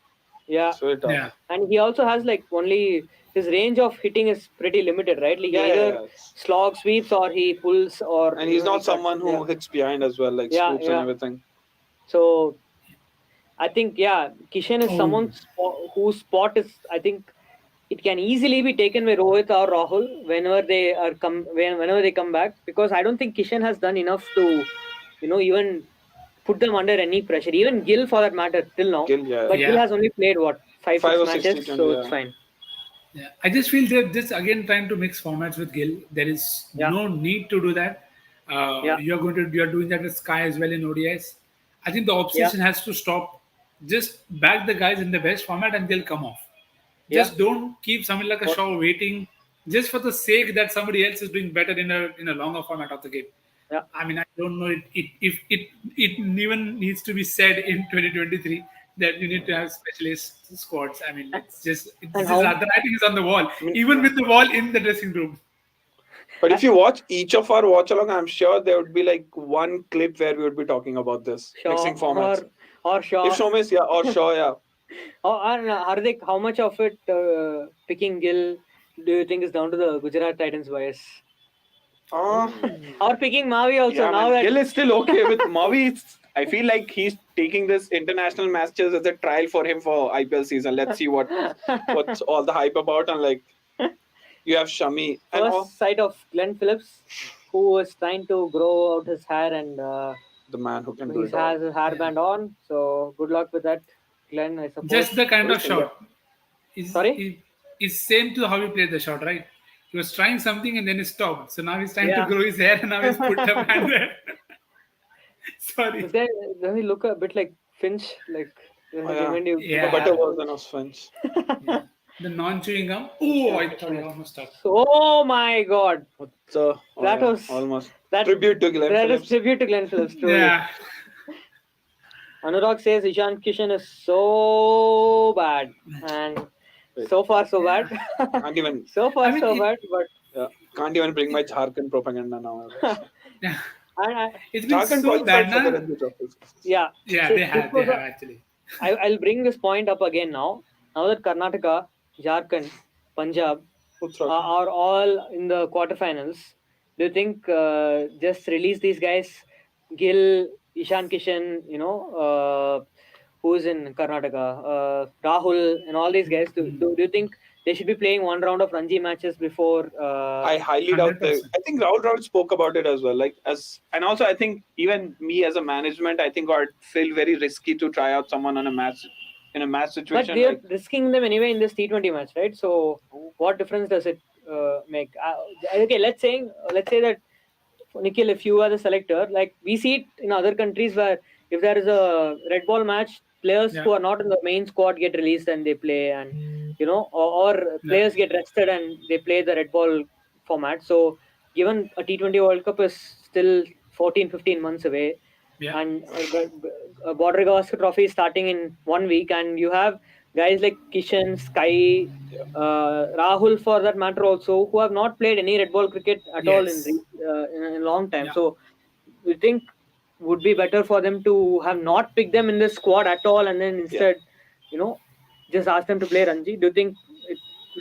yeah,
so it
Yeah.
and he also has like only his range of hitting is pretty limited, right? Like
yeah, yeah,
either
yeah.
slog sweeps or he pulls or
And he's
he
not
cuts.
someone who
Yeah,
hits behind as well, like
yeah,
scoops and
yeah.
everything.
So I think yeah, Kishan is
Oh.
someone whose spot is I think it can easily be taken by Rohit or Rahul whenever they come back, because I don't think Kishan has done enough to even put them under any pressure. Even Gill for that matter till now,
Gill, yeah.
but Gill
Yeah.
has only played what 5 6
5 or 6
matches,
T20,
so it's
yeah.
fine.
Yeah, I just feel they're just again trying to mix formats with Gill. There is
Yeah,
no need to do that.
yeah,
You're doing that with Sky as well in ODIs. I think the
yeah,
obsession has to stop. Just back the guys in the best format and they'll come off.
yeah.
Just don't keep someone like a
What-
Shaw waiting just for the sake that somebody else is doing better in a longer format of the game.
Yeah.
I mean, I don't know if it even needs to be said in 2023 that you need to have specialist squads. I mean,
And
the
how?
writing is on the wall,
I mean,
even with the wall in the dressing room.
But if you watch each of our watch along, I'm sure there would be like one clip where we would be talking about this
Shaw
mixing formats.
or Shaw.
If Shomesh, yeah, or Shaw, yeah.
And Hardik, how much of it picking Gill do you think is down to the Gujarat Titans bias?
Uh,
Or picking Mavi also
yeah,
now
man.
that
Gill is still okay with Mavi. I feel like he's taking this international matches as a trial for him for IPL season. Let's see what's all the hype about. And like you have Shami and all,
first sight of Glenn Phillips, who was trying to grow out his hair and
the man who can do
he
it all.
has his hairband on. So good luck with that, Glenn. I suppose.
Just the kind of
What do you think?
shot is
Sorry?
is same to how he played the shot, right? He was trying something and then he stopped. So now he's trying
Yeah.
to grow his hair and now he's put the hand there. Sorry.
Does he look a bit like Finch? Like
Oh, yeah.
remind you?
Yeah.
The better version of Finch.
Yeah. The non-chewing gum. Oh, I thought he almost stuck.
Oh my God!
So
That was-
almost
That
tribute to Glenn
that is
Phillips.
tribute to Glenn Phillips. Truly.
Yeah.
Anurag says Ishan Kishan is so bad, and so far so bad.
Can't even
So far
I mean,
so
it-
bad, but
can't even bring my Jharkhand propaganda now.
Yeah.
and
It's been
Jharkhand
so bad
qualified for the
now.
Ranji Trophy.
yeah,
Yeah,
So
they have actually.
I'll bring this point up again now. Now that Karnataka, Jharkhand, Punjab
Uttarakhand.
are all in the quarterfinals, do you think just release these guys, Gill, Ishan Kishan, who's in Karnataka, Rahul, and all these guys? Do you think they should be playing one round of Ranji matches before?
I highly doubt
100%.
I think Rahul spoke about it as well. And also I think even me as a management, I think I'd feel very risky to try out someone on a match in a match
But
situation.
they're risking them anyway in this T20 match, right? So what difference does it make? Okay, let's say that Nikhil, if you are the selector, like we see it in other countries where if there is a red ball match, players
Yeah.
who are not in the main squad get released and they play, and or players get rested and they play the red ball format. So given a T20 World Cup is still 14-15 months away,
Yeah.
and Border Gavaskar Trophy is starting in 1 week, and you have guys like Kishan, Sky, Rahul for that matter also, who have not played any red ball cricket at all
Yes.
in a long time.
Yeah.
So you think would be better for them to have not picked them in the squad at all, and then instead, just ask them to play Ranji? Do you think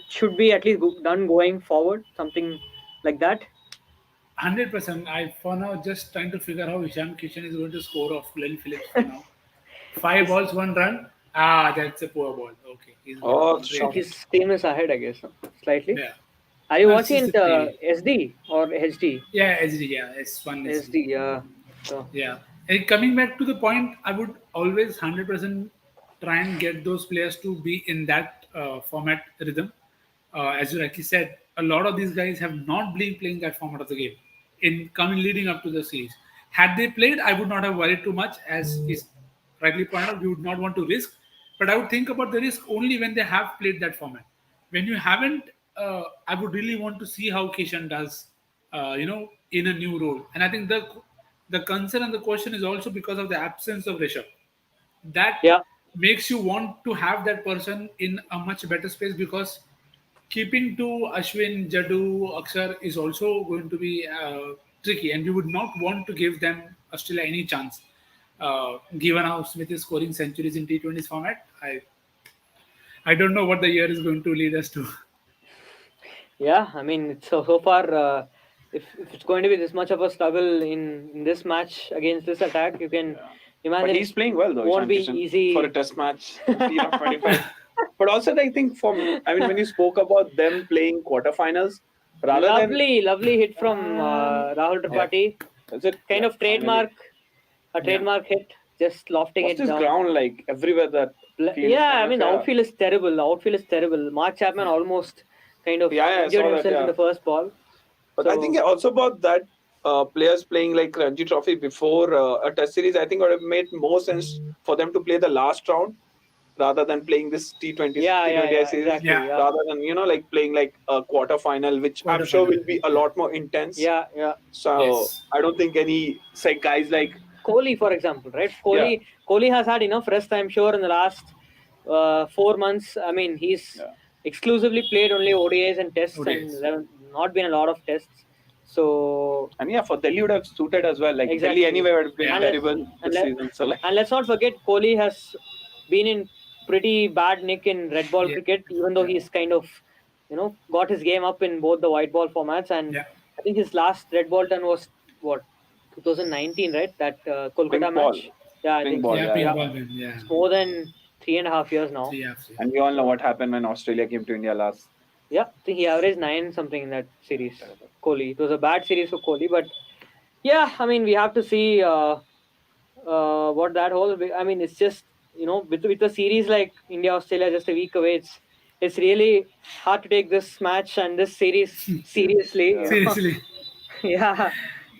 should be at least done going forward, something like that.
100%. I for now just trying to figure how Ishan Kishan is going to score off Glenn Phillips for now. 5 balls, 1 run. That's a poor ball. Okay, he's going
Oh,
to
shot.
His team is ahead, I guess, slightly.
Yeah.
Are you
Well,
watching
it's
it
the
SD or HD?
Yeah, HD. Yeah, S1
SD, yeah. So,
Yeah. And coming back to the point, I would always 100% try and get those players to be in that format rhythm. As you rightly said, a lot of these guys have not been playing that format of the game in coming leading up to the series. Had they played, I would not have worried too much, as is rightly pointed out. We would not want to risk, but I would think about the risk only when they have played that format. When you haven't, I would really want to see how Kishan does, in a new role. And I think the concern and the question is also because of the absence of Rishabh. That
yeah,
makes you want to have that person in a much better space, because keeping to Ashwin, Jadu, Akshar is also going to be tricky, and we would not want to give them Australia any chance. Given how Smith is scoring centuries in T20s format, I don't know what the year is going to lead us to.
yeah. I mean, so far, if it's going to be this much of a struggle in this match against this attack, you can imagine.
But he's playing well though.
Won't
Ishan
be
Kishan,
easy
for a test match. 15 of 25. But also, I think when you spoke about them playing quarterfinals, rather
lovely hit from Rahul Tripathi.
is it
Kind of trademark, a trademark hit, just lofting
what's
it
this
down.
ground like everywhere that field is
Yeah,
kind
I
of,
mean, the outfield is terrible. The outfield is terrible. Mark Chapman almost kind of
I
injured
saw that,
himself in the first ball.
But
So,
I think also about that players playing like Ranji Trophy before a Test series, I think would have made more sense for them to play the last round rather than playing this T20 T20I series,
exactly.
Yeah.
Yeah,
rather than like playing like a quarter final, which I'm sure will be a lot more intense.
yeah.
So
Yes.
I don't think any guys like
Kohli, for example, right? Kohli has had enough rest, I'm sure, in the last 4 months. I mean, he's exclusively played only ODIs and tests, and
ODIs.
there have not been a lot of tests. So,
and for Delhi would have suited as well. Like
Exactly.
Delhi anyway would have been
Yeah.
terrible this season. So like
and let's not forget, Kohli has been in pretty bad nick in red ball
Yeah.
cricket, even though he's kind of, got his game up in both the white ball formats. And
Yeah.
I think his last red ball turn was what, 2019, right? That Kolkata
Pink ball.
match. Yeah, I
Pink
think
ball,
Yeah,
yeah,
pink
yeah.
ball win, yeah.
it's more than 3.5 years now.
Yeah.
And we all know what happened when Australia came to India last.
Yeah, I think he averaged 9 something in that series. Kohli. It was a bad series for Kohli, but yeah, I mean, we have to see what that whole. I mean, it's just with a series like India Australia just a week away, it's really hard to take this match and this series seriously.
Seriously.
Yeah,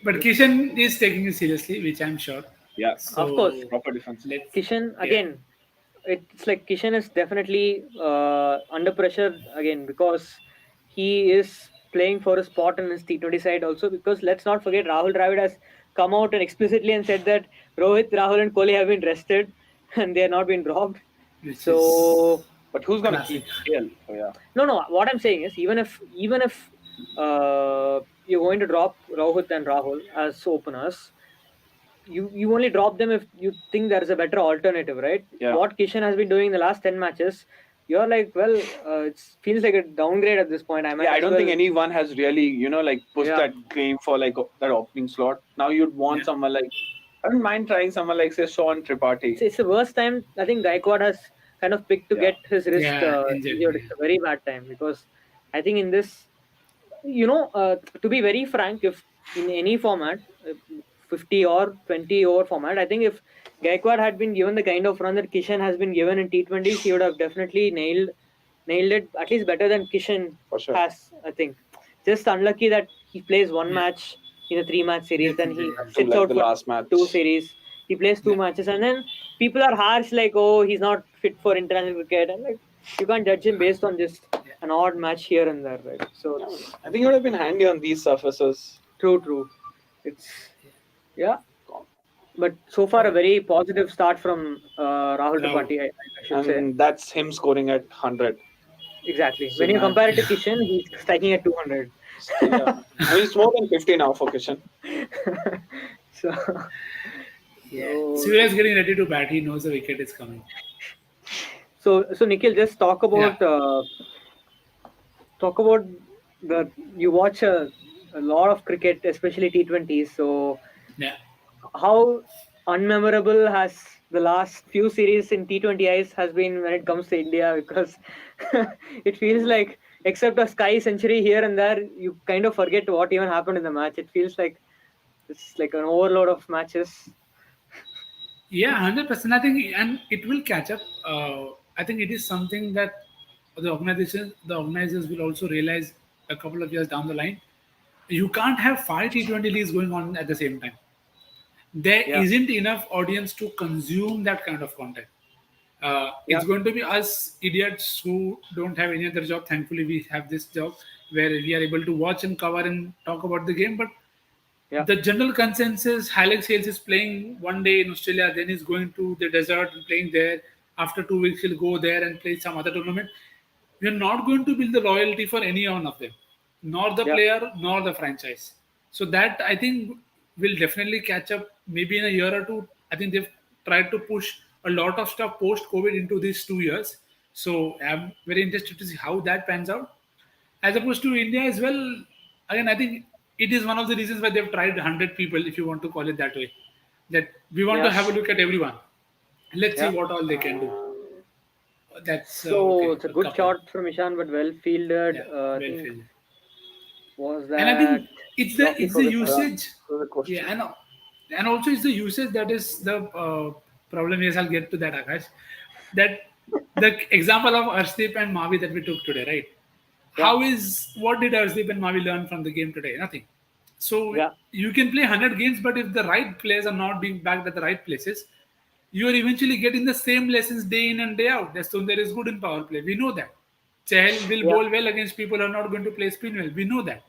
But Kishan is taking it seriously, which I'm sure.
Yeah,
So,
Of course.
proper defense.
Kishan again. It's like Kishan is definitely under pressure again, because he is playing for a spot in his T20 side also, because let's not forget Rahul Dravid has come out and explicitly and said that Rohit, Rahul and Kohli have been rested and they are not been dropped.
Which
So
But who's gonna
Classic.
keep KL? So yeah.
no, what I'm saying is, even if you're going to drop Rohit and Rahul as openers, you only drop them if you think there is a better alternative, right?
Yeah.
What Kishan has been doing in the last 10 matches, you're like, well, it feels like a downgrade at this point.
I don't think anyone has really, like pushed
Yeah.
that game for like that opening slot. Now you'd want someone like, I don't mind trying someone like say Sean Tripathi.
It's the worst time I think Gaikwad has kind of picked to get his wrist
injured.
injured. It's a very bad time, because I think in this, to be very frank, if in any format, 50 or 20 over format, I think if Gaikwad had been given the kind of run that Kishan has been given in T20s, he would have definitely nailed it at least better than Kishan
For sure.
has. I think just unlucky that he plays one match in a 3-match series, then he sits
like
out
the
for
last match.
2 series. He plays 2 matches, and then people are harsh, like, oh, he's not fit for international cricket, and like, you can't judge him based on just an odd match here and there, right? So
I think it would have been handy on these surfaces.
true. It's but so far a very positive start from Rahul Tripathi, I should say.
And that's him scoring at 100.
Exactly. When you compare it to Kishan, he's striking at 200.
Yeah. I mean, it's more than 50 now for Kishan.
So
Surya is getting ready to bat. He knows the wicket is coming.
So Nikhil, just talk about talk about you watch a lot of cricket, especially T20s. So
Yeah.
how unmemorable has the last few series in T20Is has been when it comes to India? Because it feels like, except a sky century here and there, you kind of forget what even happened in the match. It feels like it's like an overload of matches.
Yeah, 100%. I think, and it will catch up. I think it is something that the organizers will also realize a couple of years down the line. You can't have five T20 leagues going on at the same time. There
Yeah,
isn't enough audience to consume that kind of content.
yeah,
It's going to be us idiots who don't have any other job. Thankfully, we have this job where we are able to watch and cover and talk about the game. But
yeah,
the general consensus, Alex Hales is playing one day in Australia, then he's going to the desert and playing there. After 2 weeks, he'll go there and play some other tournament. We're not going to build the loyalty for any one of them, nor the
yeah,
player, nor the franchise. So that I think will definitely catch up maybe in a year or two. I think they've tried to push a lot of stuff post COVID into these 2 years. So I'm very interested to see how that pans out. As opposed to India as well, again, I think it is one of the reasons why they've tried 100 people, if you want to call it that way. That we want to
yeah,
have a look at everyone. Let's see
yeah.
what all they can do. That's
So
okay.
it's a
A
good
couple.
shot from Ishan, but well fielded.
Yeah,
I
well
think
filled.
was
And I
that
think it's the
Rocky
it's the
Ferguson.
usage.
So the
Yeah,
question.
and also it's the usage that is the problem. Yes, I'll get to that, Akash. That the example of Arshdeep and Mavi that we took today, right?
Yeah,
What did Arshdeep and Mavi learn from the game today? Nothing. So
yeah,
you can play 100 games, but if the right players are not being backed at the right places, you are eventually getting the same lessons day in and day out. That Sundar is good in power play. We know that. Chahal will
yeah,
bowl well against people who are not going to play spin well. We know that.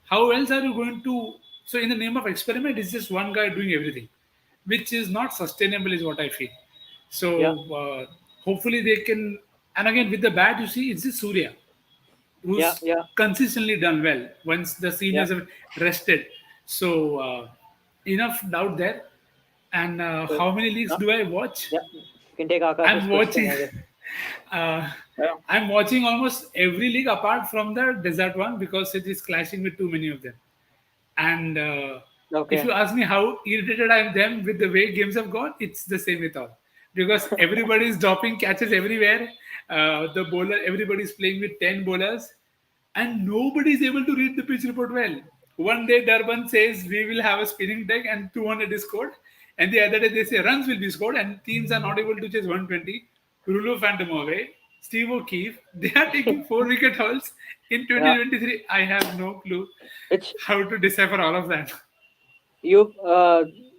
How else are you going to? So, in the name of experiment, it's just one guy doing everything, which is not sustainable, is what I feel.
yeah,
So, hopefully, they can. And again, with the bat, you see, it's just Surya
yeah,
who's
yeah,
consistently done well once the
yeah,
seniors have rested. So, enough doubt there. And
so,
how many leagues
yeah,
do I watch?
yeah. You can take Akash's
I'm
question,
watching.
I guess.
Uh,
Yeah.
I'm watching almost every league apart from the desert one because it is clashing with too many of them. And if
Okay.
you ask me how irritated I am them with the way games have gone, it's the same with all. Because everybody is dropping catches everywhere. Everybody is playing with 10 bowlers, and nobody is able to read the pitch report well. One day Durban says we will have a spinning deck and 200 is scored, and the other day they say runs will be scored and teams are not able to chase 120. Rulo Phantom away, Steve O'Keefe, they are taking 4 wicket hauls in
Yeah.
2023. I have no clue
Which
how to decipher all of that.
you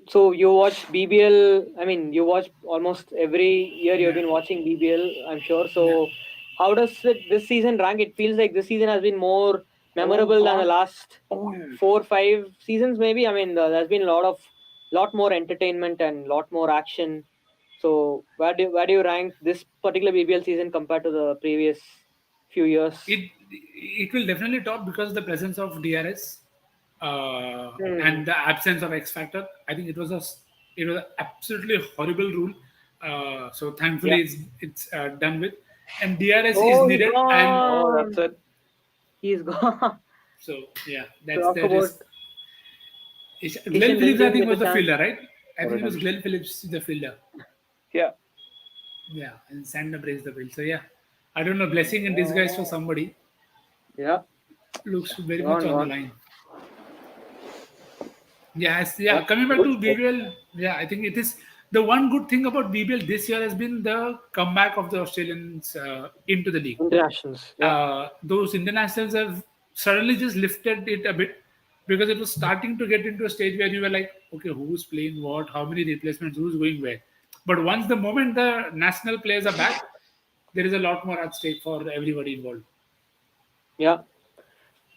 so you watch BBL. I mean, you watch almost every year. You've
Yeah,
been watching BBL, I'm sure.
yeah.
So how does this season rank? It feels like this season has been more
Oh
memorable than the
God.
last
Oh, yeah.
4 5 seasons, maybe. I mean, there's been lot more entertainment and lot more action. So where do you rank this particular BBL season compared to the previous few years?
It will definitely top because of the presence of DRS
Hmm.
and the absence of X Factor. I think it was an absolutely horrible rule. So
Yeah.
thankfully it's done with, and DRS is
Oh, he's
needed. And
Oh, that's
gone.
it.
He's gone.
so yeah, that's
Talk
the
about
risk. Glenn
Kishan didn't
Phillips, I
even
think,
get a
was the
chance.
fielder, right? I think it was
Redemption.
Glenn Phillips, the fielder.
Yeah.
Yeah, and Sanda breaks the field. So yeah, I don't know, blessing in disguise for
Oh.
somebody.
Yeah,
Looks very much
gone,
on the
gone.
line. Yes,
Yeah,
yeah. Coming back
good.
to BBL, yeah, I think it is the one good thing about BBL this year has been the comeback of the Australians into the league.
Internationals. Yeah,
Those internationals have suddenly just lifted it a bit because it was starting to get into a stage where you were like, okay, who's playing what, how many replacements, who's going where. But once the moment the national players are back, there is a lot more at stake for everybody involved.
yeah.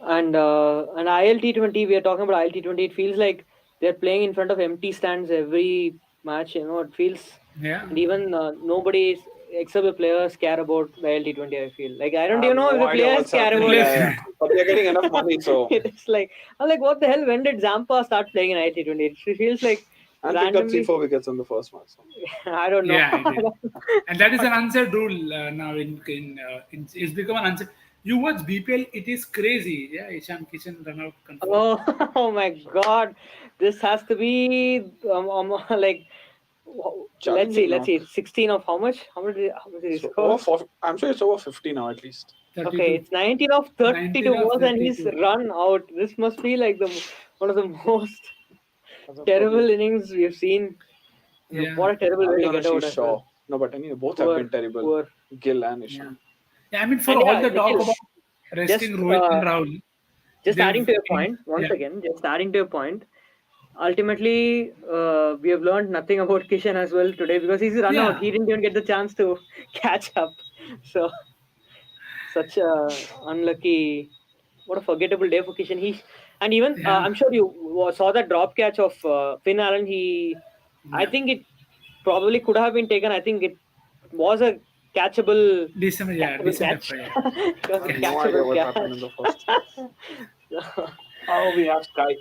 And ILT20, we are talking about ILT20. It feels like they're playing in front of empty stands every match. It feels,
Yeah.
and even nobody except the players care about the ILT20. I feel like I
I
don't
have
even know if
no
the
idea
players
what's
care
happening.
about
Yeah,
it.
yeah. But they're getting enough money, so
It's like I'm like, what the hell? When did Zampa start playing in ILT20? It feels like
and picked up three,
randomly.
4 wickets in the first match. So.
I don't know.
Yeah, I did. And that is an unsaid rule now. It's become an unsaid. You watch BPL, it is crazy. Yeah, Ishan Kishan run out confirmed.
Oh, oh my God! This has to be like let's see,
Challenging now.
16 of how much? How much did he
So
score?
I'm sure it's over 50 now at least.
Okay,
32.
it's 19 of
19
32
of
balls and he's
32.
run out. This must be like one of the most terrible innings we've seen.
Yeah.
What a terrible way to get out as
Shaw.
well.
No, but anyway, both have
Poor,
been terrible.
poor.
Gill and
Yeah.
Ishan.
Yeah, I mean, for
And
all
yeah,
the talk
Nikhil,
about resting
just
Rohit and Rahul,
just adding to your
they've
point once
yeah,
again. Just adding to your point. Ultimately, we have learned nothing about Kishan as well today because he's run out.
yeah,
He didn't even get the chance to catch up. So such a unlucky, what a forgettable day for Kishan. And even
yeah,
I'm sure you saw that drop catch of Finn Allen. I
yeah.
think it probably could have been taken. I think it was a catchable,
Decent, yeah,
catchable
decent
catch.
effort. Yeah.
It was
I
a
have no idea
catchable
what
catch.
happened in the first. Oh, we have Sky.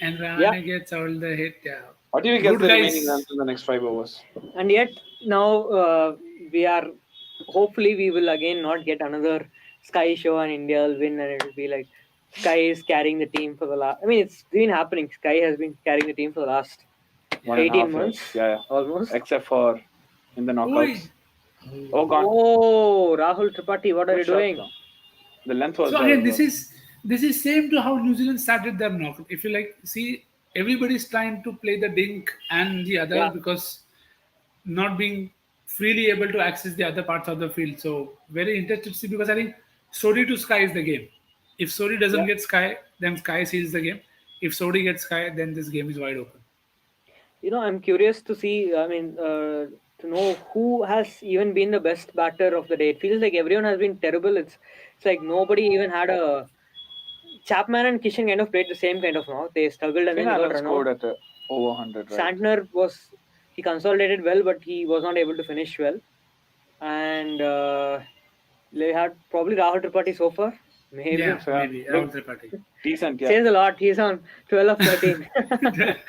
And
Yeah,
Rahane gets all the hit. Yeah.
What do you get
Good
the remaining
guys.
runs in the next 5 overs?
and yet now we are. Hopefully, we will again not get another Sky show and India will win, and it will be like Sky is carrying the team for the last. I mean, it's been happening. Sky has been carrying the team for the last 18
1.5 years.
months,
Yeah.
almost.
Except for in the knockouts.
Oi.
Oh, gone.
Oh, Rahul Tripathi, what are you
Good shot,
doing?
though. The length was
So
there.
again, this is same to how New Zealand started their knockout. If you like, see, everybody's trying to play the dink and the other
Yeah,
because not being freely able to access the other parts of the field. So very interested to see because I think Sodi to Sky is the game. If Sodi doesn't
yeah.
get Sky, then Sky seals the game. If Sodi gets Sky, then this game is wide open.
I'm curious to see. I mean, to know who has even been the best batter of the day. It feels like everyone has been terrible. It's like nobody even had a. Chapman and Kishan kind of played the same kind of knock. They struggled and
Finn
then got
Allen
run out.
scored at over 100, right?
Santner he consolidated well, but he was not able to finish well. And they had probably Rahul Tripathi so far. Maybe.
Yeah,
So,
maybe
look,
Rahul Tripathi.
decent, yeah.
Says a lot. He's on 12 of 13.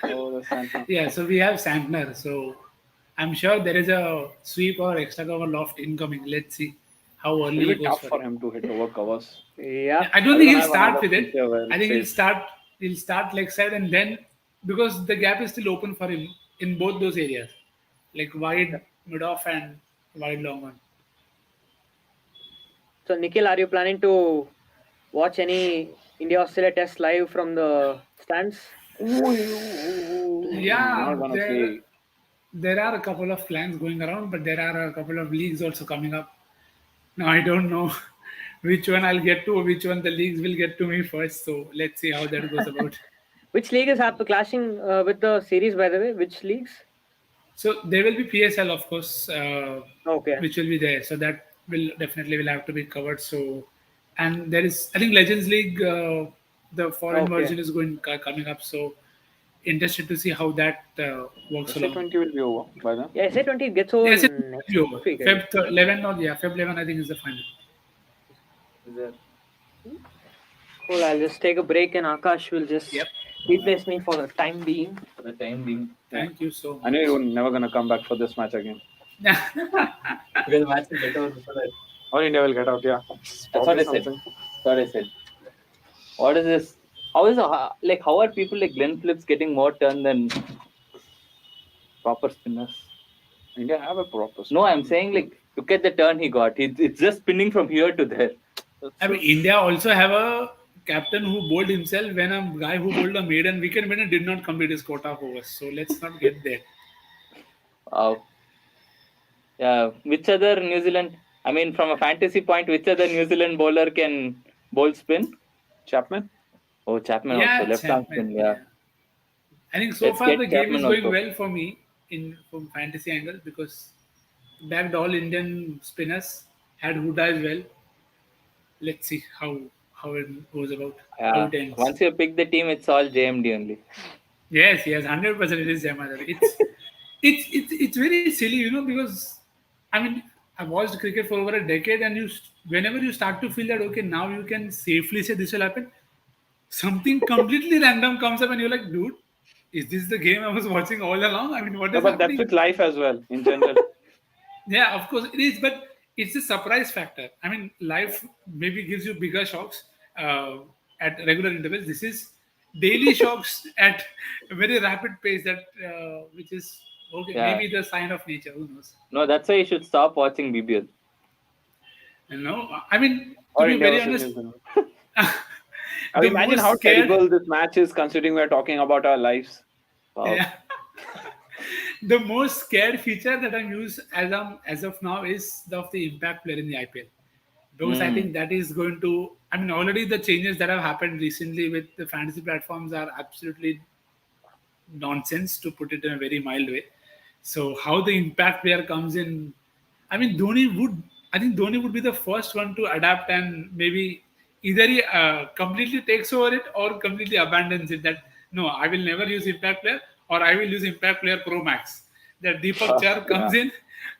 Oh, the Santner.
Yeah, so we have Santner. So I'm sure there is a sweep or extra cover loft incoming. Let's see how early
It'll
he
be
goes
tough for him to hit over covers.
Yeah.
I don't
I
think
don't
he'll
have
start
another
with it.
feature where
I
it
think
says-
he'll start leg side and then because the gap is still open for him in both those areas, like wide mid off and wide long on.
So, Nikhil, are you planning to watch any India Australia test live from the stands?
Yeah,
Not gonna say.
there are a couple of plans going around, but there are a couple of leagues also coming up. Now I don't know which one I'll get to or which one the leagues will get to me first. So let's see how that goes about.
Which league is clashing with the series, by the way? Which leagues?
So there will be PSL, of course,
Okay.
which will be there. So that will have to be covered. So, and there is, I think, Legends League, the foreign
Okay.
version is coming up. So interested to see how that works along.
SA20 will be over by then.
Yeah, SA20 gets over
Yes, it
next
will be over.
week. I guess.
Feb 11 or yeah, Feb 11 I think is the final.
Cool. I'll just take a break and Akash will just
Yep.
replace me for the time being.
For the time being.
Thank you so
I
much.
know you were never gonna come back for this match again.
Because the match will get over before that.
Or India will get out, yeah.
That's what I said.
Something.
That's what I said. What is this? How is how are people like Glenn Phillips getting more turn than proper spinners?
India have a proper.
No, I'm saying like look at the turn he got. It's just spinning from here to there.
I mean, India also have a captain who bowled himself when a guy who bowled a maiden wicket winner did not complete his quota of overs. So let's not get there.
Wow. Yeah. Which other New Zealand? I mean, from a fantasy point, which other New Zealand bowler can bowl spin?
Chapman.
Oh, Chapman also left arm
Chapman,
spin. Yeah.
I think so
Let's
far
get
the game is
Chapman
going
also.
well for me from fantasy angle because backed all Indian spinners, had Huda as well. Let's see how it goes about. How
Yeah.
it ends.
Once you pick the team, it's all JMD only.
Yes, 100% it is Jamadar. It's very silly, because I mean I watched cricket for over a decade, and whenever you start to feel that okay, now you can safely say this will happen, something completely random comes up, and you're like, dude, is this the game I was watching all along? I mean, what
No,
is
but that's
happening?
with life as well, in general.
Yeah, of course it is, but it's a surprise factor. I mean, life maybe gives you bigger shocks at regular intervals. This is daily shocks at a very rapid pace. That which is okay.
Yeah.
Maybe the sign of nature. Who knows?
No, that's why you should stop watching BBL.
You know, I mean, to
Or
be
India
very
versus
honest,
New Zealand.
the
Imagine
most
how
scared-
terrible this match is, considering we're talking about our lives.
Wow.
Yeah. The most scared feature that I'm used as of now is of the impact player in the IPL. Because I think that is going to. I mean, already the changes that have happened recently with the fantasy platforms are absolutely nonsense, to put it in a very mild way. So how the impact player comes in, I mean, I think Dhoni would be the first one to adapt, and maybe either he completely takes over it or completely abandons it. That no, I will never use impact player, or I will use impact player Pro Max. That Deepak Char comes in,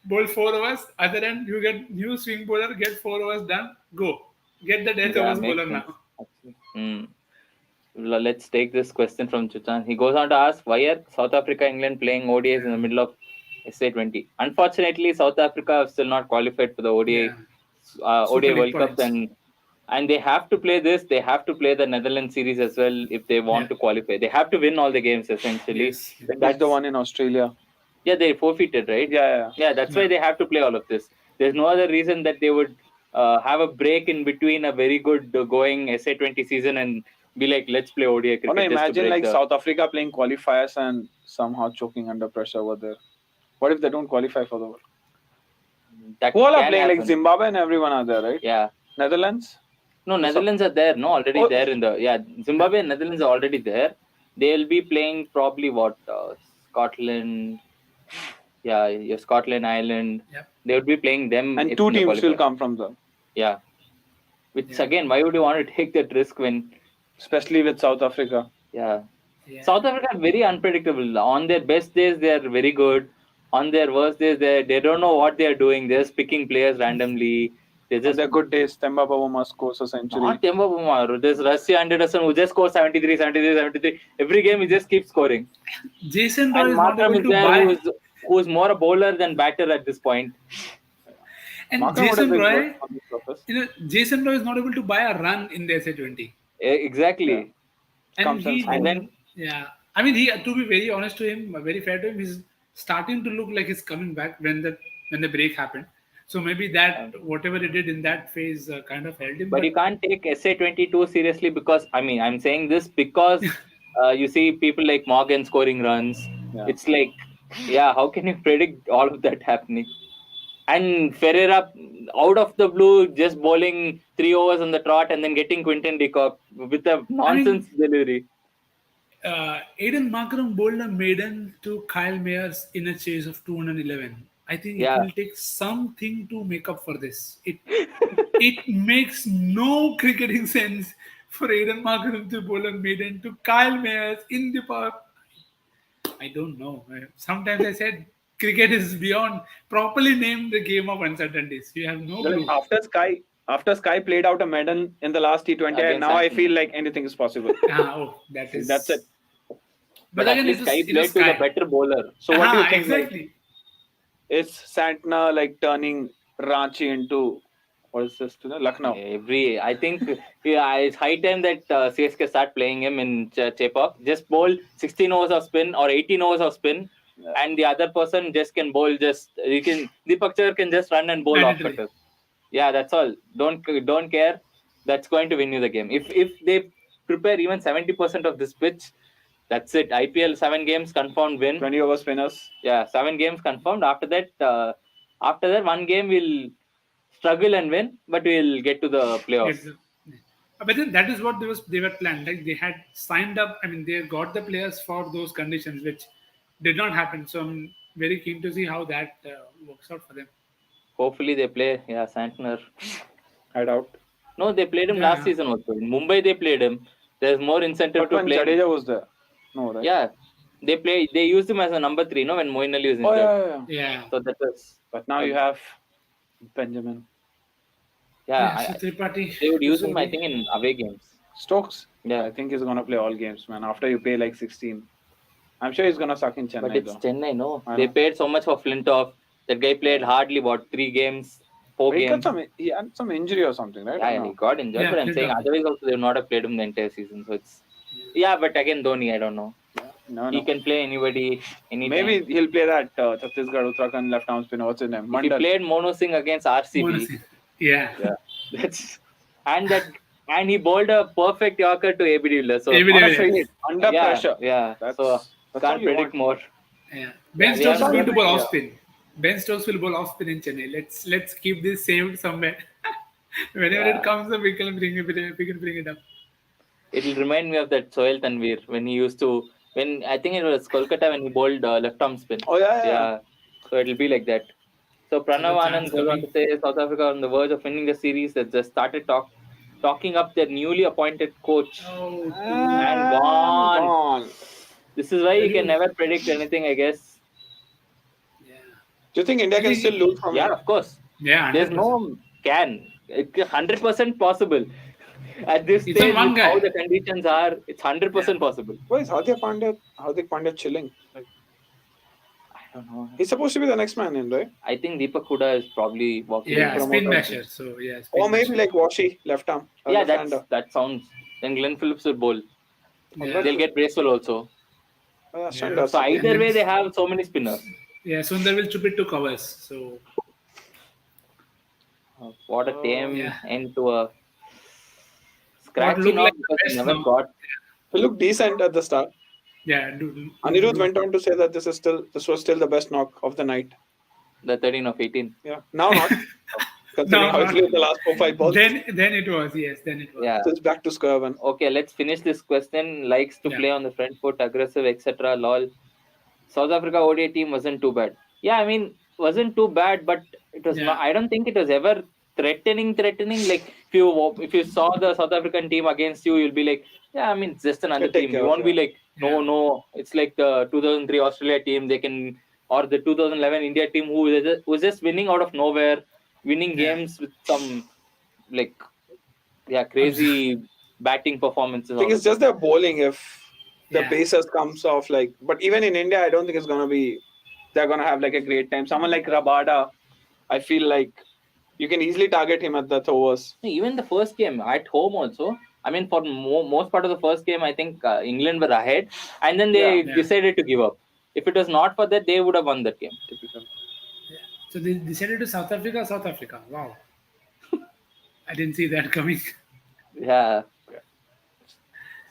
bowl 4 overs. Other end, you get new swing bowler, get 4 overs done, go. Get the death overs
makes
bowler
sense.
now.
Actually. Let's take this question from Chuchan. He goes on to ask, why are South Africa, England playing ODIs in the middle of SA20? Unfortunately, South Africa have still not qualified for the ODI
Super
World
League
Cup,
points.
and they have to play this. They have to play the Netherlands series as well if they want to qualify. They have to win all the games essentially.
Yes.
That's the one in Australia.
Yeah, they forfeited, right?
Yeah.
That's why they have to play all of this. There's no other reason that they would have a break in between a very good going SA20 season and be like, let's play ODI cricket.
Oh, no,
just to
imagine
break
like
the...
South Africa playing qualifiers and somehow choking under pressure over there. What if they don't qualify for the World?
That
Who all are
can
playing? Like
happen.
Zimbabwe and everyone are there, right?
Yeah.
Netherlands?
No, Netherlands are there. No, already
Oh.
there in the... Yeah, Zimbabwe and Netherlands are already there. They'll be playing probably Scotland... Yeah, Scotland, Ireland.
Yep.
They would be playing them.
And
if
two
in the
teams will
qualifier.
come from them.
Yeah. Which again, why would you want to take that risk when...
Especially with South Africa.
Yeah. South Africa are very unpredictable. On their best days, they are very good. On their worst days, they don't know what they are doing. They're just picking players randomly.
On their good days, Themba Bavuma scores a century.
Not Themba Bavuma. There's Rusty Anderson who just scores 73. Every game he just keeps scoring.
Jason Roy
And
is not
Markram
able
is
to
there
buy.
who's more a bowler than batter at this point.
And
Markram would have
Jason
been
Roy,
good on this surface.
Jason Roy is not able to buy a run in the SA20.
Exactly.
And
Comes and
he,
scores. And then-
I mean, to be very honest to him, very fair to him, he's starting to look like he's coming back when the break happened. So maybe that whatever he did in that phase kind of helped him.
But you can't take SA22 seriously because, I mean, I'm saying this because you see people like Morgan scoring runs.
Yeah.
It's like, how can you predict all of that happening? And Ferreira, out of the blue, just bowling 3 overs on the trot and then getting Quinton de Kock with a nonsense delivery.
Aiden Markram bowled a maiden to Kyle Mayers in a chase of 211. I think it will take something to make up for this. It makes no cricketing sense for Aiden Markram to bowl a maiden to Kyle Mayers in the park. I don't know. Sometimes I said cricket is beyond properly named the game of uncertainties. You have no clue.
After Sky played out a medal in the last T20I, now I feel like anything is possible.
That's
it.
But again, Sky played to the better bowler.
So what do you think?
Exactly.
Is Santner like turning Ranchi into what is this? Lucknow.
I think it's high time that CSK start playing him in Chepauk. Just bowl 16 overs of spin or 18 overs of spin, and the other person just can bowl. Deepak Char can just run and bowl off cutters. Yeah, that's all. Don't care. That's going to win you the game. If they prepare even 70% of this pitch, that's it. IPL 7 games confirmed win.
20 over spinners.
Yeah, 7 games confirmed. After that, 1 game we'll struggle and win, but we'll get to the playoffs.
But then that is what they were planned. Like they had signed up. I mean, they got the players for those conditions, which did not happen. So I'm very keen to see how that works out for them.
Hopefully they play. Yeah, Santner.
I doubt.
No, they played him last season also. In Mumbai they played him. There's more incentive to play.
Jadeja was there. No, right?
Yeah, they used him as a number 3. No, when Moeen Ali was injured.
Yeah.
So that was.
But now you have Benjamin.
Yeah, they would use him, I think, in away games.
Stokes.
Yeah,
I think he's gonna play all games, man. After you pay like 16, I'm sure he's gonna suck in Chennai.
But it's Chennai, no. They paid so much for Flintoff. That guy played hardly 3 games. 4
He
games.
he had some injury or something, right?
Yeah, he got injured,
Yeah,
but I'm
played
saying
down.
otherwise also they would not have played him the entire season. So it's but again Dhoni, I don't know.
No,
He
no.
can play anybody anytime.
Maybe he'll play that Chhattisgarh Uttarakhand left arm spinner. What's his name?
If he
Mandal.
played Mono Singh against RCB,
Bonus. Yeah.
that's and he bowled a perfect Yorker to AB de Villiers. So
AB de
On a
Villiers.
straight, under
yeah,
pressure.
yeah.
That's
So
all
can't
you
predict
want.
more.
Yeah. Ben
we
Stokes
have
is going to bowl
yeah.
off spin. Ben Stokes will bowl off spin in Chennai. Let's keep this saved somewhere. Whenever
Yeah.
it comes up, we can bring it up.
It'll remind me of that Sohail Tanvir when he used to I think it was Kolkata when he bowled left arm spin.
Oh yeah.
So it'll be like that. So Pranav
So the
Anand
chance
goes on to say South Africa on the verge of winning the series. That just started talking up their newly appointed coach.
Oh,
And gone. This is why you can never predict anything, I guess.
yeah.
Do you think India can still lose from
Yeah,
it?
of course.
Yeah,
There's
100%.
no can. It's 100% possible. At this
It's on
stage,
one
with
guy.
how the conditions are, it's 100% possible.
Why is Hardik Pandya chilling? Like,
I don't know.
he's supposed to be the next man in, right?
I think Deepak Huda is probably walking.
Yeah,
from
spin
out.
masher. So yeah, spin
Or maybe
masher.
like Washi, left arm.
Yeah,
left-hander.
that sounds. Then Glenn Phillips will bowl.
Yeah.
They'll get Bracewell also.
Standard.
So either way, they have so many spinners.
Yeah, Sundar will chip it to covers. So
What a tame
yeah.
end to a
What
scratchy
looked
knock
like the
because he
best
never
knock.
got.
He looked decent at the start.
Yeah,
Anirudh went on to say that this was still the best knock of the night.
The 13 of 18.
Yeah. Now not. Considering how it's the last 4-5 balls.
Then it was, yes. Then it was.
Yeah.
So it's back to square one.
Okay, let's finish this question. Likes to play on the front foot, aggressive, etc. Lol. South Africa ODI team wasn't too bad. Yeah, I mean, wasn't too bad, but it was not. I don't think it was ever threatening. Like if you saw the South African team against you, you'll be like, yeah, I mean, it's just another team. You won't be like, no. It's like the 2003 Australia team. They can, or the 2011 India team who was just winning out of nowhere, winning games with some crazy batting performances.
I think it's just their bowling. If the Pacers comes off but even in India, I don't think they're gonna have like a great time. Someone like Rabada, I feel like you can easily target him at the throwers.
Even the first game at home also. I mean, for most part of the first game, I think England were ahead, and then they decided to give up. If it was not for that, they would have won that game.
Typical.
So they decided to South Africa. Wow. I didn't see that coming.
Yeah.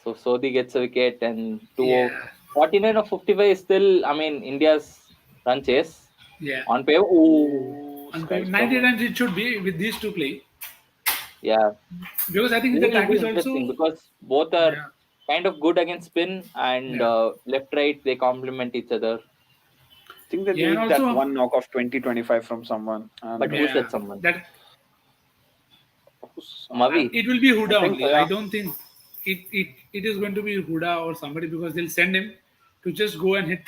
So Sodhi gets a wicket and 49 of 55 is still, I mean, India's run chase.
Yeah.
On paper,
on paper, 90 runs it should be with these two playing.
Yeah.
Because I think the track is also
because both are kind of good against spin and left-right, they complement each other.
I think they need that one knock of 20-25 from someone.
But who's that someone?
Mavi. It will be Huda only. I don't think it is going to be Huda or somebody because they'll send him to just go and hit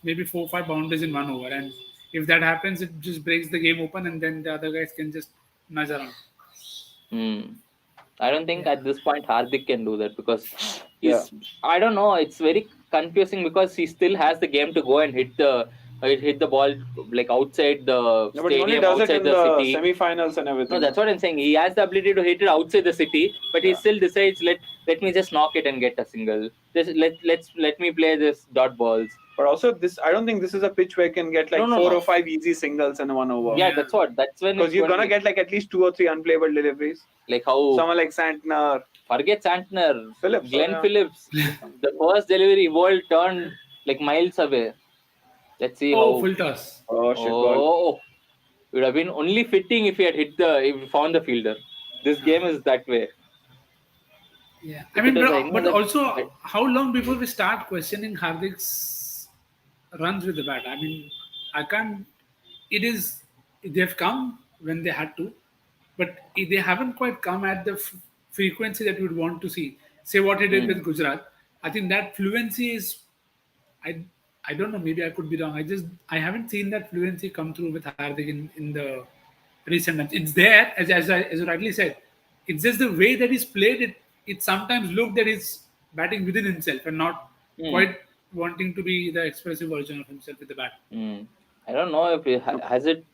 maybe 4 or 5 boundaries in 1 over. And if that happens, it just breaks the game open and then the other guys can just nudge around.
I don't think at this point Hardik can do that because I don't know. It's very confusing because he still has the game to go and hit the ball like outside the stadium,
but he only does
outside
it in
the city.
Semi-finals and everything.
No, that's what I'm saying. He has the ability to hit it outside the city, but he still decides let me just knock it and get a single. Just let me play this dot balls.
But also I don't think this is a pitch where you can get 4 or 5 easy singles in 1 over.
Yeah, that's when
because you're gonna get at least 2 or 3 unplayable deliveries.
Like how
someone like Santner.
Forget Santner.
Phillips.
Glenn Phillips. The first delivery ball turned like miles away. Let's see how.
Full toss.
Oh shit! Ball.
It would have been only fitting if he had if he found the fielder. This game is that way.
Yeah, I mean, but also, how long before we start questioning Hardik's runs with the bat? I mean, I can't. They've come when they had to, but they haven't quite come at the frequency that we'd want to see. Say what he did with Gujarat. I think that fluency is. I don't know. Maybe I could be wrong. I haven't seen that fluency come through with Hardik in the recent months. It's there, as you rightly said. It's just the way that he's played it. It sometimes looked that he's batting within himself and not quite wanting to be the expressive version of himself with the bat.
I don't know if he has it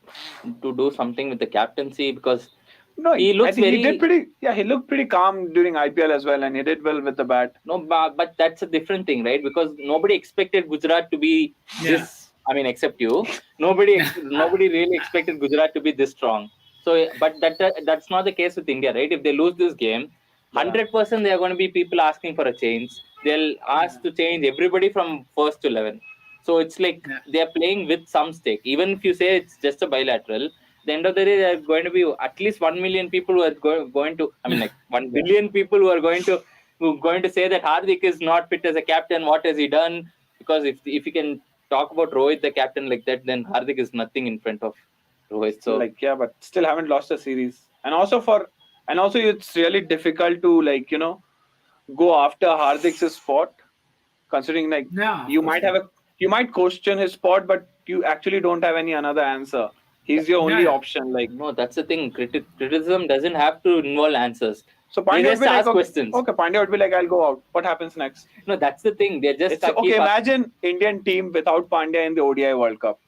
to do something with the captaincy, because
No,
he
I
looks
think
very.
he did pretty. Yeah, he looked pretty calm during IPL as well, and he did well with the bat.
No, but that's a different thing, right? Because nobody expected Gujarat to be this. I mean, except you. Nobody really expected Gujarat to be this strong. So, but that's not the case with India, right? If they lose this game, 100% there are going to be people asking for a change. They'll ask to change everybody from first to 11. So it's like they are playing with some stake. Even if you say it's just a bilateral, the end of the day, there are going to be at least 1 million people who are going to. I mean, like 1 billion people who are going to say that Hardik is not fit as a captain. What has he done? Because if you can talk about Rohit, the captain, like that, then Hardik is nothing in front of Rohit. So
like, yeah, but still haven't lost a series. And also it's really difficult to, like, go after Hardik's spot, considering, like, you might question his spot, but you actually don't have any another answer. He's your only option. Like,
no, that's the thing. Criticism doesn't have to involve answers.
so
They
Pandya would
just
be like,
ask
okay,
questions.
okay, Pandya would be like, I'll go out. What happens next?
No, that's the thing. They're just
Okay. Imagine Indian team without Pandya in the ODI World Cup.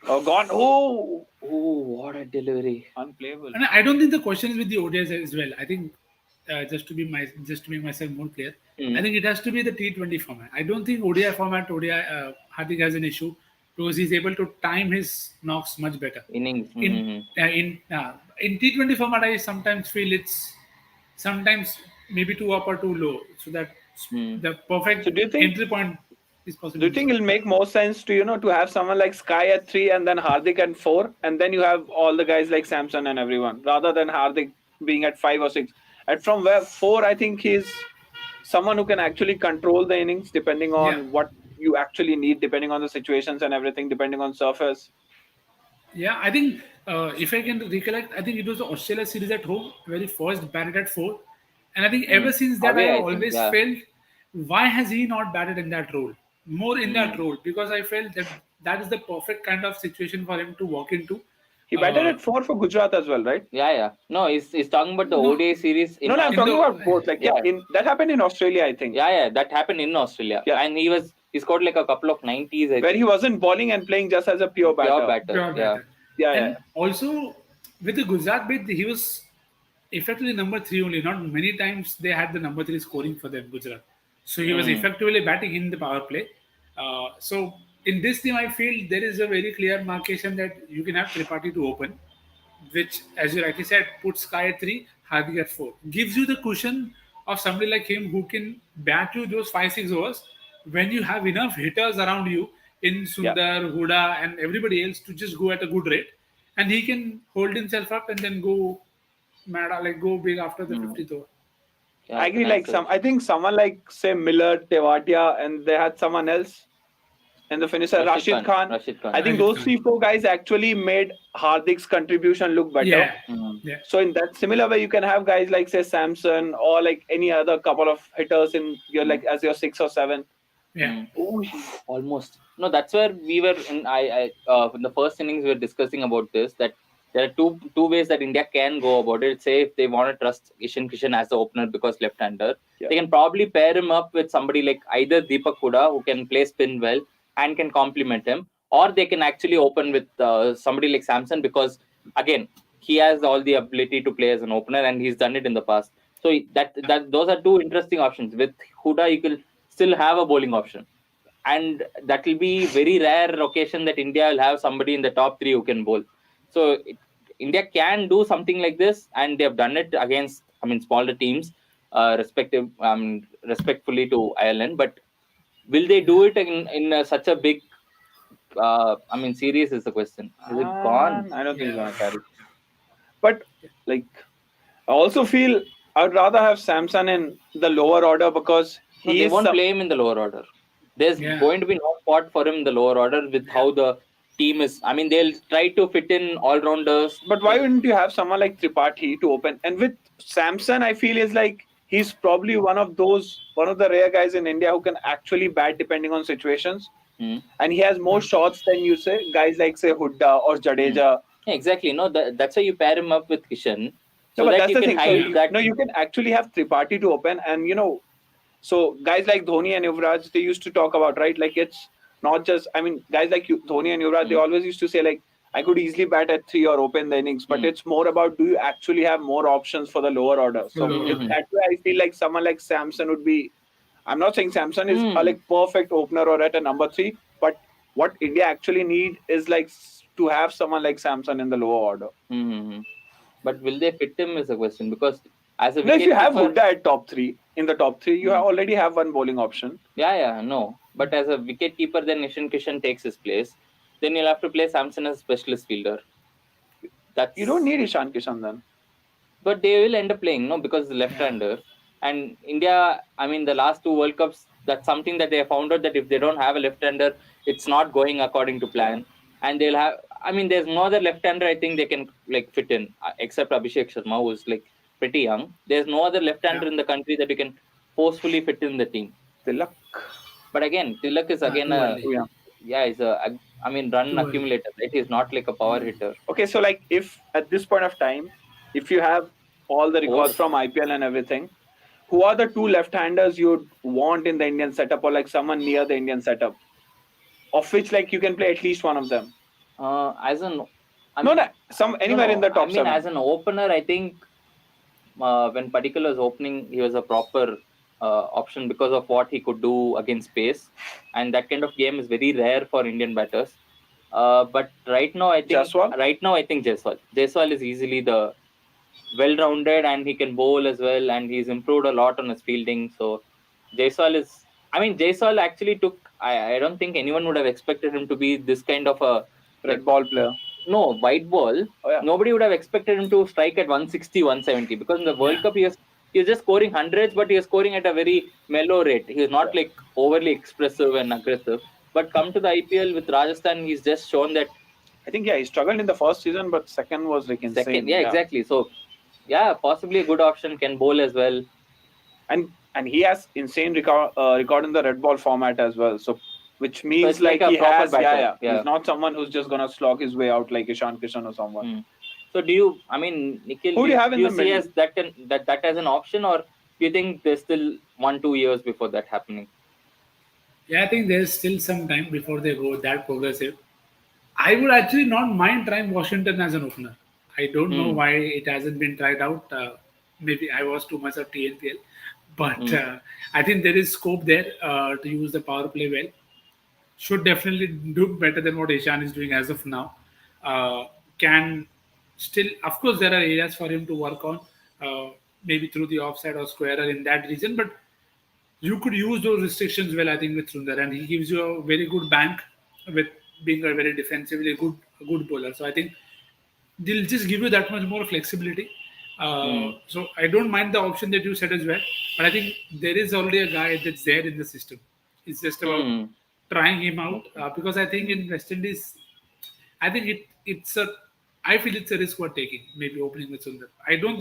Oh, gone. Oh,
what a delivery!
Unplayable.
And I don't think the question is with the ODIs as well. I think just to make myself more clear, I think it has to be the T20 format. I don't think ODI Hardik has an issue because he's able to time his knocks much better.
Innings.
In T20 format, I sometimes feel it's sometimes maybe too up or too low, so that the perfect entry point is possible.
Do you think it'll make more sense to to have someone like Sky at 3 and then Hardik at 4, and then you have all the guys like Samson and everyone, rather than Hardik being at 5 or 6? And from where 4, I think he's someone who can actually control the innings depending on what you actually need, depending on the situations and everything, depending on surface.
Yeah, I think if I can recollect, I think it was the Australia series at home where he first batted at 4. And I think ever since that, I always felt, why has he not batted in that role? More in that role, because I felt that is the perfect kind of situation for him to walk into.
He batted at 4 for Gujarat as well, right?
Yeah. No, he's talking about the ODI series.
No, I'm talking about both. Like, that happened in Australia, I think.
Yeah, that happened in Australia. Yeah. And he scored like a couple of 90s.
Where he wasn't bowling and playing just as a pure batter.
Yeah. Also, with the Gujarat bit, he was effectively number 3 only. Not many times they had the number 3 scoring for them, Gujarat. So he was effectively batting in the power play. So in this team, I feel there is a very clear marcation that you can have Tripathi to open, which, as you rightly said, puts Sky at 3, Hardik at 4. Gives you the cushion of somebody like him who can bat you those 5-6 overs when you have enough hitters around you in Sundar, Huda, and everybody else to just go at a good rate. And he can hold himself up and then go mad, like go big after the 50th over.
I agree. I think someone like, say, Miller, Tewatia, and they had someone else in the finisher, Rashid Khan. I think those 3-4 guys actually made Hardik's contribution look better. So in that similar way, you can have guys like, say, Samson or like any other couple of hitters in your as your 6 or 7.
Yeah.
Almost. No, that's where we were in the first innings we were discussing about this, that there are two ways that India can go about it. Say if they want to trust Ishan Kishan as the opener because left-hander, they can probably pair him up with somebody like either Deepak Huda, who can play spin well and can complement him, or they can actually open with somebody like Samson, because again he has all the ability to play as an opener and he's done it in the past. So that those are two interesting options. With Huda, you can still have a bowling option, and that will be very rare occasion that India will have somebody in the top 3 who can bowl. So India can do something like this, and they have done it against, smaller teams, respectfully to Ireland. But will they do it in such a big, series is the question. Is it gone?
I don't think it's going to carry. But I also feel I'd rather have Samson in the lower order because
they won't play him in the lower order. There's going to be no spot for him in the lower order with how the team is. They'll try to fit in all-rounders.
But why wouldn't you have someone like Tripathi to open? And with Samson, I feel is like he's probably one of the rare guys in India who can actually bat depending on situations. And he has more shots than guys like, say, Hooda or Jadeja.
Yeah, exactly. No, that's why you pair him up with Kishan.
So that that's you can hide that. No, you can actually have Tripathi to open, and so guys like Dhoni and Yuvraj, they used to talk about, right? Like, it's not just, I mean, guys like Dhoni and Yuvraj, they always used to say like, I could easily bat at 3 or open the innings, but it's more about, do you actually have more options for the lower order? So that way, I feel like someone like Samson would be. I'm not saying Samson is a like perfect opener or at a number 3, but what India actually need is like to have someone like Samson in the lower order.
But will they fit him is a question, because as a
No, if you have
wicketkeeper,
Hooda at top 3, in the top 3, you already have one bowling option.
no. But as a wicketkeeper, then Ishan Kishan takes his place. Then you'll have to play Samson as a specialist fielder.
You don't need Ishan Kishan then.
But they will end up playing, no, because the left-hander. And India, I mean, the last 2 World Cups, that's something that they have found out, that if they don't have a left-hander, it's not going according to plan. And they'll have, I mean, there's no other left-hander I think they can like fit in, except Abhishek Sharma, who's like pretty young. There's no other left-hander in the country that you can forcefully fit in the team.
Tilak.
But again, Tilak is again he's a, I mean, run accumulator, right? He's not like a power hitter.
Okay, so like if at this point of time, if you have all the records from IPL and everything, who are the 2 left-handers you'd want in the Indian setup, or like someone near the Indian setup, of which like you can play at least one of them?
As an
anywhere in the top 7.
As an opener, I think when Padikkal was opening, he was a proper option because of what he could do against pace, and that kind of game is very rare for Indian batters. But right now, I think Jaiswal. Jaiswal is easily the well-rounded, and he can bowl as well, and he's improved a lot on his fielding. So Jaiswal actually took. I don't think anyone would have expected him to be this kind of a
red ball player.
No, white ball. Nobody would have expected him to strike at 160, 170, because in the World Cup he was just scoring hundreds, but he was scoring at a very mellow rate. He was not like overly expressive and aggressive. But come to the IPL with Rajasthan, he's just shown that.
I think he struggled in the first season, but second was like insane.
Exactly. So possibly a good option, can bowl as well.
And he has insane record in the red ball format as well. So which means so like he has he's not someone who's just gonna slog his way out like Ishan Kishan or someone.
So Nikhil,
who do you have in the
see as that as an option, or do you think there's still 1-2 years before that happening?
Yeah, I think there's still some time before they go that progressive. I would actually not mind trying Washington as an opener. I don't know why it hasn't been tried out. Maybe I was too much of TNPL. But I think there is scope there to use the power play well. Should definitely do better than what Ishan is doing as of now. Can still, of course, there are areas for him to work on, maybe through the offside or squarer in that region. But you could use those restrictions well, I think, with Sundar. And he gives you a very good bank with being a very defensively good bowler. So I think they'll just give you that much more flexibility. So I don't mind the option that you said as well, but I think there is already a guy that's there in the system. It's just about trying him out because I think in West Indies, I think I feel it's a risk worth taking. Maybe opening with Sundar. I don't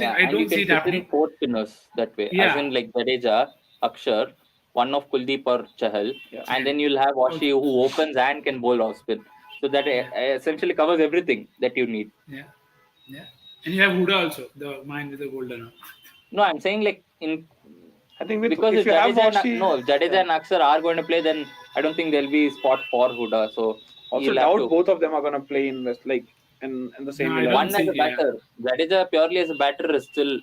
see it happening.
4 spinners that way, as in like Jadeja, Akshar, one of Kuldeep or Chahal, and then you'll have Washi who opens and can bowl off spin. So that essentially covers everything that you need.
Yeah. And you have Hooda also, the man with the golden.
No, I'm saying like
I think
because if Jadeja and Akshar are going to play, then I don't think there'll be spot for Hooda. So
also doubt both of them are going to play in West, like in the same.
One as a batter, Jadeja purely as a batter is still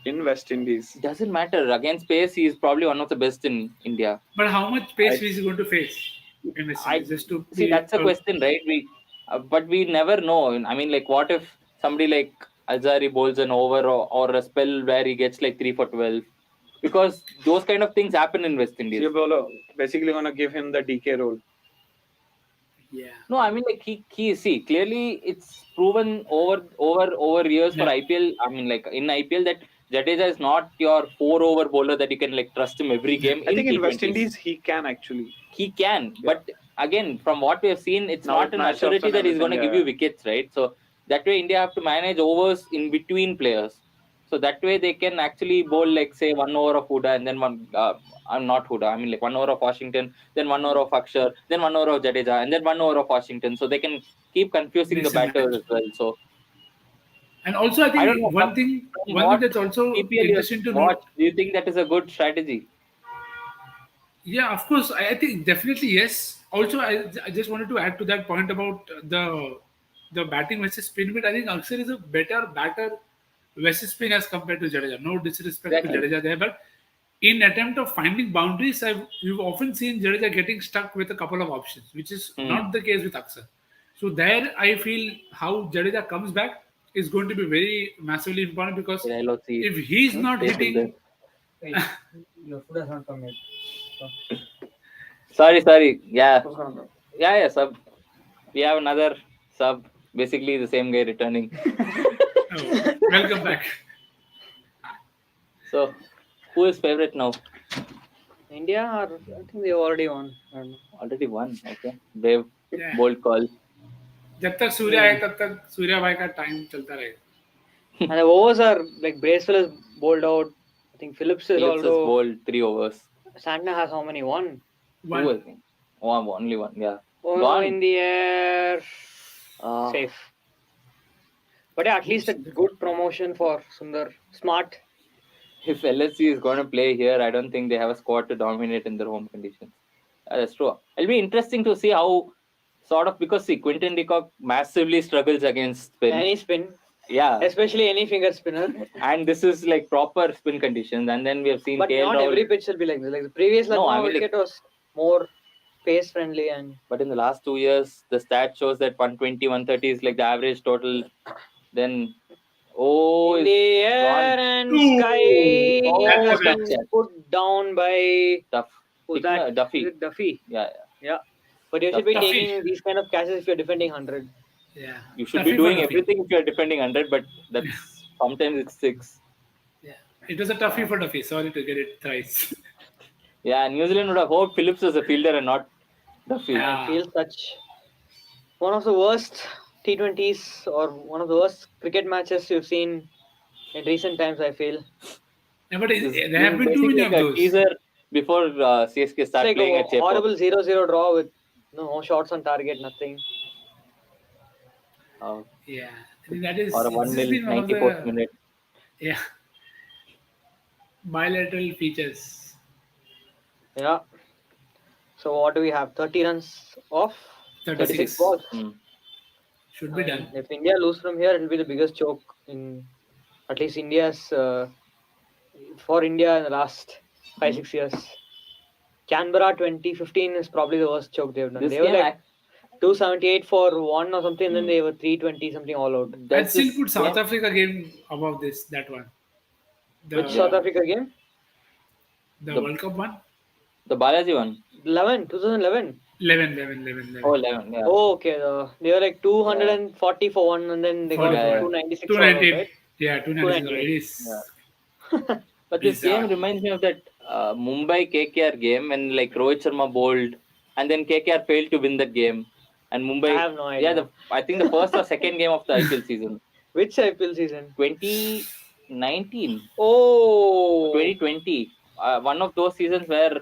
in West Indies.
Doesn't matter. Against pace, he is probably one of the best in India.
But how much pace is he going to face?
That's a question, right? But we never know. I mean, like, what if somebody like Alzari bowls an over or a spell where he gets like 3 for 12? Because those kind of things happen in West Indies.
You're basically going to give him the DK role.
Yeah.
No, I mean, like he clearly it's proven over years for IPL. I mean, like in IPL that Jadeja is not your 4-over bowler that you can like trust him every game.
I think in West Indies he can actually.
He can, but again, from what we have seen, it's not an assurity that he's going to give you wickets, right? So that way, India have to manage overs in between players. So that way, they can actually bowl like say 1 over of Hooda and then not Hooda. I mean like 1 over of Washington, then 1 over of Akshar, then 1 over of Jadeja, and then 1 over of Washington. So they can keep confusing the batters as well. So.
And also, I think one thing that's also interesting to note.
Do you think that is a good strategy?
Yeah, of course. I think definitely yes. Also, I just wanted to add to that point about the batting versus spin bit. I think Akshar is a better batter versus spin as compared to Jadeja. No disrespect to
Exactly.
Jadeja there, but in attempt of finding boundaries, we've often seen Jadeja getting stuck with a couple of options, which is not the case with Akshar. So there, I feel how Jadeja comes back is going to be very massively important because
LOC.
if he's not
Stay till
hitting,
Wait, your food has not come yet.
Sorry. Yeah. Yeah, sub. We have another sub. Basically the same guy returning.
oh, welcome back.
So, who is favorite now?
India, or I think they already won. I don't know.
Already won. Okay. Brave,
Yeah.
bold call.
जब तक सूर्य आए तब तक सूर्या भाई का time चलता रहेगा.
And the overs are like Bracewell is bowled out. I think Phillips is
Phillips has
also.
bowled 3 overs.
Santner has how many? One.
2, I think. Only one. Yeah.
Oh,
Gone.
in the air. Safe. But yeah, at least a good promotion for Sundar. Smart.
If LSC is going to play here, I don't think they have a squad to dominate in their home conditions. That's true. It'll be interesting to see how because Quinton de Kock massively struggles against spin.
Any spin.
Yeah.
Especially any finger spinner.
And this is like proper spin conditions. And then we have seen
But not every pitch will be like this. Like the previous Lucknow wicket was more pace friendly.
But in the last 2 years, the stat shows that 120, 130 is like the average total. Then
in the air and sky has been put down by
Duffy.
Duffy.
Yeah.
But you should be taking these kind of catches if you're defending 100.
Yeah.
You should be doing everything if you're defending 100, but that's sometimes it's 6.
Yeah. It was a toughie for Duffy. Sorry to get it thrice.
Yeah, New Zealand would have hoped Phillips was a fielder and not Duffy.
I feel such one of the worst T20s or one of the worst cricket matches you've seen in recent times, I feel.
Yeah, but there have been too many of those.
Teaser before CSK start
like
playing
a
at Jaipur.
horrible 0-0 draw with no shots on target, nothing.
Yeah, I think that is.
Or a 1-0 94th minute.
Yeah. Bilateral features.
Yeah. So what do we have? 30 runs off?
36
balls.
Should be done.
If India lose from here, it will be the biggest choke in at least India's for India in the last 5-6 years. Canberra 2015 is probably the worst choke they've done. They were like 278 for 1 or something, and then they were 320 something all out.
I'd still put South Africa game above that one.
Which South Africa game?
The World Cup one?
The Balaji one.
2011.
11.
Oh, 11, yeah.
Oh, okay. They were like 240 for 1, and then they got 296 for 1, right?
Yeah, 296.
Yeah. But this game reminds me of that Mumbai KKR game when like Rohit Sharma bowled, and then KKR failed to win that game. And Mumbai.
I have no idea.
Yeah, I think the first or second game of the IPL season.
Which IPL season?
2019.
Oh.
2020. One of those seasons where.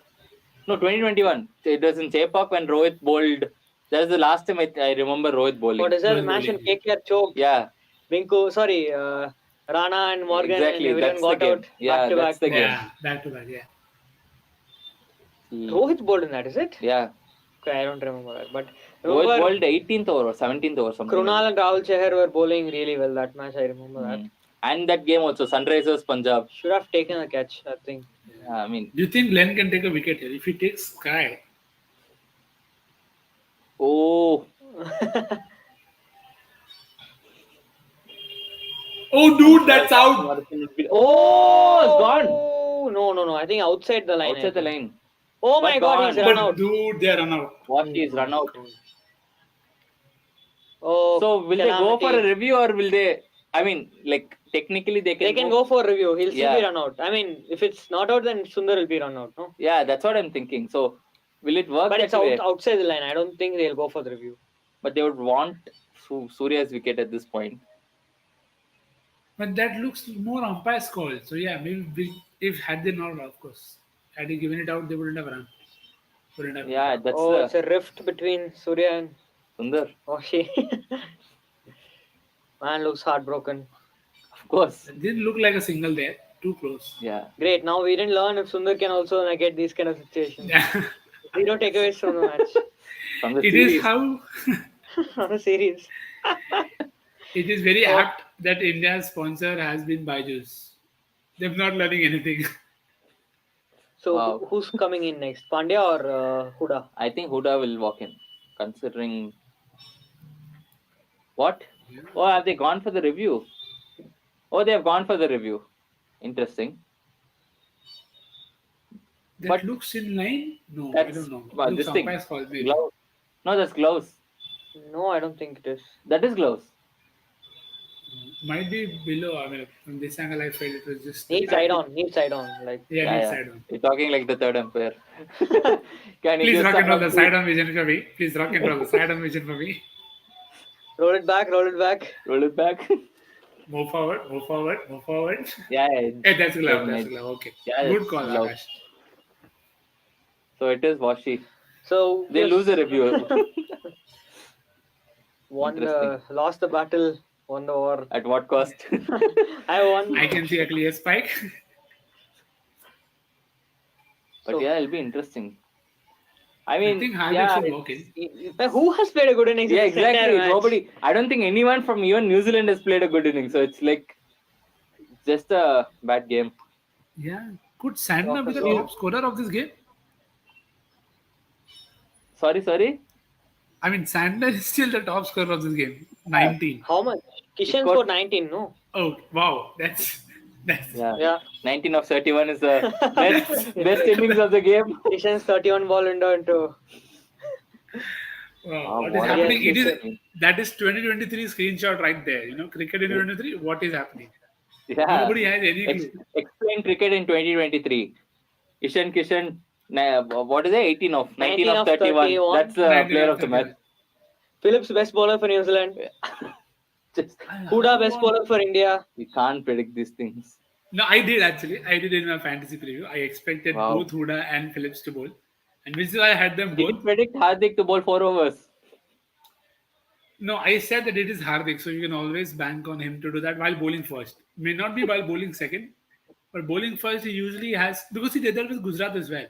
No, 2021. It was in Chepak when Rohit bowled. That was the last time I remember Rohit bowling.
What is that match in KKR choked?
Yeah.
Rana and Morgan
exactly,
and everyone got out
back to back.
Yeah, back to back, yeah.
Rohit bowled in that, is it?
Yeah.
Okay, I don't remember that. But
Rohit bowled 18th over or 17th over something.
Krunal and Rahul Chahar were bowling really well that match. I remember that.
And that game also, Sunrisers Punjab.
Should have taken a catch, I think.
Yeah, I mean.
Do you think Glenn can take a wicket here? If he takes Sky.
Oh.
Oh, dude, that's out.
Oh, it's gone.
No. I think outside the line.
Outside the line.
Oh my God, he's run out.
Dude, they run out.
What? He's run out.
Oh,
so will they go for a review or will they? I mean, like technically they can.
They can go for a review. He'll still be run out. I mean, if it's not out, then Sundar will be run out. No.
Yeah, that's what I'm thinking. So will it work?
But it's outside the line. I don't think they'll go for the review.
But they would want Surya's wicket at this point.
But that looks more umpire's call. So yeah, maybe if had they not, of course, had he given it out, they wouldn't have run.
Yeah, that's.
It's a rift between Surya and
Sundar.
Oh, she. Man looks heartbroken.
Of course.
It didn't look like a single there. Too close.
Yeah.
Great. Now we didn't learn if Sundar can also get these kind of situations.
Yeah.
0 takeaways from the match.
from the
It
series.
is how
On a series.
it is very
Oh.
apt that India's sponsor has been Byju's. They're not learning anything.
So
Wow.
who's coming in next? Pandya or Huda?
I think Huda will walk in, considering what? Oh, have they gone for the review? Oh, they have gone for the review. Interesting.
That
But
looks in line? No, I
that's
don't know.
well,
Looks
this thing.
umpire's fault, maybe.
Gloves. No, that's gloves.
No, I don't think it is.
That is gloves.
Might be below. I mean, from this angle, I felt it was just.
Need side on. Need side on. Like
Yeah, need side on.
You're talking like the third umpire. Can you
Please
give
rock and roll
someone
the side on vision for me. Please rock and roll the side on vision for me.
roll it back. Roll it back.
roll it back?
Move forward, move forward, move forward.
Yeah.
Hey, that's glove, that's
Nice.
glove. Okay.
Yeah,
Good
that's
call,
glove.
Akash.
So it is Washi.
So
They lose the review.
Lost the battle, won the war.
At what cost?
I won.
I can see a clear spike.
But
So-
yeah, it'll be interesting. I
I
mean,
think Hardik
yeah,
should walk in.
Who has played a good innings?
yeah,
in this entire
exactly.
match?
Nobody. I don't think anyone from even New Zealand has played a good inning. So it's like just a bad game.
Yeah. Could Sandner be the
Please.
top scorer of this game?
Sorry.
I mean, Sandner is still the top scorer of this game. 19.
How much? Kishan
scored-
scored 19, no?
Oh, wow. That's.
Yeah. 19 of 31 is the best innings of the game.
Kishan's 31 ball window into.
Wow, what is
what
happening?
is
It is
this?
that is 2023 screenshot right there. Cricket in 2023. What is happening?
Yeah.
Nobody has any clue.
Explain cricket in 2023. Ishan Kishan, what is it? 19 of 31. That's the
19
player
of
of the match.
31.
Phillips, best bowler for New Zealand.
Just,
Huda, best bowler for India.
we can't predict these things.
No, I did actually. I did in my fantasy preview. I expected
Wow.
both Huda and Phillips to bowl, and which is why I had them
Did you
both.
predict Hardik to bowl 4 overs?
No, I said that it is Hardik, so you can always bank on him to do that while bowling first. May not be while bowling second, but bowling first he usually has, because he did that with Gujarat as well,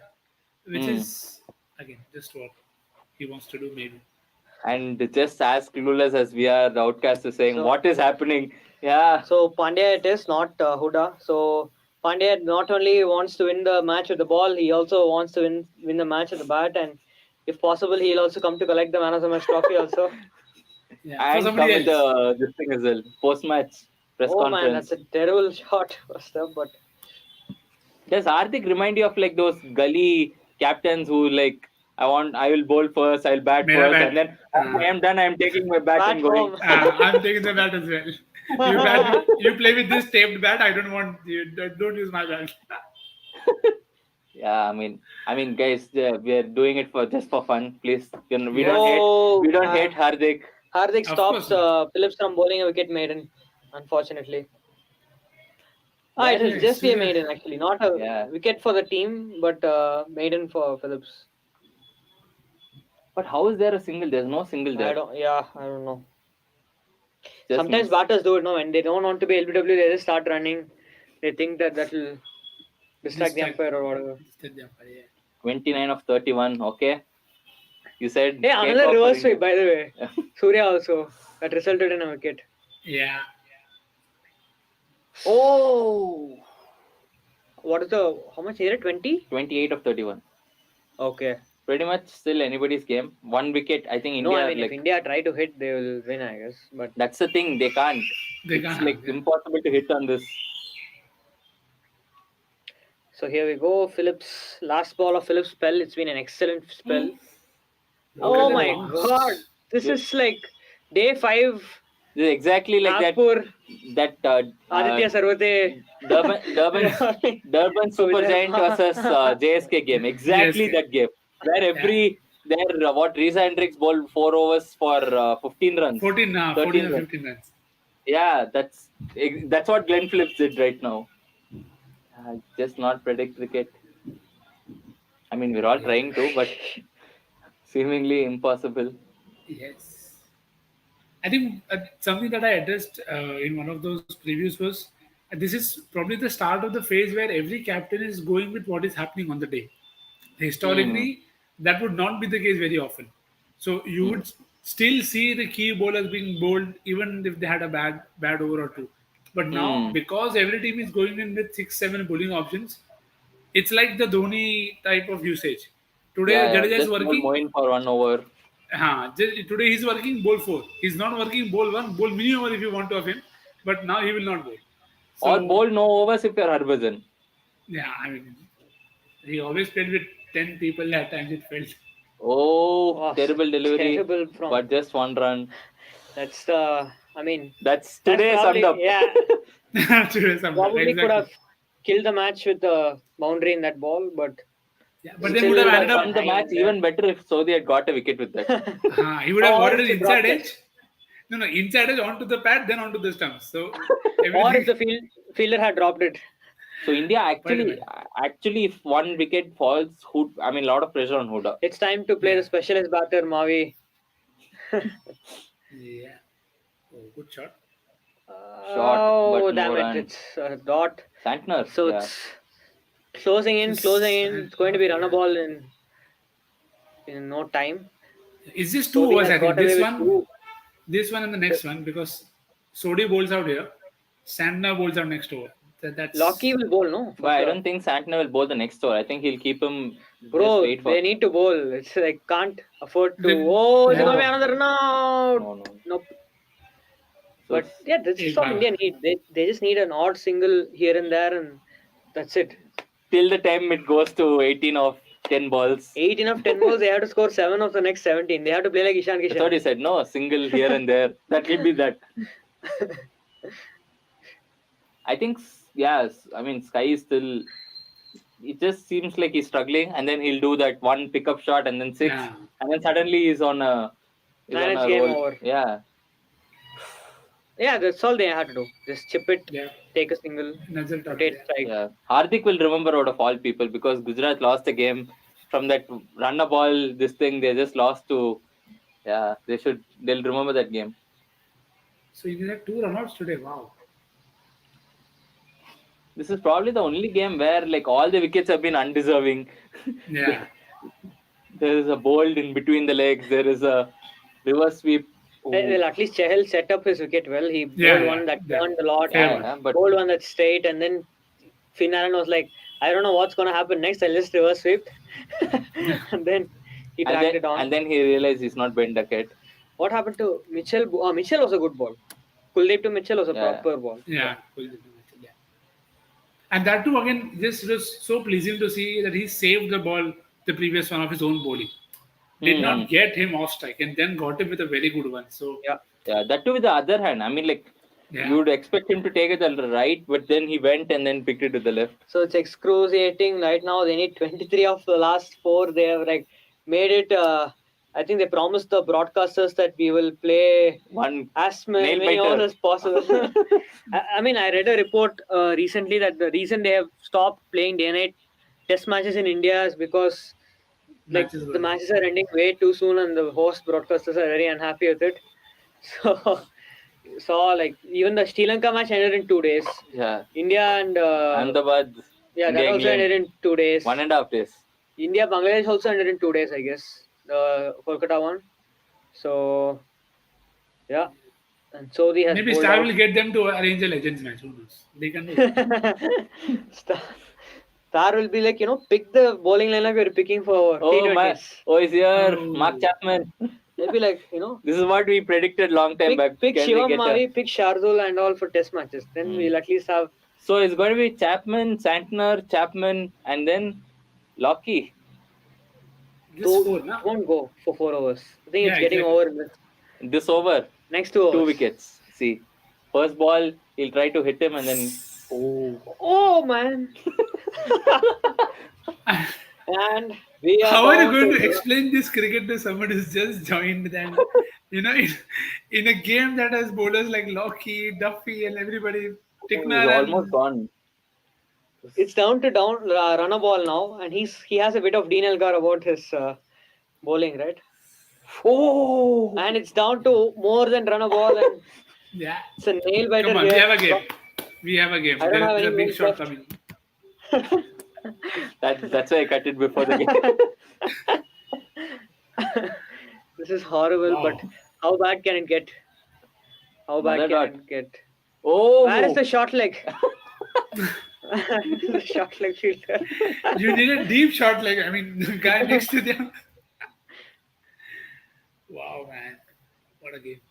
which is again just what he wants to do maybe.
And just as clueless as we are, the outcast is saying,
So-
what is happening? Yeah.
So Pandya it is, not Huda. So Pandya not only wants to win the match with the ball, he also wants to win the match with the bat, and if possible, he'll also come to collect the man of the match trophy also.
Yeah, for
And come
somebody
with
else.
this thing as well. Post-match press
Oh man,
conference.
that's a terrible shot first up, but
Does Hardik remind you of like those gully captains who like, I will bowl first, I'll bat
Mera
first,
bat.
and then I am done, I'm taking my bat
Bat
and going.
home.
I'm taking the bat as well. You play with this taped bat. I don't want you. Don't use my bat.
Yeah, I mean, guys, we are doing it just for fun. Please, we don't
Oh,
hate Hardik.
Hardik
Of
stops
course not.
Phillips from bowling a wicket maiden, unfortunately.
Yeah,
It will
yes,
just be a
yeah.
maiden actually, not a
Yeah.
wicket for the team, but maiden for Phillips.
But how is there a single? There's no single there.
I don't know.
Just
Sometimes
means-
batters do it, no, when they don't want to be LBW, they just start running. They think that will distract the
Distract.
umpire or whatever.
29 of 31. Okay. You said.
Hey,
take
another
off
reverse
for
sweep,
India.
by the way. Surya also, that resulted in a wicket.
Yeah.
Oh.
What is how much is it? 20?
28 of 31.
Okay.
Pretty much still anybody's game. 1 wicket. I think India.
No, I mean, if
like,
India try to hit, they will win, I guess. But
that's the thing. They can't.
They
It's
can't.
like impossible to hit on this.
so here we go. Phillips, last ball of Phillips' spell. It's been an excellent spell. Oh
at
my
that.
god. This is like day 5.
This is exactly like
Nagpur,
that
Aditya Sarvate.
Durban Super Giant versus JSK game. Exactly
JSK.
that game. Where what Reza Hendricks bowled 4 overs for 15 runs.
14 or 15 runs.
Yeah, that's what Glenn Phillips did right now. Just not predict cricket. I mean, we're all trying to, but seemingly impossible.
Yes. I think something that I addressed in one of those previews was this is probably the start of the phase where every captain is going with what is happening on the day. Historically, that would not be the case very often. So you would still see the key bowlers being bowled even if they had a bad over or two. But now, because every team is going in with 6-7 bowling options, it's like the Dhoni type of usage. Today,
Yeah,
Jadeja is
just bowl
working.
Moin for 1 over.
Today he's working bowl 4. He's not working bowl 1, bowl mini over if you want to have him. But now he will not bowl.
Or
So,
bowl no overs if you're Harbhajan.
yeah, I mean, he always played with 10 people at times, it felt.
Oh, terrible delivery.
Terrible from.
But just 1 run.
That's the. I mean.
That's today
probably,
summed up.
Yeah.
Probably
could have killed the match with the boundary in that ball, but.
Yeah, but then would have ended up
won the match even better if Saudi had got a wicket with that.
He would have got an inside edge. No, inside edge onto the pad, then onto the stumps. So,
or if the fielder had dropped it.
So India actually, if 1 wicket falls, a lot of pressure on Huda.
It's time to play the specialist batter, Mavi.
Yeah. Oh, good shot.
But
damn
no
it!
run.
It's a dot.
Santner.
So it's closing in. It's going to be run a ball in no time.
Is this 2 overs? I think this one and the next one, because Sodi bowls out here, Santner bowls out next over. That's
Lockie will bowl, no?
But I don't think Santner will bowl the next over. I think he'll keep him.
Bro, they need to bowl. It's like can't afford to. There's going to be another run out. Nope. But yeah, that's all India need. They just need an odd single here and there, and that's it.
Till the time it goes to 18 of 10 balls.
18 of 10 balls, they have to score 7 of the next 17. They have to play like Ishan Kishan.
That's what he said. No, a single here and there. That will be that. I think, Sky is still. It just seems like he's struggling, and then he'll do that 1 pickup shot, and then 6, and then suddenly he's on a.
Game over.
Yeah.
Yeah, that's all they have to do. Just chip it, take a single, rotate strike.
Yeah. Hardik will remember out of all people because Gujarat lost the game from that run a ball. This thing they just lost to. Yeah, they'll remember that game.
So you had 2 runouts today. Wow.
This is probably the only game where all the wickets have been undeserving.
Yeah.
There is a bowled in between the legs. There is a reverse sweep.
Well, at least Chahal set up his wicket well. He bowled one that turned a lot, but bowled one that's straight, and then Finn Allen was like, I don't know what's going to happen next. I'll just reverse sweep. And then he dragged it on.
And then he realized he's not bent a cat.
What happened to Mitchell? Mitchell was a good ball. Kuldeep to Mitchell was a proper ball.
Yeah. And that too, again, just was so pleasing to see that he saved the ball, the previous one, of his own bowling. Did not get him off strike and then got him with a very good one. So
yeah, that too with the other hand. You would expect him to take it to the right, but then he went and then picked it to the left.
So it's excruciating right now. They need 23 of the last 4. They have made it. I think they promised the broadcasters that we will play as many overs as possible. I read a report recently that the reason they have stopped playing day-night test matches in India is because the matches are ending way too soon, and the host broadcasters are very unhappy with it. So, even the Sri Lanka match ended in 2 days.
Yeah.
India and
Ahmedabad.
Yeah, that also ended in 2 days.
1.5 days.
India Bangladesh also ended in 2 days, I guess. The Kolkata one. So, yeah. And Saudi has.
Maybe Star will get them to arrange a Legends match. Who knows? They can do it.
Star will be pick the bowling lineup you're picking for T20s.
He's here. Mark Chapman.
They'll be
This is what we predicted long time back.
Pick Shivam Mavi, pick Shardul and all for test matches. Then we'll at least have.
So it's going to be Chapman, Santner, Chapman, and then Lockie.
Won't go for 4 overs. I think it's getting over.
This over.
Next 2 overs.
2 wickets. See. First ball, he'll try to hit him and then.
Oh man. And we are.
How are you going to explain this cricket to someone who's just joined them? In a game that has bowlers like Lockie, Duffy, and everybody.
Tickner is almost gone.
It's down to run a ball now, and he has a bit of Dean Elgar about his bowling, right?
Oh,
and it's down to more than run a ball, and it's a nail biter.
Come on,
here.
we have a game.
There's
a big shot coming.
That's why I cut it before the game.
This is horrible,
Wow.
but how bad can it get? How bad
Another
can it get?
Oh,
Where is the short leg? The short leg fielder.
You need a deep shot, like, I mean, the guy next to them. Wow, man. What a game.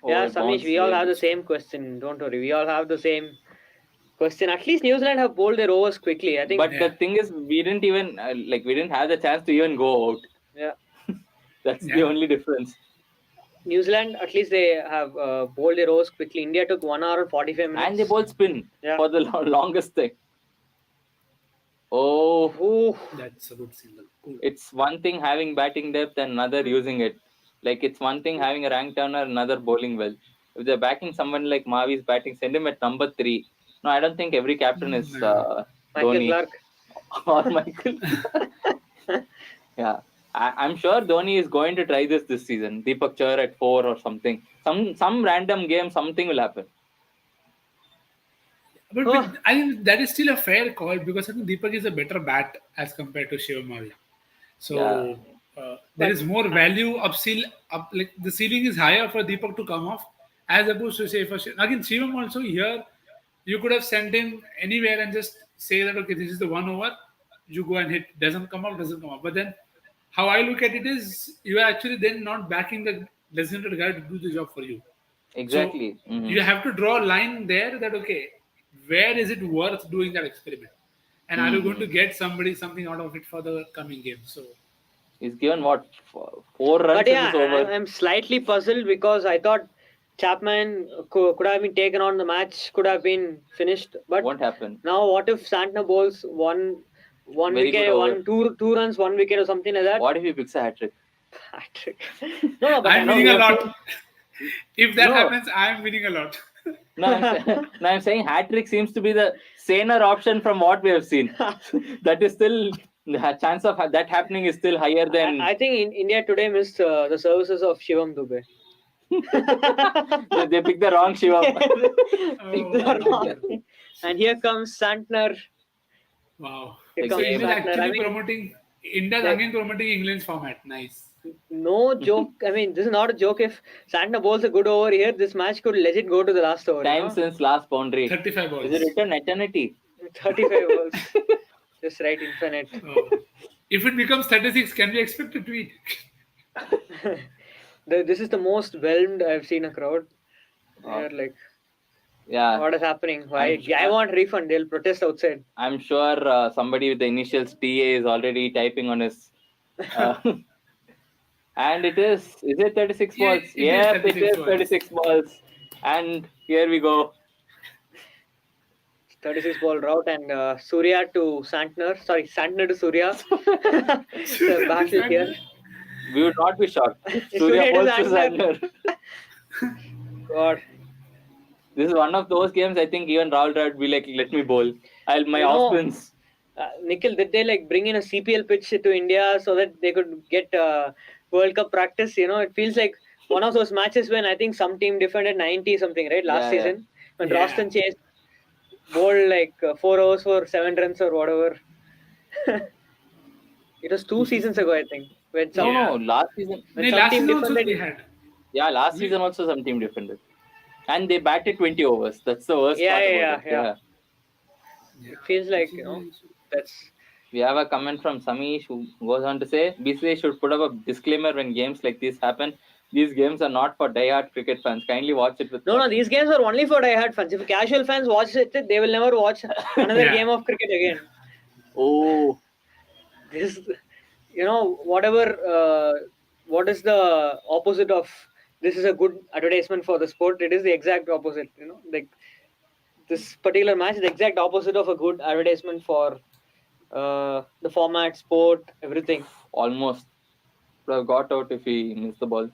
Yeah,
it
Samish,
bounced
we all
way
have the
much.
same question. Don't worry, we all have the same question. At least New Zealand have bowled their overs quickly. I think.
But
Yeah.
the thing is, we didn't even we didn't have the chance to even go out.
Yeah,
That's the
Yeah.
only difference.
New Zealand, at least they have bowled their overs quickly. India took 1 hour and 45 minutes.
And they both spin
Yeah.
for the longest thing. Oh,
Ooh,
That's a good single. Cool.
it's one thing having batting depth and another using it. Like it's one thing having a rank turner, another bowling well. If they're backing someone like Mavi's batting, send him at number 3. No, I don't think every captain is
Michael
Dhoni
Clark.
or Michael. Yeah, I'm sure Dhoni is going to try this season. Deepak Chahar at 4 or something. Some random game, something will happen.
But I think that is still a fair call because I think Deepak is a better bat as compared to Shivam Mavi. So there is more value up, like the ceiling is higher for Deepak to come off as opposed to say for again Shivam also here you could have sent him anywhere and just say that okay, this is the 1 over, you go and hit, doesn't come up. But then how I look at it is you are actually then not backing the designated guy to do the job for you.
Exactly.
So you have to draw a line there that okay, where is it worth doing that experiment? And are you going to get something out of it for the coming game? So
He's given what 4 runs
But
in
yeah,
this over.
I'm slightly puzzled because I thought Chapman could have been taken on the match, could have been finished. But
Won't happen.
now, what if Santner bowls one
Very good
wicket,
over.
two runs, 1 wicket, or something like that?
What if he picks a hat trick?
Hat-trick. No, but I
I'm
know
winning
we
a
have
lot. If that
No.
happens, I'm winning a lot.
No, I'm saying hat trick seems to be the saner option from what we have seen. That is still the chance of that happening is still higher than
I think India today missed the services of Shivam Dubey.
they picked the wrong Shivam.
Picked the wrong. And here comes Santner.
Wow.
Here
The
So
comes
game.
India's
Santner.
actually
I mean,
promoting India's
like-
again promoting England's format. Nice.
no joke. I mean, this is not a joke. If Santner bowls a good over here, this match could legit go to the last over.
Time since last boundary.
35 balls.
Is it written eternity?
35 balls. Just right infinite.
Oh. If it becomes 36, can we expect a tweet?
This is the most whelmed I've seen a crowd. They're like,
Yeah,
what is happening? Why?
I'm sure-
I want refund. They'll protest outside.
I'm sure somebody with the initials TA is already typing on his. And it is it 36
Yeah,
balls?
it is
Yep, it
36
is
balls.
36 balls. And here we go.
36 ball route and Surya to Santner. Sorry, Santner to Surya. The battle here.
We would not be shocked.
Surya
Surya
to
bowls to
Santner.
Santner.
God.
This is one of those games I think even Rahul Dravid will be like, let me bowl. My off spins.
Nikhil, did they like bring in a CPL pitch to India so that they could get World Cup practice? You know, it feels like one of those matches when I think some team defended 90 something, right? Last
Yeah,
season when
Yeah.
Roston Chase bowled like 4 overs for 7 runs or whatever. It was 2 seasons ago, I think. When some,
No, last season.
when
No,
some
last
team
season also
defended.
they had.
Yeah, last season also some team defended. And they batted 20 overs. That's the worst part about it.
Yeah. It feels like, you know, that's.
We have a comment from Samish who goes on to say BCCI should put up a disclaimer when games like this happen. These games are not for die-hard cricket fans. Kindly watch it with
No, these games are only for die-hard fans. If casual fans watch it, they will never watch another
Yeah.
game of cricket again.
Oh,
This, you know, what is the opposite of this is a good advertisement for the sport? It is the exact opposite. You know, like this particular match is the exact opposite of a good advertisement for the format, sport, everything.
almost. Would have got out if he missed the ball.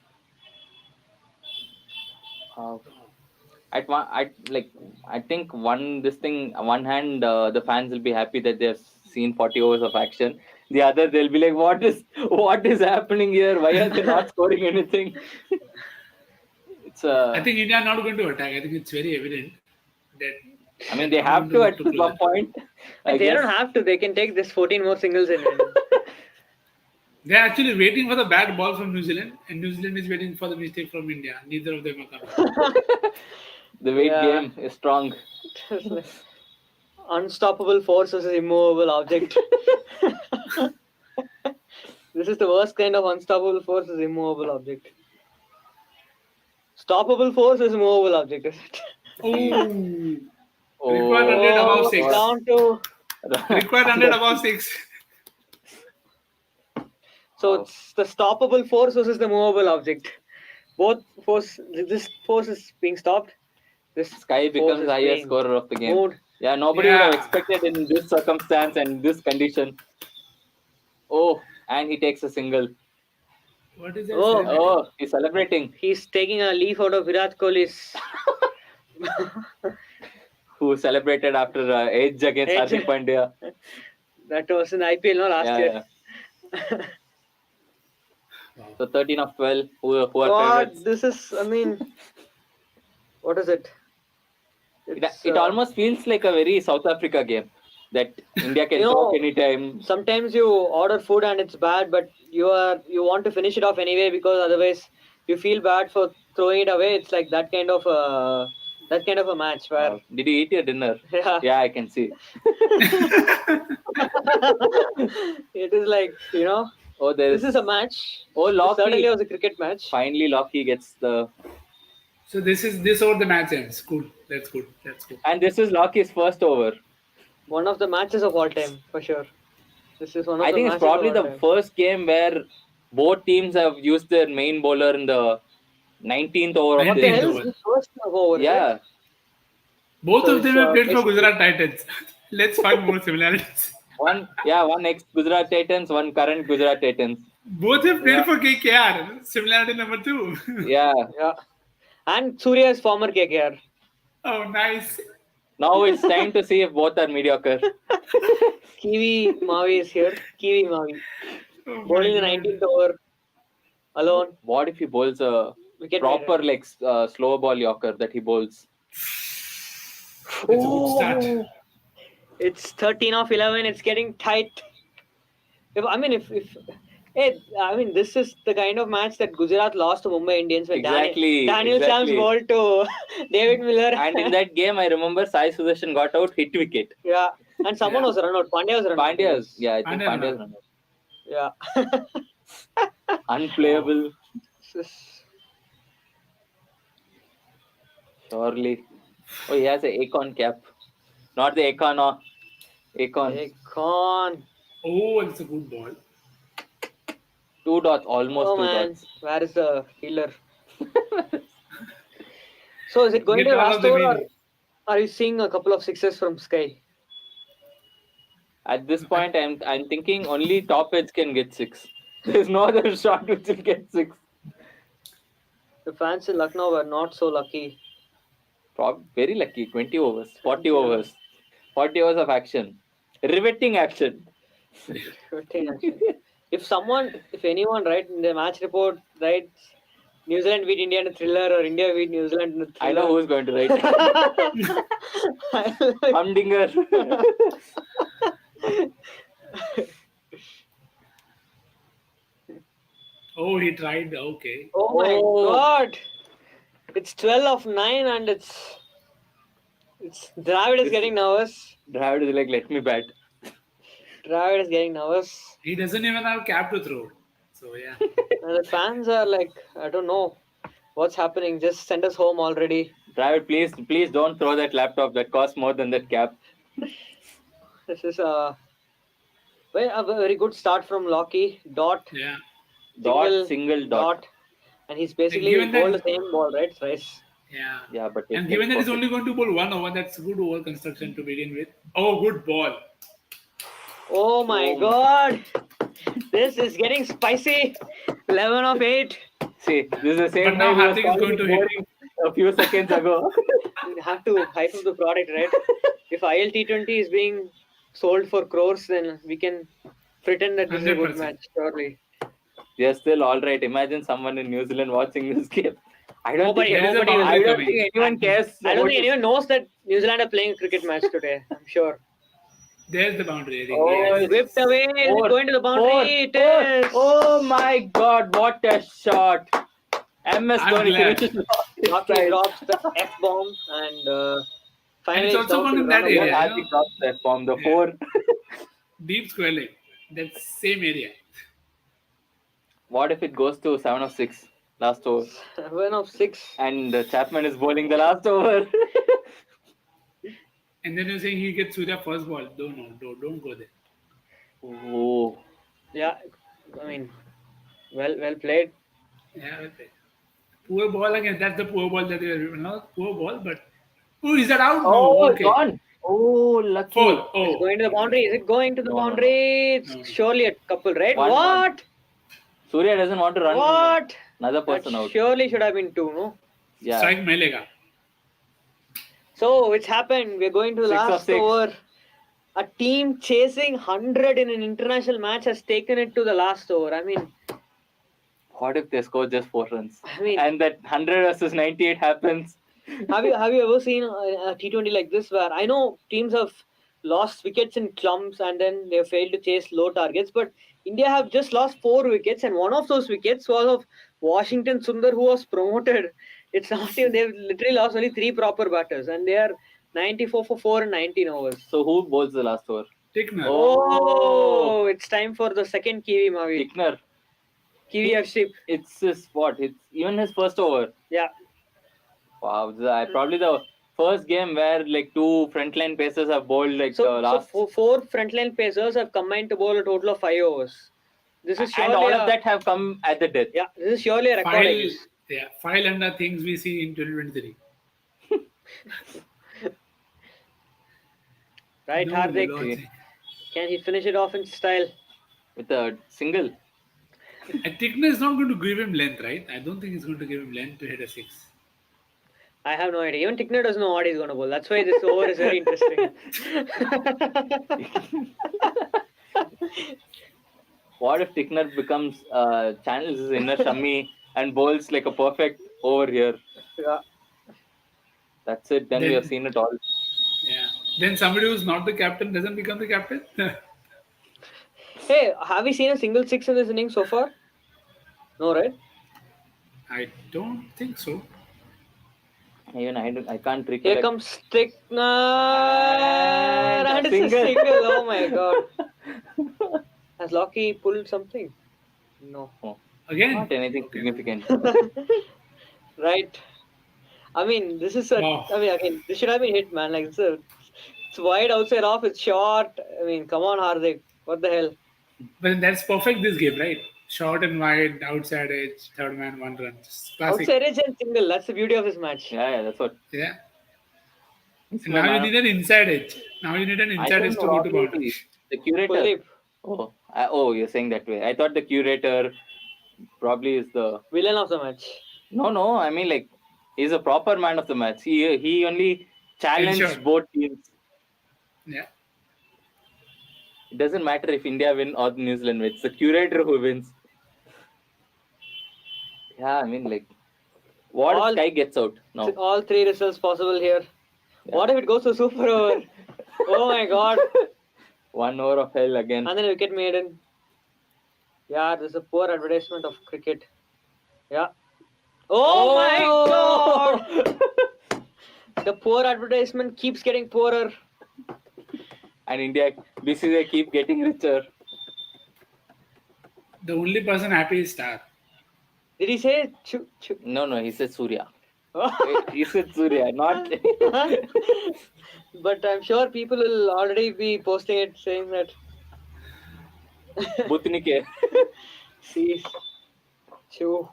I think one hand the fans will be happy that they've seen 40 overs of action. The other they'll be like, what is happening here? Why are they not scoring anything?
I think India are not going to attack. I think it's very evident that.
I mean, they have to at one point. I
They
guess.
don't have to. They can take this 14 more singles in.
They're actually waiting for the bad ball from New Zealand, and New Zealand is waiting for the mistake from India. Neither of them are coming.
The weight
Yeah.
game is strong.
It's like unstoppable force versus immovable object. This is the worst kind of unstoppable force is immovable object. Stoppable force is immovable object, is it?
Oh, required 100 above 6.
Down to
Required 100 above 6.
so it's the stoppable force versus the movable object. Both force. This force is being stopped. This
Sky
force
becomes
is
the highest
being
scorer of the game.
moved.
Yeah, nobody would have
Yeah.
expected in this circumstance and this condition. Oh, and he takes a single.
What is that?
Oh.
celebrating?
Oh, he's celebrating.
He's taking a leaf out of Virat Kohli's.
Who celebrated after Edge against
Edge.
Hardik Pandya.
That was in IPL, no, last year.
Yeah. So 13 of 12. Who are
God,
favorites?
this is. I mean, what is it?
It almost feels like a very South Africa game that India can
You know,
talk anytime.
Sometimes you order food and it's bad, but you want to finish it off anyway because otherwise you feel bad for throwing it away. It's like that kind of a match where
Did you eat your dinner?
yeah,
Yeah, I can see.
it is like
Oh,
this is a match.
Oh,
This
Lockie.
certainly was a cricket match.
Finally, Lockie gets the.
So this over the match ends. Cool. That's good. That's good.
And this is Lockie's first over.
One of the matches of all time for sure. This is one of
I
the
think it's
matches
probably
of all
the
time.
first game where both teams have used their main bowler in the 19th over of
What the
19th
hell
over.
is the first over?
Yeah.
Both
So
of them
it's,
have played for
basically-
Gujarat Titans. Let's find more similarities.
One ex-Gujarat Titans, one current Gujarat Titans.
Both have played for KKR. Similarity number 2.
Yeah.
Yeah. And Surya is former KKR.
Oh, nice.
Now it's time to see if both are mediocre.
Kiwi Mavi is here. Kiwi Mavi.
Oh, my
Bowling the
God.
19th over alone.
What if he bowls a
Wicket
proper slow ball yorker that he bowls?
That's a good start.
It's 13 of 11. It's getting tight. This is the kind of match that Gujarat lost to Mumbai Indians when
Exactly,
Daniel Sam's
exactly.
bowled to David Miller.
And in that game, I remember Sai Sudarshan got out, hit wicket.
yeah, and someone was run out. Pandya was run out.
Pandya's, yeah, I think
Pandya
Pandya's
Yeah.
unplayable.
This is-
Surely. Oh, he has a Akon cap. Not the Akon, Akon.
Akon.
Oh, it's a good ball.
2 dots, almost
Oh
2
man,
dots.
where is the fielder? So is it going
Get
to
all of
last
them
over, or
in.
are you seeing a couple of sixes from Sky?
At this point, I'm thinking only top edge can get 6. There's no other shot which will get 6.
The fans in Lucknow were not so lucky.
Very lucky. 20 overs, 40 overs. 40 overs of action. Riveting action.
If anyone, right, in the match report, right, New Zealand beat India in a thriller or India beat New Zealand in a thriller.
I know who's going to write. Humdinger.
Oh, he tried. Okay.
Oh my
Oh.
god! It's 12 of 9 and it's Dravid is getting nervous.
Dravid is like, let me bat.
Dravid is getting nervous.
He doesn't even have cap to throw. So, yeah.
And the fans are like, I don't know what's happening. Just send us home already.
Dravid, please don't throw that laptop. That costs more than that cap.
This is a very good start from Lockie. Dot,
Yeah.
Single dot.
and he's basically
given that-
bowled the same ball, right? Thrice.
Yeah.
Yeah, but
And given that he's only going to bowl 1 over, that's good over construction to begin with. Oh, good ball.
Oh my god! This is getting spicy. 11 of 8.
See, this is the same
But now
way he was
Hardik is going to hit.
boring a few seconds ago.
You have to hype up the product, right? If IL T20 is being sold for crores, then we can pretend that this is a good
100%.
match, surely.
They're still all right. Imagine someone in New Zealand watching this game. I don't
Nobody-
think
There is a
nobody will
I
boundary
don't
coming.
think anyone cares.
I don't
about
think anyone knows that New Zealand are playing a cricket match today. I'm sure.
There's the boundary. I think.
Oh,
Yes.
it's
Whipped away. Is it
four,
going to the boundary?
four,
It
four.
is.
Oh my God! What a shot! MS
I'm
Dhoni
glad.
finishes it off his
Rocky
side.
drops the F bomb and finally
it's also
down
gone
to
in
the
that
run away.
area.
What
you
Hardik
know?
drops that bomb? The
Yeah.
4.
Deep square leg. That same area.
What if it goes to 7 of 6 last over
7 of 6.
and Chapman is bowling the last over?
And then you're saying he gets Surya first ball. Don't go there.
Oh,
Yeah, I mean, well played.
Yeah, well played. Poor ball again. That's the poor ball that you not poor ball, but is that out? No.
oh,
Okay.
gone. Oh, lucky.
4.
Is
Oh.
it going to the boundary? Is it going to the
No, no, no.
boundary? It's
No.
surely a couple, right?
1-1.
What?
Surya doesn't want to run
What?
another
That
person out.
surely should have been 2, no?
Yeah.
Strike Melega.
So it's happened. We're going to the
6 of
last
6.
over. A team chasing 100 in an international match has taken it to the last over. I mean,
What if they score just 4 runs?
I mean,
And that 100 versus 98 happens?
have you ever seen a T20 like this where I know teams have lost wickets in clumps and then they have failed to chase low targets, but India have just lost 4 wickets and one of those wickets was of Washington Sundar, who was promoted. It's not even, they've literally lost only 3 proper batters and they are 94 for 4 and 19 overs.
So who bowls the last over?
Tickner.
Oh, it's time for the second Kiwi, Mavi.
Tickner.
Kiwi Arshdeep.
It's his what? It's even his first over.
Yeah.
Wow, probably the first game where like 2 frontline pacers have bowled like
So
last.
4 frontline pacers have combined to bowl a total of 5 overs. This is surely
And all of that have come at the death.
Yeah, this is surely a record. I
File,
guess.
yeah, file under things we see in 2023.
Right,
No,
Hardik?
Lord.
Can he finish it off in style?
With a single.
And Tickner is not going to give him length, right? I don't think he's going to give him length to hit a 6.
I have no idea. Even Tickner doesn't know what he's going to bowl. That's why this over is very interesting.
What if Tickner becomes channels his inner Shami and bowls like a perfect over here?
Yeah.
That's it. Then we have seen it all.
Yeah. Then somebody who's not the captain doesn't become the captain.
Hey, have we seen a single 6 in this inning so far? No, right?
I don't think so.
Even I can't recollect.
Here comes Tickner. And
a
it's a
single.
single. Oh my god. Has Lockie pulled something? No.
Again?
Not anything significant.
Right. I mean, this is a.
Wow.
I mean, again, this should have been hit, man. Like it's wide outside off. It's short. I mean, come on, Hardik. What the hell?
But that's perfect this game, right? Short and wide, outside edge, third man, 1 run. Just classic.
Outside edge and single. That's the beauty of this match.
Yeah, that's what.
Yeah.
It's
And
my
now you
man
need an inside edge. Now you need an
I
inside
don't
edge to
know
go
how
to
to
boundary.
The curator.
Kuldeep.
Oh, you're saying that way. I thought the curator probably is the.
Villain of the match.
No. I mean, like, he's a proper man of the match. He only challenged
Ensured.
both teams.
Yeah.
It doesn't matter if India win or New Zealand wins. It's the curator who wins. Yeah, I mean, like, what
All-
if Sky gets out? No.
All 3 results possible here.
Yeah.
What if it goes to super over? Oh my god.
1 over of hell again.
And then wicket maiden. Yeah, this is a poor advertisement of cricket. Yeah. Oh my god! The poor advertisement keeps getting poorer.
And India, BCCI keep getting richer.
The only person happy is Star.
Did he say chu?
No, he said Surya. He said Surya, not.
But I'm sure people will already be posting it saying that.
Butnike.
See, chu.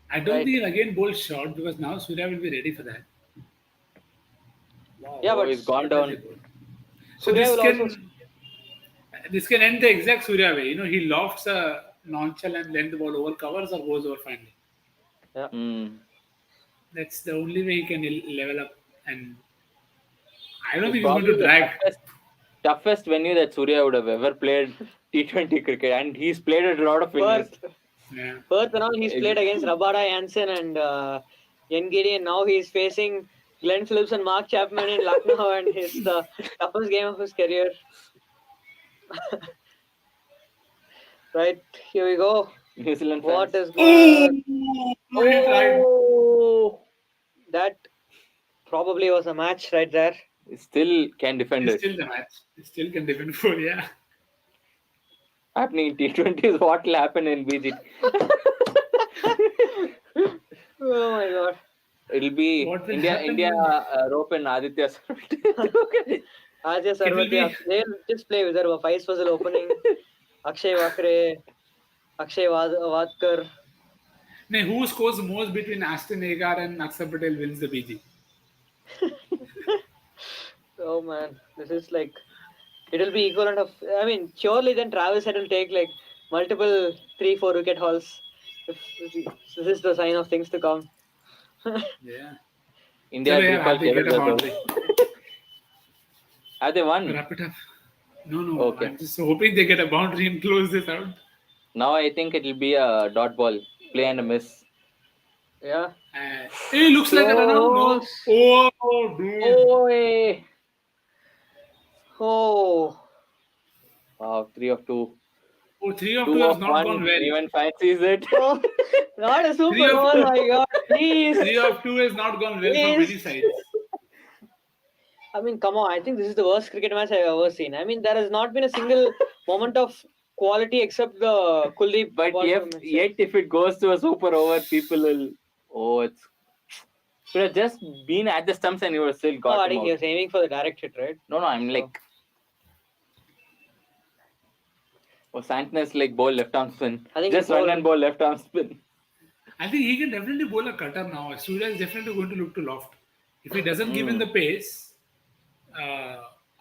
I don't
Right.
think he'll again bowl short because now Surya will be ready for that.
Yeah, but
he's gone down.
So
Surya
this
will
can
also-
this can end the exact Surya way. You know, he lofts a nonchalant length ball over covers or goes over finally. That's the only way he can level up. And I don't think he's going
Probably
to
the
drag.
toughest venue that Surya would have ever played T20 cricket, and he's played at a lot of venues.
Perth.
Yeah.
Perth and all, he's played against Rabada, Jansen and Ngidi, and now he's facing Glenn Phillips and Mark Chapman in Lucknow, and it's the toughest game of his career. Right, here we go.
New Zealand
What
fans.
is going on?
Oh,
That probably was a match right there.
still can defend
It's
it.
still the match. It still can defend 4, yeah.
Happening in T20 is what will happen in BGT.
Oh my god.
It'll be
What will
India,
happen
India,
when-
Rope and Aditya.
Ajay Sarvati, they'll just play Vidarbha. Vice Puzzle opening. Akshay Vakre, Akshay Vadkar.
Now, who scores most between Aston Agar and Akshar Patel wins the BG?
Oh man, this is like, it'll be equivalent of, I mean, surely then Travis Head will take like multiple 3-4 wicket hauls. If this is the sign of things to come.
Yeah.
India
Chalo, yaar,
default
have they get a
level.
boundary?
Have they won?
Wrap it up. No.
Okay.
I'm just hoping they get a boundary and close this out.
Now I think it'll be a dot ball, play and a miss.
Yeah.
Hey, looks like a run out. No.
Close.
Oh, dude.
Oh, hey.
Oh.
Wow, 3 of 2.
Oh, 3 of 2
2
has
of
not
1.
gone well.
Even fancies it.
Oh, not a super
3 of
over,
2.
my god. Please.
3 of 2 has not gone well for many sides.
I mean, come on. I think this is the worst cricket match I've ever seen. I mean, there has not been a single moment of quality except the Kuldeep.
But
ball
yet,
from Mitchell.
yet, if it goes to a super over, people will. Oh, it's. Should have just been at the stumps and you would have still
No,
got
I
him
think he
out.
was aiming for the direct hit, right?
No, I'm like. Oh, Santner's like bowl left arm spin.
I think
Just
he
run
bowled-
and bowl left arm spin.
I think he can definitely bowl a cutter now. Surya is definitely going to look to loft. If he doesn't give him the pace,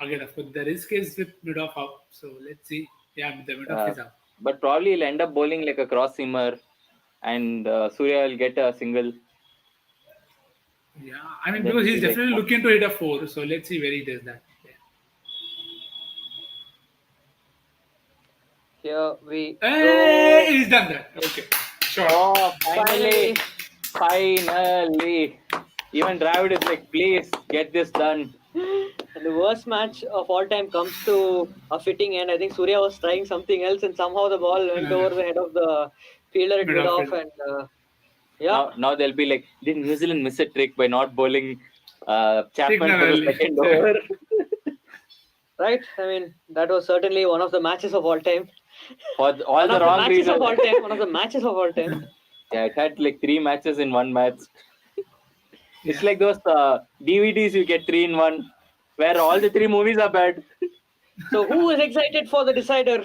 again, of course, the risk is with mid-off up. So let's see. Yeah, the mid-off is up.
But probably he'll end up bowling like a cross seamer and Surya will get a single.
Yeah, I mean,
Then
because he's
he'll be like-
definitely looking to hit a 4. So let's see where he does that.
Here we
Hey, he's done that. Okay, sure.
Oh, finally.
Finally.
Even Dravid is like, please get this done.
And the worst match of all time comes to a fitting end. I think Surya was trying something else and somehow the ball went over the head of the fielder at
Mid-off
mid-off. And yeah,
Now they'll be like, did New Zealand miss a trick by not bowling Chapman
Signal
for the
early.
second over?
right. I mean, that was certainly one of the matches of all time.
For all
One
the
of the
wrong
matches
reasons.
of all time. One of the matches of all time.
Yeah, it had like 3 matches in one match. It's like those DVDs you get 3 in 1, where all the 3 movies are bad.
So who is excited for the decider?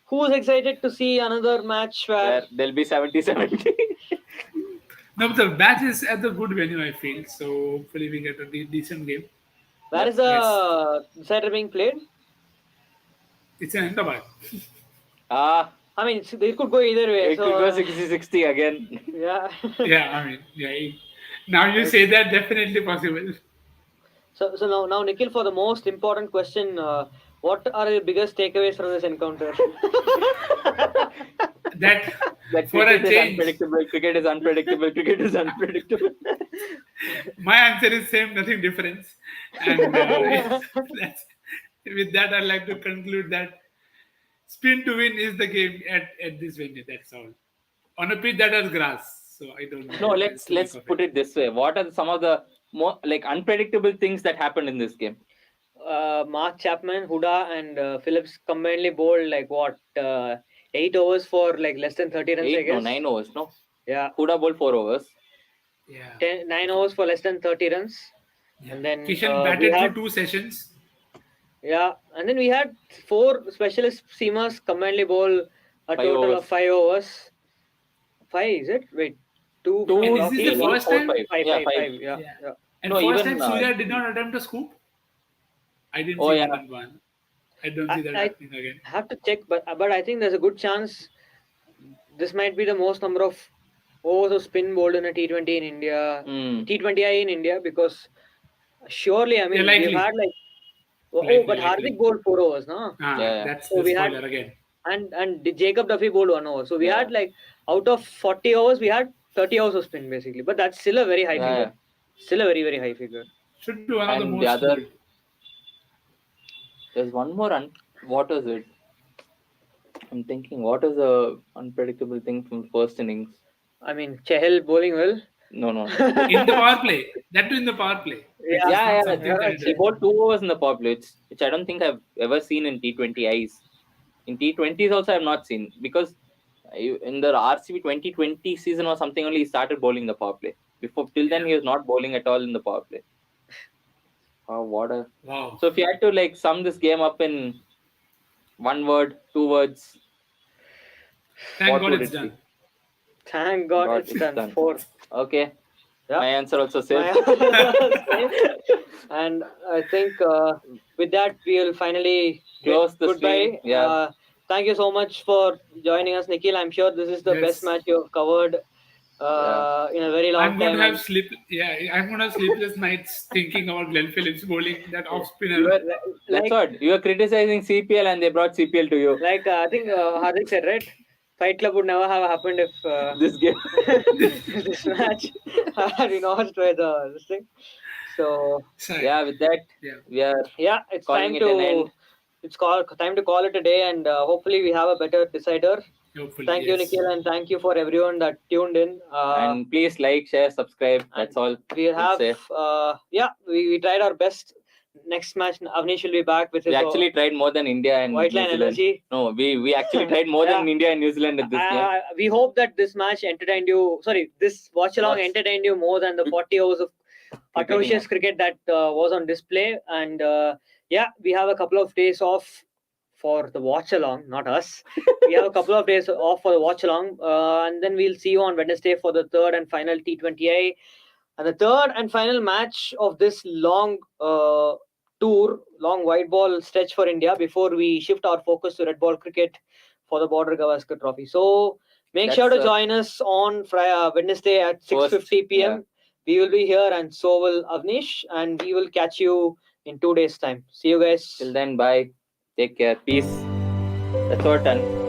Who is excited to see another match where
Where there'll be 70-70.
No, but the match is at the good venue, I feel. So hopefully we get a decent game.
where is the decider being played?
It's in Ahmedabad.
I mean, it could go either way.
It
so,
could go 60-60 again.
yeah.
Yeah, I mean, now you say that, definitely possible.
So now Nikhil, for the most important question, what are your biggest takeaways from this encounter?
That
That
for a
cricket is
change,
unpredictable. Cricket is unpredictable. Cricket is unpredictable.
my answer is same, nothing different. And with that, I'd like to conclude that spin to win is the game at this venue. That's all. On a pitch that has grass, so I don't know.
No, let's put it this way. What are some of the more like unpredictable things that happened in this game?
Mark Chapman, Huda, and Phillips combinedly bowled like what 8 overs for like less than 30 runs. I
8, no,
guess.
9 overs, no.
Yeah,
Huda bowled 4 overs.
Yeah.
9 overs for less than 30 runs. And then
Kishan
we
batted
had,
through 2 sessions.
yeah, and then we had 4 specialist seamers combinedly bowl a
5
total
overs.
of 5 overs. 5 is it? Wait, 2.
Two,
And is this the
eight,
first
four,
time?
5.
Five,
Yeah,
five,
5.
five, yeah,
Yeah.
yeah.
And
No,
first
even,
time Surya did not attempt a scoop. I didn't
Oh,
see
yeah.
that one. I don't see that
I-
happening again.
I have to check, but I think there's a good chance this might be the most number of overs of spin bowled in a T20 in India, T20I in India, because surely, I mean,
Yeah, likely.
we've had like,
Likely,
but
likely.
Hardik bowled 4 overs, no?
Yeah.
That's
So
the
we had-
spoiler again.
And Jacob Duffy bowled 1 over. So we
Yeah.
had like, out of 40 overs, we had 30 overs of spin basically, but that's still a very high
Yeah.
figure. Still a very, very high figure.
Should be one of the
And
most.
the other, there's one more. What was it? I'm thinking, what is the unpredictable thing from first innings?
I mean, Chahal bowling well.
No.
In the power play. That too in the power play.
Yeah,
He bowled 2 overs in the power play, which I don't think I've ever seen in T20Is. In T20s also I've not seen, because in the RCB 2020 season or something only he started bowling the power play. Till then he was not bowling at all in the power play. Oh, what a...
Wow.
So if you had to like sum this game up in one word, 2 words,
Thank God it's done.
Thank God it's done. 4.
Okay.
Yeah.
My answer also says.
And I think with that we will finally
Close the
goodbye.
stream. Yeah.
Thank you so much for joining us, Nikhil. I'm sure this is the best match you've covered in a very long time.
I'm going to have sleepless nights thinking about Glenn Phillips bowling that off spinner.
That's what you were criticizing CPL and they brought CPL to you.
Like I think Hardik said, right? Fight Club would never have happened if
this game,
this match had been lost by this thing. So
yeah, with that, we are
it's time to time to call it a day, and hopefully we have a better decider. Thank you, Nikhil, and thank you for everyone that tuned in.
And please like, share, subscribe. That's all.
We have we tried our best. Next match, Avnish will be back with his.
We actually tried more than India and
White
New
Line
Zealand.
Energy.
No, we actually tried more than India and New Zealand at this game.
We hope that this match entertained you. Sorry, this watch-along entertained you more than the 40 hours of atrocious cricket that was on display. And we have a couple of days off for the watch-along, not us. We have a couple of days off for the watch-along. And then we'll see you on Wednesday for the third and final T20I. And the third and final match of this long long white ball stretch for India before we shift our focus to red ball cricket for the Border Gavaskar Trophy. So make sure to join us on Wednesday at 6:50 p.m. Yeah. We will be here, and so will Avnish, and we will catch you in 2 days' time. See you guys.
Till then, bye. Take care. Peace. That's all done.